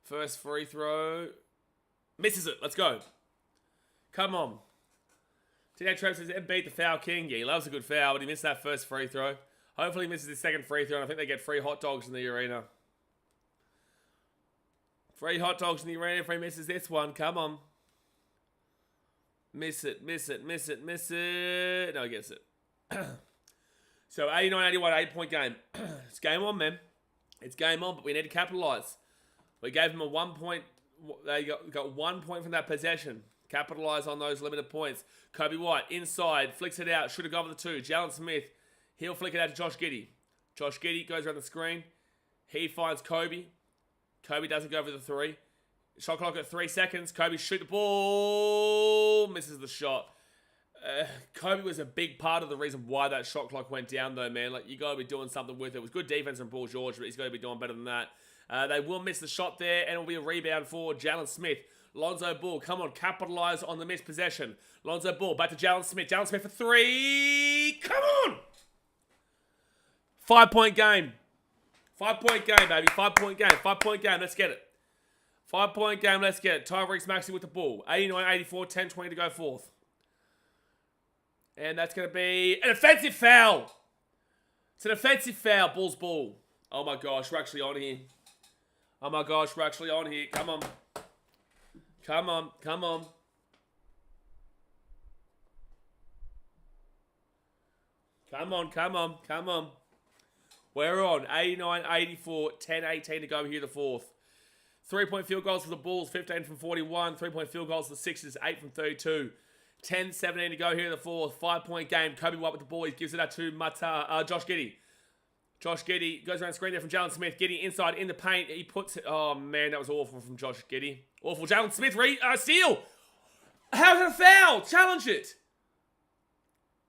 First free throw. Misses it. Let's go. Come on. Today, Trev says Embiid the foul king. Yeah, he loves a good foul, but he missed that first free throw. Hopefully he misses his second free throw, and I think they get free hot dogs in the arena. Free hot dogs in the arena if he misses this one. Come on. Miss it, miss it, miss it, miss it. No, he gets it. So, 89-81, 8-point game. It's game on, man. It's game on, but we need to capitalise. We gave them a 1 point. They got 1 point from that possession. Capitalise on those limited points. Kobe White, inside, flicks it out. Should have gone for the two. Jalen Smith, he'll flick it out to Josh Giddey. Josh Giddey goes around the screen. He finds Kobe. Kobe doesn't go for the three. Shot clock at 3 seconds. Kobe shoot the ball. Misses the shot. Kobe was a big part of the reason why that shot clock went down, though, man. Like, you got to be doing something with it. It was good defense from Paul George, but he's got to be doing better than that. They will miss the shot there, and it'll be a rebound for Jalen Smith. Lonzo Ball, come on, capitalize on the missed possession. Lonzo Ball, back to Jalen Smith. Jalen Smith for three. Come on! 5-point game. 5-point game, baby. 5-point game. 5-point game. Let's get it. 5-point game. Let's get it. Tyrese Maxey with the ball. 89-84, 10-20 to go fourth. And that's going to be an offensive foul. It's an offensive foul. Bulls ball. Oh, my gosh. We're actually on here. Oh, my gosh. We're actually on here. Come on. Come on. Come on. Come on. Come on. Come on. We're on. 89-84, 10-18 to go here the fourth. 3-point field goals for the Bulls, 15 from 41. 3-point field goals for the Sixers, 8 from 32. 10-17 to go here in the fourth. 5-point game. Kobe White with the ball. He gives it out to Josh Giddey. Josh Giddey goes around the screen there from Jalen Smith. Giddey inside in the paint. He puts it. Oh, man, that was awful from Josh Giddey. Awful. Jalen Smith, steal. How's it a foul? Challenge it.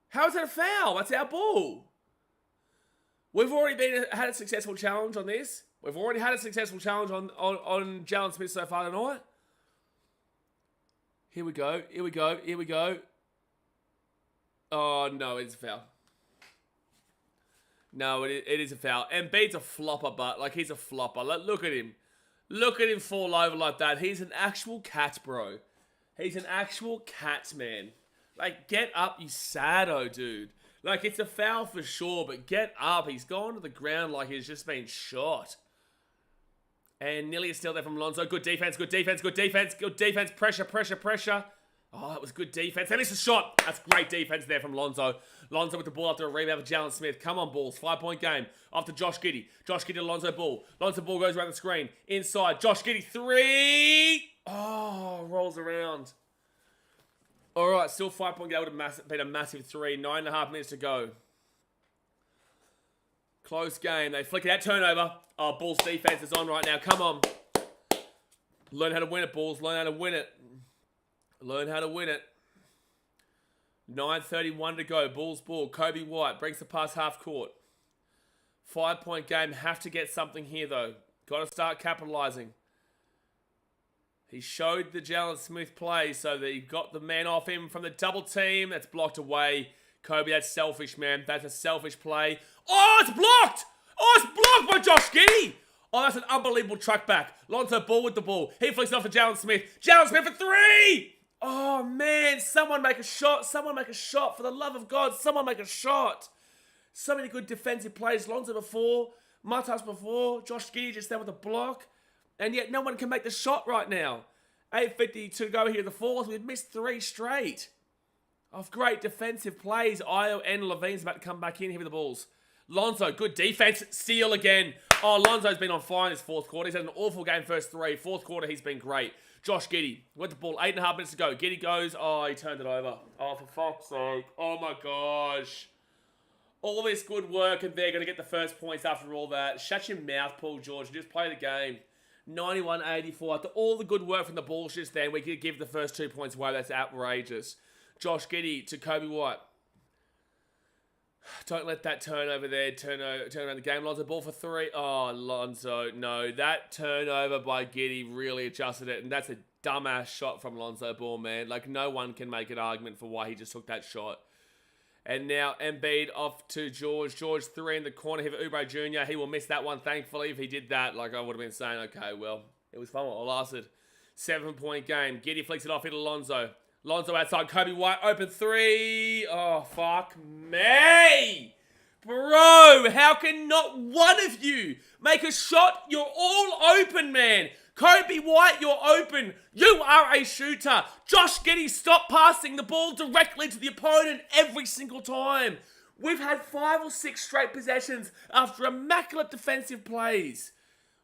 How is that a foul? That's our ball. We've already had a successful challenge on this. We've already had a successful challenge on Jalen Smith so far tonight. Here we go. Here we go. Here we go. Oh, no, it's a foul. No, it is a foul. Embiid's a flopper, but, like, he's a flopper. Look at him. Look at him fall over like that. He's an actual cat, bro. He's an actual cat, man. Like, get up, you sado, dude. Like, it's a foul for sure, but get up. He's gone to the ground like he's just been shot. And nearly a steal there from Lonzo. Good defense, good defense, good defense, good defense. Pressure, pressure, pressure. Oh, that was good defense. And it's a shot. That's great defense there from Lonzo. Lonzo with the ball after a rebound for Jalen Smith. Come on, Bulls. 5-point game. After Josh Giddey. Josh Giddey to Lonzo Ball. Lonzo Ball goes around the screen. Inside. Josh Giddey, three. Oh, rolls around. All right, still 5-point game. Would have been a massive three. 9.5 minutes to go. Close game. They flick it out. Turnover. Oh, Bulls defense is on right now. Come on. Learn how to win it, Bulls. Learn how to win it. Learn how to win it. 9:31 to go. Bulls ball. Kobe White brings the pass half court. 5-point game. Have to get something here, though. Got to start capitalizing. He showed the Jalen Smith play so that he got the man off him from the double team. That's blocked away. Kobe, that's selfish, man. That's a selfish play. Oh, it's blocked! Oh, it's blocked by Josh Giddey! Oh, that's an unbelievable track back. Lonzo Ball with the ball. He flicks it off to Jalen Smith. Jalen Smith for three! Oh, man. Someone make a shot. Someone make a shot. For the love of God, someone make a shot. So many good defensive plays. Lonzo before. Matas before. Josh Giddey just there with a block. And yet no one can make the shot right now. 8:50 to go here in the fourth. We've missed three straight of great defensive plays. Io and Levine's about to come back in here with the Bulls. Lonzo, good defense. Steal again. Oh, Lonzo's been on fire in this fourth quarter. He's had an awful game first three. Fourth quarter, he's been great. Josh Giddey with the ball. 8.5 minutes to go. Giddey goes. Oh, he turned it over. Oh, for fuck's sake. Oh, my gosh. All this good work, and they're going to get the first points after all that. Shut your mouth, Paul George. Just play the game. 91-84. After all the good work from the Bulls just then, we could give the first 2 points away. That's outrageous. Josh Giddey to Kobe White. Don't let that turnover there turn around the game. Lonzo ball for three. Oh, Lonzo. No, that turnover by Giddey really adjusted it. And that's a dumbass shot from Lonzo Ball, man. Like, no one can make an argument for why he just took that shot. And now Embiid off to George. George 3 in the corner here for Oubre Jr. He will miss that one, thankfully. If he did that, like, I would have been saying, okay, well, it was fun while it lasted. 7-point game. Giddey flicks it off into Lonzo. Lonzo outside. Kobe White open 3. Oh, fuck me. Bro, how can not one of you make a shot? You're all open, man. Kobe White, you're open. You are a shooter. Josh Giddey, stop passing the ball directly to the opponent every single time. We've had 5 or 6 straight possessions after immaculate defensive plays.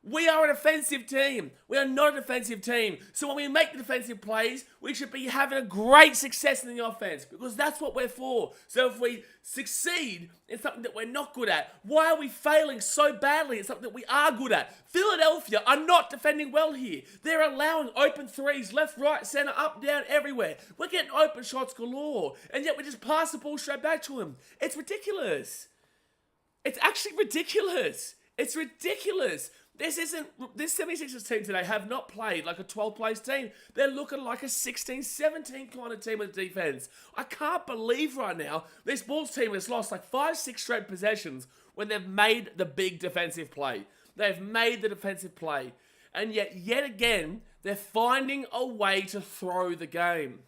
We are an offensive team. We are not a defensive team. So when we make the defensive plays, we should be having a great success in the offense because that's what we're for. So if we succeed in something that we're not good at, why are we failing so badly at something that we are good at? Philadelphia are not defending well here. They're allowing open threes, left, right, center, up, down, everywhere. We're getting open shots galore, and yet we just pass the ball straight back to them. It's ridiculous. It's actually ridiculous. It's ridiculous. This 76ers team today have not played like a 12th place team. They're looking like a 16-17 kind of team with defense. I can't believe right now this Bulls team has lost like 5-6 straight possessions when they've made the big defensive play. They've made the defensive play. And yet again, they're finding a way to throw the game.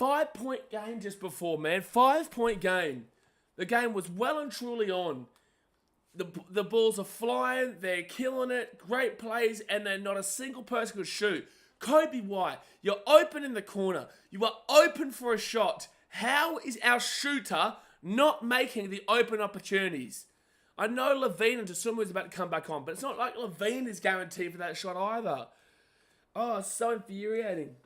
5-point game just before, man. 5-point game. The game was well and truly on. The balls are flying, they're killing it, great plays, and then not a single person could shoot. Kobe White, you're open in the corner. You are open for a shot. How is our shooter not making the open opportunities? I know Levine and Dosunmu is about to come back on, but it's not like Levine is guaranteed for that shot either. Oh, it's so infuriating.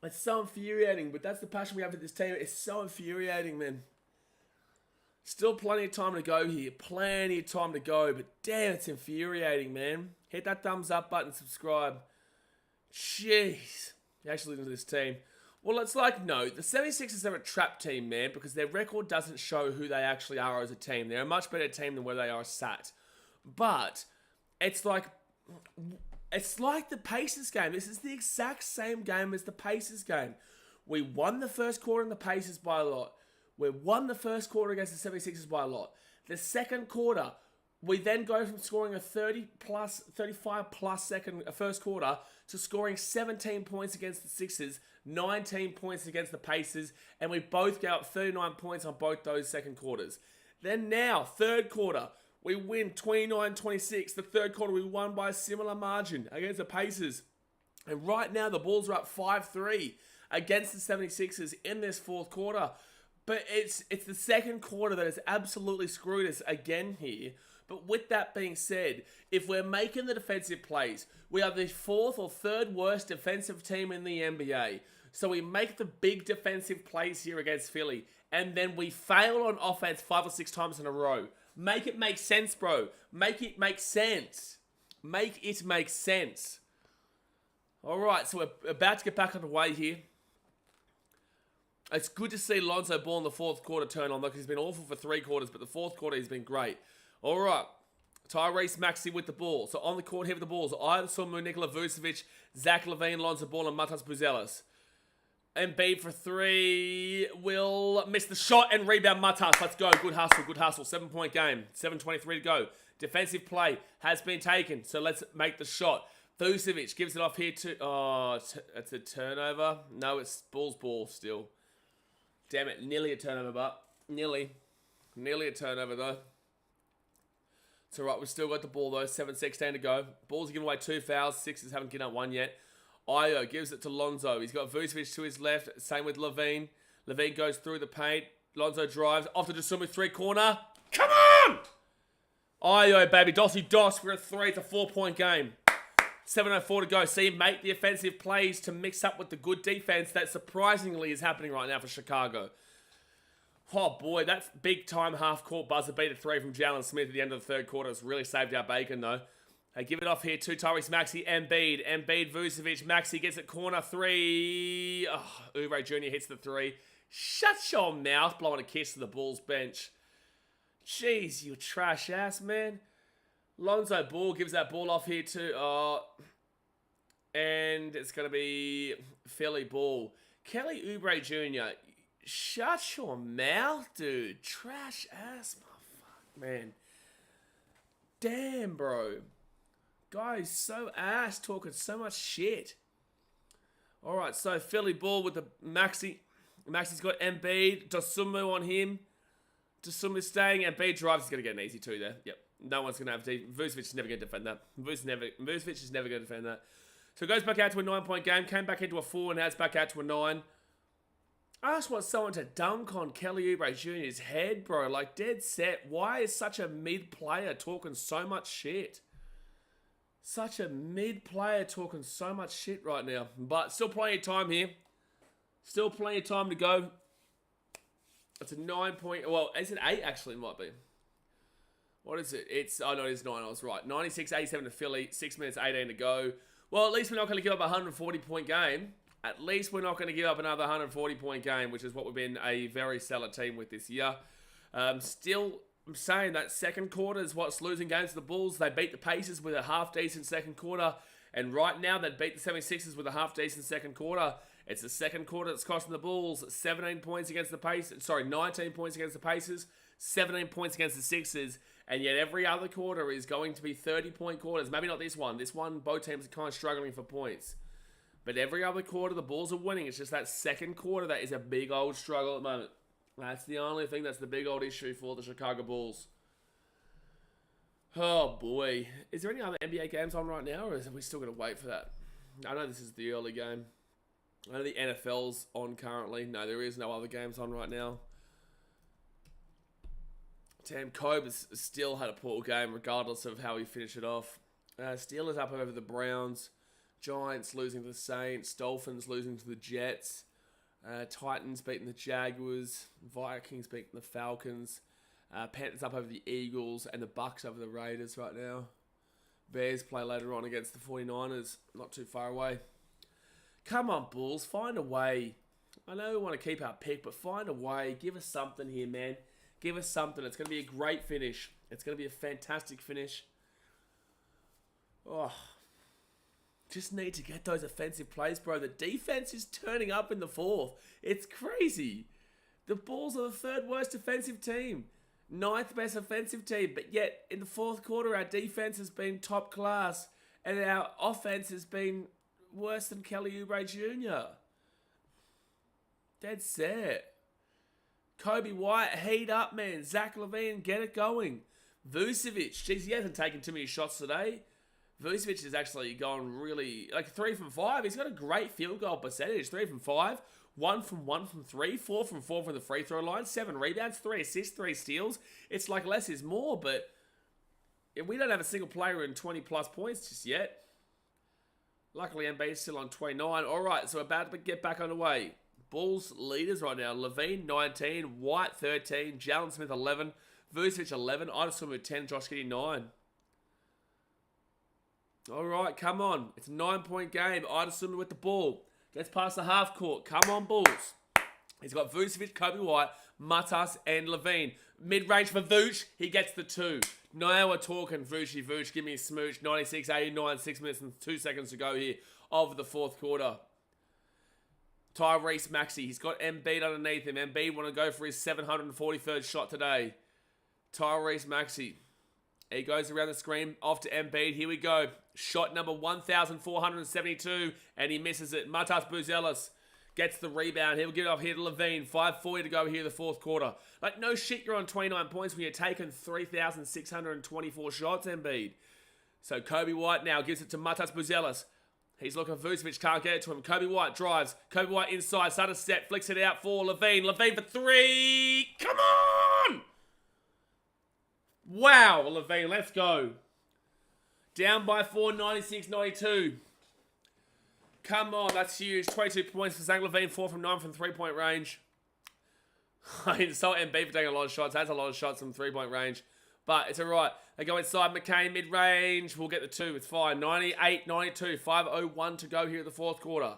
It's so infuriating, but that's the passion we have for this team. It's so infuriating, man. Still plenty of time to go here. Plenty of time to go. But damn, it's infuriating, man. Hit that thumbs up button. Subscribe. Jeez. You actually listen to this team. Well, it's like, no. The 76ers are a trap team, man. Because their record doesn't show who they actually are as a team. They're a much better team than where they are sat. But it's like the Pacers game. This is the exact same game as the Pacers game. We won the first quarter in the Pacers by a lot. We won the first quarter against the 76ers by a lot. The second quarter, we then go from scoring a 35-plus second first quarter to scoring 17 points against the Sixers, 19 points against the Pacers, and we both get up 39 points on both those second quarters. Then now, third quarter, we win 29-26. The third quarter, we won by a similar margin against the Pacers. And right now, the Bulls are up 5-3 against the 76ers in this fourth quarter. But it's the second quarter that has absolutely screwed us again here. But with that being said, if we're making the defensive plays, we are the 4th or 3rd worst defensive team in the NBA. So we make the big defensive plays here against Philly, and then we fail on offense 5 or 6 times in a row. Make it make sense, bro. Make it make sense. Make it make sense. All right, so we're about to get back on the way here. It's good to see Lonzo Ball in the fourth quarter turn on, though, because he's been awful for 3 quarters, but the fourth quarter he's been great. All right. Tyrese Maxey with the ball. So on the court here with the balls. Dosunmu, Nikola Vucevic, Zach LaVine, Lonzo Ball, and Matas Buzelis. Embiid for 3 will miss the shot and rebound Matas. Let's go. Good hustle, good hustle. 7-point game. 7:23 to go. Defensive play has been taken, so let's make the shot. Vucevic gives it off here to... Oh, it's a turnover. No, it's Bulls ball still. Damn it, nearly a turnover, but nearly a turnover, though. It's all right, we've still got the ball, though. 7:16 to go. Bulls are giving away 2 fouls. Sixers haven't given up 1 yet. Io gives it to Lonzo. He's got Vucevic to his left. Same with Levine. Levine goes through the paint. Lonzo drives. Off to Dosunmu, 3-corner. Come on! Io, baby. Dossy Doss for a 3. It's a 4-point game. 7:04 to go. See him make the offensive plays to mix up with the good defense that surprisingly is happening right now for Chicago. Oh boy, that's big time half-court buzzer beater 3 from Jalen Smith at the end of the third quarter. It's really saved our bacon though. They give it off here to Tyrese Maxey, Embiid, Vucevic, Maxey gets it corner 3. Oh, Oubre Jr. hits the 3. Shut your mouth, blowing a kiss to the Bulls bench. Jeez, you trash ass, man. Lonzo Ball gives that ball off here to And it's going to be Philly ball. Kelly Oubre Jr., shut your mouth, dude. Trash ass, man. Damn, bro. Guy's so ass, talking so much shit. Alright, so Philly ball with the Maxi. Maxi's got Embiid, Dosunmu on him. Dosunmu staying, Embiid drives. He's going to get an easy 2 there. Yep. No one's going to have to. Vucevic is never going to defend that. Vucevic is never going to defend that. So it goes back out to a 9-point game. Came back into a 4 and now it's back out to a 9. I just want someone to dunk on Kelly Oubre Jr.'s head, bro. Like, dead set. Why is such a mid player talking so much shit? Such a mid player talking so much shit right now. But still plenty of time here. Still plenty of time to go. It's a 9-point... Well, is it 8 actually? It might be. What is it? It's... Oh, no, it's 9. I was right. 96-87 to Philly. 6 minutes, 18 to go. Well, at least we're not going to give up a 140-point game. At least we're not going to give up another 140-point game, which is what we've been a very stellar team with this year. Still, I'm saying that second quarter is what's losing games to the Bulls. They beat the Pacers with a half-decent second quarter. And right now, they beat the 76ers with a half-decent second quarter. It's the second quarter that's costing the Bulls 17 points against the Pacers. Sorry, 19 points against the Pacers, 17 points against the Sixers. And yet every other quarter is going to be 30-point quarters. Maybe not this one. This one, both teams are kind of struggling for points. But every other quarter, the Bulls are winning. It's just that second quarter that is a big old struggle at the moment. That's the only thing that's the big old issue for the Chicago Bulls. Oh, boy. Is there any other NBA games on right now, or are we still going to wait for that? I know this is the early game. I know the NFL's on currently. No, there is no other games on right now. Damn, Kobe still had a poor game regardless of how he finished it off. Steelers up over the Browns. Giants losing to the Saints. Dolphins losing to the Jets. Titans beating the Jaguars. Vikings beating the Falcons. Panthers up over the Eagles. And the Bucks over the Raiders right now. Bears play later on against the 49ers. Not too far away. Come on, Bulls. Find a way. I know we want to keep our pick, but find a way. Give us something here, man. Give us something. It's going to be a great finish. It's going to be a fantastic finish. Oh, just need to get those offensive plays, bro. The defense is turning up in the fourth. It's crazy. The Bulls are the third worst defensive team. 9th best offensive team. But yet, in the fourth quarter, our defense has been top class. And our offense has been worse than Kelly Oubre Jr. Dead set. Kobe White, heat up, man. Zach LaVine, get it going. Vucevic, jeez, he hasn't taken too many shots today. Vucevic has actually gone really, like 3 from 5. He's got a great field goal percentage. 3 from 5, 1 from 3, 4 from 4 from the free throw line, 7 rebounds, 3 assists, 3 steals. It's like less is more, but we don't have a single player in 20 plus points just yet. Luckily, Embiid's still on 29. All right, so we're about to get back on the way. Bulls leaders right now. LaVine, 19. White, 13. Jalen Smith, 11. Vucevic, 11. Idosumu, 10. Josh Giddey, 9. All right, come on. It's a 9-point game. Idosumu with the ball. Gets past the half court. Come on, Bulls. He's got Vucevic, Kobe White, Matas, and LaVine. Mid-range for Vooch. He gets the 2. Now we're talking Vooch. Give me a smooch. 96-89. 6 minutes and 2 seconds to go here of the fourth quarter. Tyrese Maxey. He's got Embiid underneath him. Embiid want to go for his 743rd shot today. Tyrese Maxey. He goes around the screen. Off to Embiid. Here we go. Shot number 1,472. And he misses it. Matas Buzelis gets the rebound. He'll get it off here to LaVine. 5:40 to go here in the fourth quarter. Like, no shit, you're on 29 points when you're taking 3,624 shots, Embiid. So Kobe White now gives it to Matas Buzelis. He's looking for Vucevic, can't get it to him. Kobe White drives. Kobe White inside, started step, flicks it out for LaVine. LaVine for 3. Come on! Wow, LaVine, let's go. Down by 4, 96-92. Come on, that's huge. 22 points for Zach LaVine, 4 from 9 from 3-point range. I insult Embiid for taking a lot of shots. That's a lot of shots from 3-point range. But it's all right. They go inside. McCain mid-range. We'll get the 2. It's fine. 98-92. 5:01 to go here in the fourth quarter.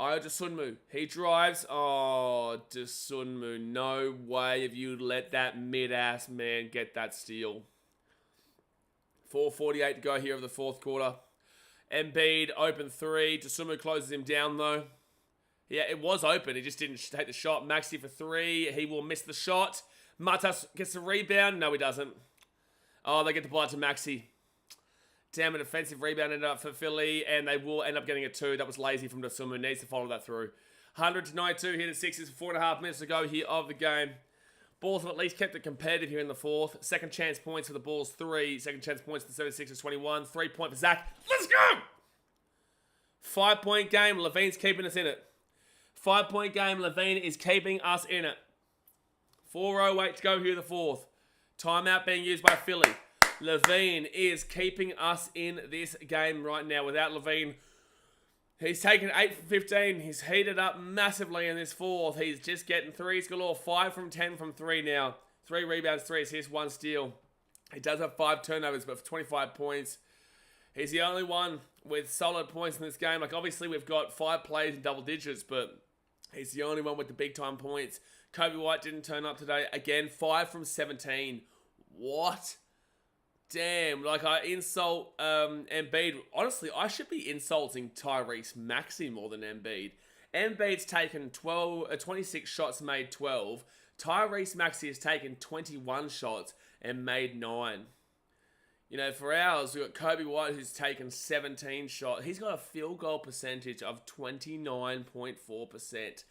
Dosunmu. He drives. Oh, Dosunmu. No way have you let that mid-ass man get that steal. 4:48 to go here of the fourth quarter. Embiid, open three. Dosunmu closes him down, though. Yeah, it was open. He just didn't take the shot. Maxey for three. He will miss the shot. Matas gets the rebound. No, he doesn't. Oh, they get the ball out to Maxey. Damn, an offensive rebound ended up for Philly, and they will end up getting a two. That was lazy from Dosunmu. Needs to follow that through. 100-92 here to Sixers. 4.5 minutes to go here of the game. Bulls have at least kept it competitive here in the fourth. Second chance points for the Bulls, 3. Second chance points for the 76ers, 21. 3-point for Zach. Let's go! 5-point game. Levine's keeping us in it. 5-point game. Levine is keeping us in it. 4:08 to go here in the fourth. Timeout being used by Philly. Levine is keeping us in this game right now. Without Levine, he's taken 8 from 15. He's heated up massively in this fourth. He's just getting threes galore. 5 from 10 from 3 now. 3 rebounds, 3 assists, 1 steal. He does have 5 turnovers, but for 25 points. He's the only one with solid points in this game. Like, obviously, we've got 5 plays in double digits, but he's the only one with the big-time points. Kobe White didn't turn up today. Again, 5 from 17. What? Damn, like I insult Embiid. Honestly, I should be insulting Tyrese Maxey more than Embiid. Embiid's taken 26 shots, made 12. Tyrese Maxey has taken 21 shots and made 9. You know, for ours, we've got Kobe White who's taken 17 shots. He's got a field goal percentage of 29.4%.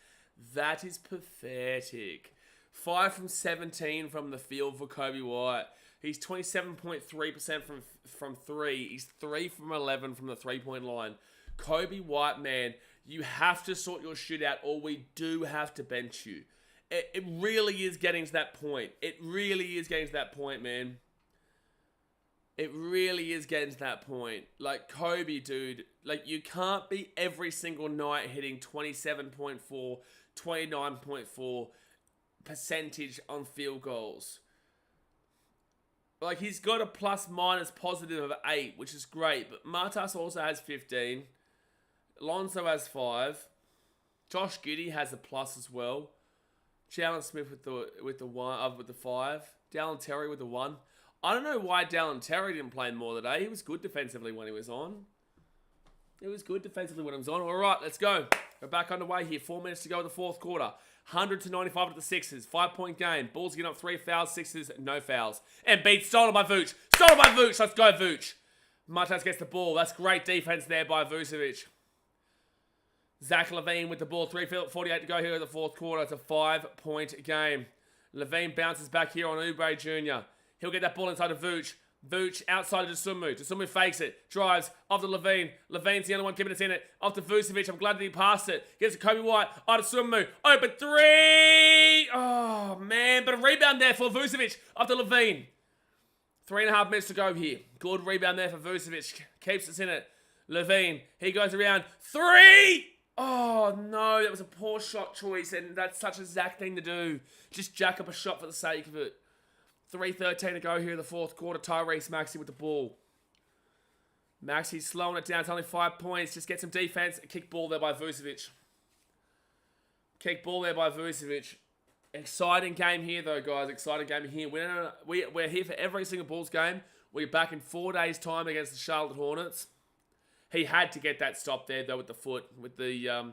That is pathetic. 5 from 17 from the field for Kobe White. He's 27.3% from 3. He's 3 from 11 from the 3-point line. Kobe White, man, you have to sort your shit out or we do have to bench you. It really is getting to that point. It really is getting to that point, man. It really is getting to that point. Like, Kobe, dude, like, you can't be every single night hitting 27.4, 29.4 percentage on field goals. Like, he's got a plus-minus positive of 8, which is great. But Matas also has 15. Lonzo has 5. Josh Giddey has a plus as well. Jalen Smith with the 5. Dallin Terry with the 1. I don't know why Dallin Terry didn't play more today. He was good defensively when he was on. All right, let's go. We're back underway here. 4 minutes to go in the fourth quarter. 100-95 to the Sixers. 5-point game. Bulls getting up 3 fouls. Sixers, no fouls. Embiid stolen by Vooch. Let's go, Vooch. Matas gets the ball. That's great defense there by Vucevic. Zach LaVine with the ball. 3:48 to go here in the fourth quarter. It's a 5-point game. LaVine bounces back here on Oubre Jr. He'll get that ball inside of Vooch. Vooch outside of Dosunmu. Dosunmu fakes it. Drives off to Levine. Levine's the only one keeping us in it. Off to Vucevic. I'm glad that he passed it. Gets to Kobe White. On to Dosunmu. Open 3. Oh, man. But a rebound there for Vucevic. Off to Levine. 3.5 minutes to go here. Good rebound there for Vucevic. Keeps us in it. Levine. He goes around. 3. Oh, no. That was a poor shot choice. And that's such a Zach thing to do. Just jack up a shot for the sake of it. 3:13 to go here in the fourth quarter. Tyrese Maxey with the ball. Maxey's slowing it down. It's only 5 points. Just get some defense. Kick ball there by Vucevic. Exciting game here, though, guys. Exciting game here. We're here for every single Bulls game. We're back in 4 days' time against the Charlotte Hornets. He had to get that stop there, though, with the foot. With the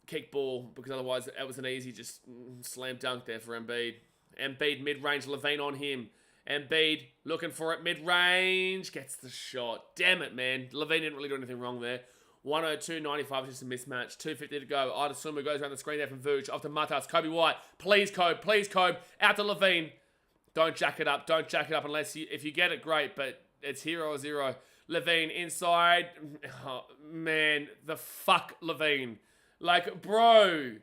kick ball, because otherwise it was an easy just slam dunk there for Embiid. Embiid mid-range, Levine on him. Embiid looking for it mid-range, gets the shot. Damn it, man. Levine didn't really do anything wrong there. 102-95, just a mismatch. 2:50 to go. Dosunmu goes around the screen there from Vooch. Off to Matas. Kobe White. Please, Kobe. Out to Levine. Don't jack it up unless if you get it, great, but it's 0-0. Levine inside. Oh, man, the fuck Levine. Like, bro,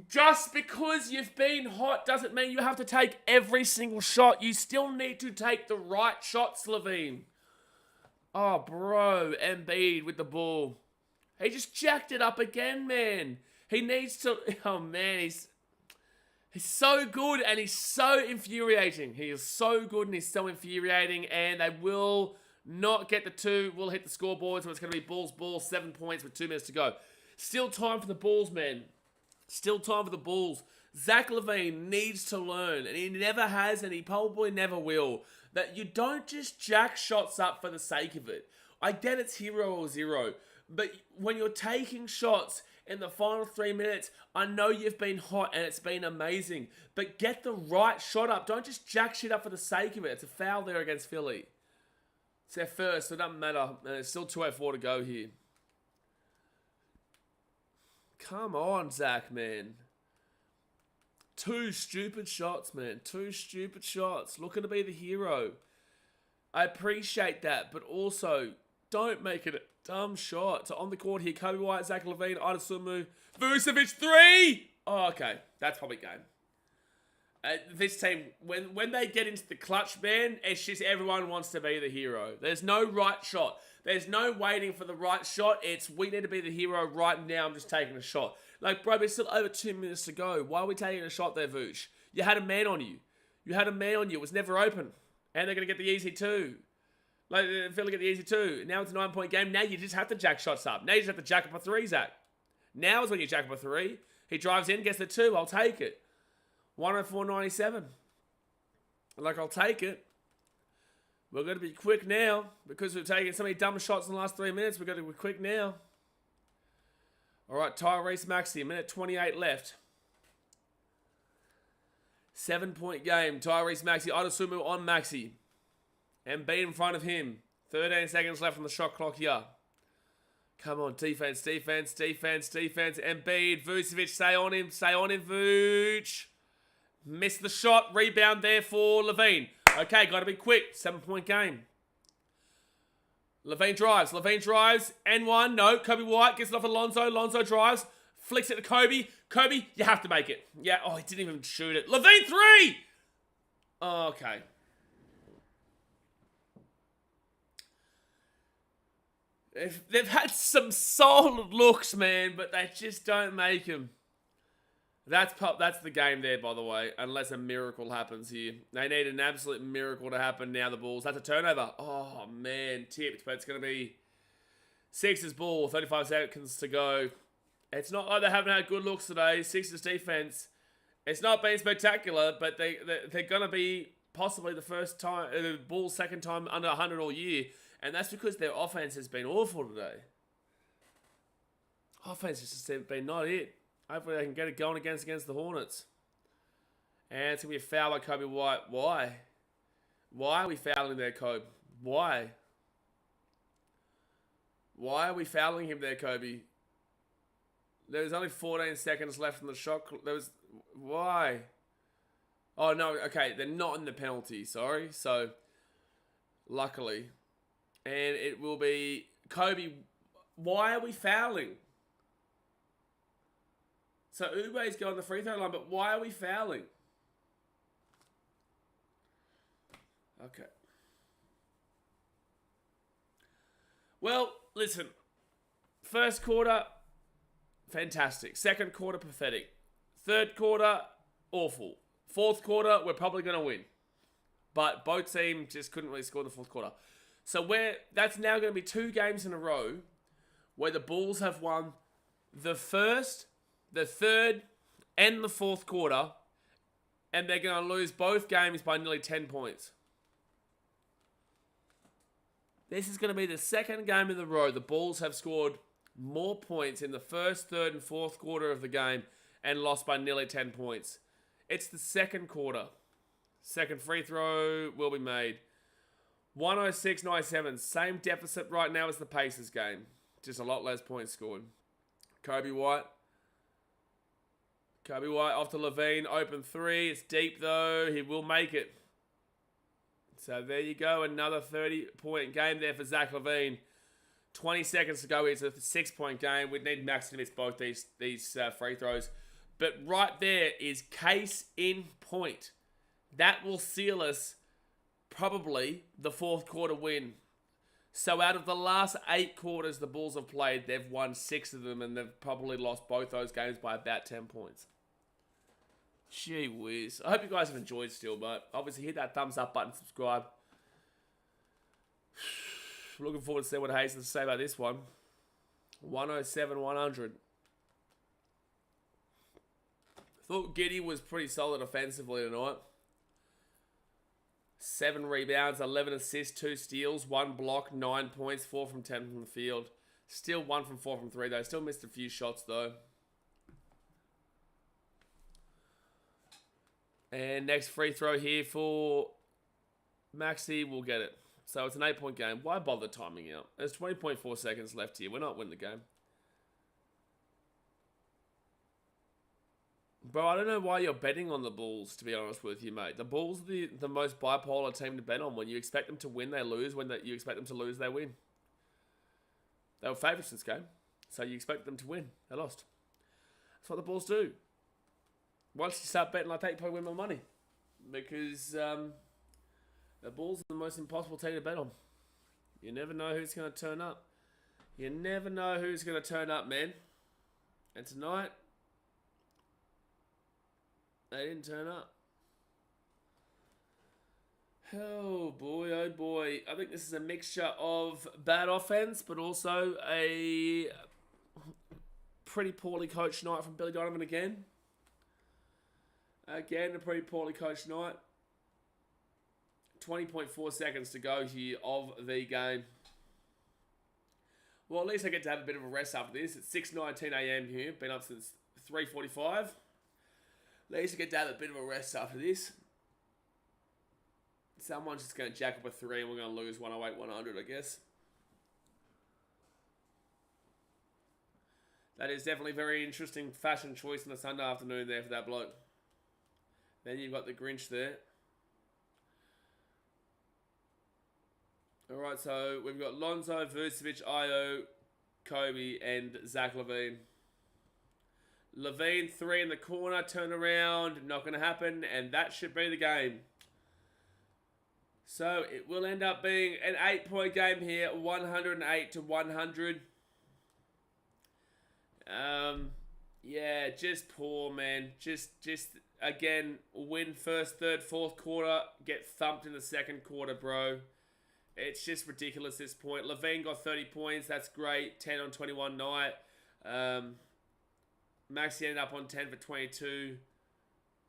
just because you've been hot doesn't mean you have to take every single shot. You still need to take the right shots, Levine. Oh, bro, Embiid with the ball. He just jacked it up again, man. He needs to... Oh, man, he's so good and he's so infuriating. He is so good and he's so infuriating, and they will not get the 2. We'll hit the scoreboard, so it's going to be Bulls ball, 7 points with 2 minutes to go. Still time for the Bulls, man. Still time for the Bulls. Zach LaVine needs to learn, and he never has, and he probably never will. that you don't just jack shots up for the sake of it. I get it's hero or zero, but when you're taking shots in the final 3 minutes, I know you've been hot and it's been amazing, but get the right shot up. Don't just jack shit up for the sake of it. It's a foul there against Philly. It's their first, so it doesn't matter. And it's still 2:04 to go here. Come on, Zach, man. 2 stupid shots, man. 2 stupid shots. Looking to be the hero. I appreciate that, but also don't make it a dumb shot. So on the court here, Kobe White, Zach LaVine, Adasumu, Vucevic, 3! Oh, okay. That's probably game. This team, when they get into the clutch, man, it's just everyone wants to be the hero. There's no right shot. There's no waiting for the right shot. It's we need to be the hero right now. I'm just taking a shot. Like, bro, there's still over 2 minutes to go. Why are we taking a shot there, Vooch? You had a man on you. You had a man on you. It was never open. And they're going to get the easy 2. Like, they're going to get the easy 2. Now it's a 9-point game. Now you just have to jack shots up. Now you just have to jack up a 3, Zach. Now is when you jack up a 3. He drives in, gets the 2. I'll take it. 104.97. Like, I'll take it. We're going to be quick now. Because we've taken so many dumb shots in the last 3 minutes, we're going to be quick now. Alright, Tyrese Maxey, 1:28 left. 7-point game. Tyrese Maxey, Adasumu on Maxey. Embiid in front of him. 13 seconds left on the shot clock here. Come on, defense, defense, defense, defense. Embiid, Vucevic, stay on him, Vooch. Missed the shot. Rebound there for LaVine. Okay, got to be quick. 7-point game. LaVine drives. N1, no. Kobe White gets it off Alonzo. Alonzo drives. Flicks it to Kobe. Kobe, you have to make it. Yeah, oh, he didn't even shoot it. LaVine, 3! Oh, okay. They've had some solid looks, man, but they just don't make them. That's the game there, by the way, unless a miracle happens here. They need an absolute miracle to happen now, the Bulls. That's a turnover. Oh, man, tipped, but it's going to be Sixers ball, 35 seconds to go. It's not like they haven't had good looks today. Sixers defense, it's not been spectacular, but they're going to be possibly the first time, the Bulls' second time under 100 all year, and that's because their offense has been awful today. Offense has just been not it. Hopefully they can get it going against the Hornets. And it's going to be a foul by Kobe White. Why? Why are we fouling there, Kobe? Why? Why are we fouling him there, Kobe? There's only 14 seconds left in the shot. Why? Oh, no. Okay, they're not in the penalty. Sorry. So, luckily. And it will be Kobe. Why are we fouling? So Ube's going the free throw line, but why are we fouling? Okay. Well, listen. First quarter, fantastic. Second quarter, pathetic. Third quarter, awful. Fourth quarter, we're probably going to win. But both teams just couldn't really score in the fourth quarter. So that's now going to be 2 games in a row where the Bulls have won the first, the third, and the fourth quarter, and they're going to lose both games by nearly 10 points. This is going to be the second game in the row. The Bulls have scored more points in the first, third, and fourth quarter of the game and lost by nearly 10 points. It's the second quarter. Second free throw will be made. 106-97. Same deficit right now as the Pacers game. Just a lot less points scored. Kobe White off to LaVine. Open 3. It's deep though. He will make it. So there you go. Another 30-point game there for Zach LaVine. 20 seconds to go. It's a 6-point game. We'd need Max to miss both these free throws. But right there is case in point. That will seal us probably the fourth quarter win. So out of the last 8 quarters the Bulls have played, they've won 6 of them, and they've probably lost both those games by about 10 points. Gee whiz. I hope you guys have enjoyed still, but obviously hit that thumbs up button, subscribe. Looking forward to see what Hayes has to say about this one. 107-100. Thought Giddey was pretty solid offensively tonight. 7 rebounds, 11 assists, 2 steals, 1 block, 9 points, 4 from 10 from the field. Still 1 from 4 from 3 though. Still missed a few shots though. And next free throw here for Maxi. We'll get it. So it's an 8-point game. Why bother timing out? There's 20.4 seconds left here. We're not winning the game. Bro, I don't know why you're betting on the Bulls, to be honest with you, mate. The Bulls are the most bipolar team to bet on. When you expect them to win, they lose. When you expect them to lose, they win. They were favourites this game. So you expect them to win. They lost. That's what the Bulls do. Once you start betting like that, you probably win more money. Because the Bulls are the most impossible team to bet on. You never know who's going to turn up. You never know who's going to turn up, man. And tonight, they didn't turn up. Oh boy, oh boy. I think this is a mixture of bad offense, but also a pretty poorly coached night from Billy Donovan again. Again, a pretty poorly coached night. 20.4 seconds to go here of the game. Well, at least I get to have a bit of a rest after this. It's 6:19 a.m. here. Been up since 3:45. At least I get to have a bit of a rest after this. Someone's just going to jack up a 3 and we're going to lose 108-100, I guess. That is definitely a very interesting fashion choice on a Sunday afternoon there for that bloke. Then you've got the Grinch there. Alright, so we've got Lonzo, Vucevic, Io, Kobe, and Zach LaVine. LaVine, 3 in the corner, turn around, not going to happen, and that should be the game. So it will end up being an 8-point game here, 108-100. Yeah, just poor, man. Just again, win first, third, fourth quarter, get thumped in the second quarter, bro. It's just ridiculous at this point. LaVine got 30 points. That's great. 10 on 21 night. Maxi ended up on 10 for 22.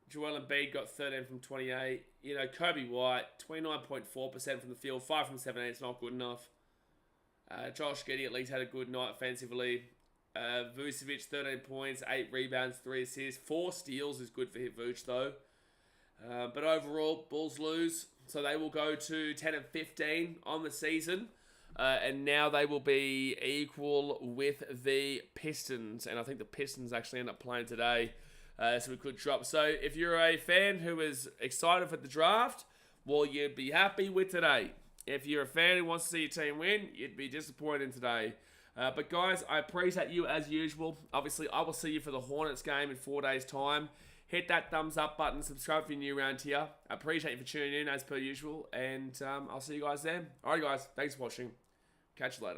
Joel Embiid got 13 from 28. You know, Kobe White, 29.4% from the field. 5 from 17. It's not good enough. Josh Giddey at least had a good night offensively. Vucevic, 13 points, 8 rebounds, 3 assists. 4 steals is good for Vuce, though. But overall, Bulls lose. So they will go to 10-15 on the season. And now they will be equal with the Pistons. And I think the Pistons actually end up playing today. So we could drop. So if you're a fan who is excited for the draft, well, you'd be happy with today. If you're a fan who wants to see your team win, you'd be disappointed in today. But guys, I appreciate you as usual. Obviously, I will see you for the Hornets game in 4 days' time. Hit that thumbs up button. Subscribe if you're new around here. I appreciate you for tuning in as per usual. And I'll see you guys then. Alright guys, thanks for watching. Catch you later.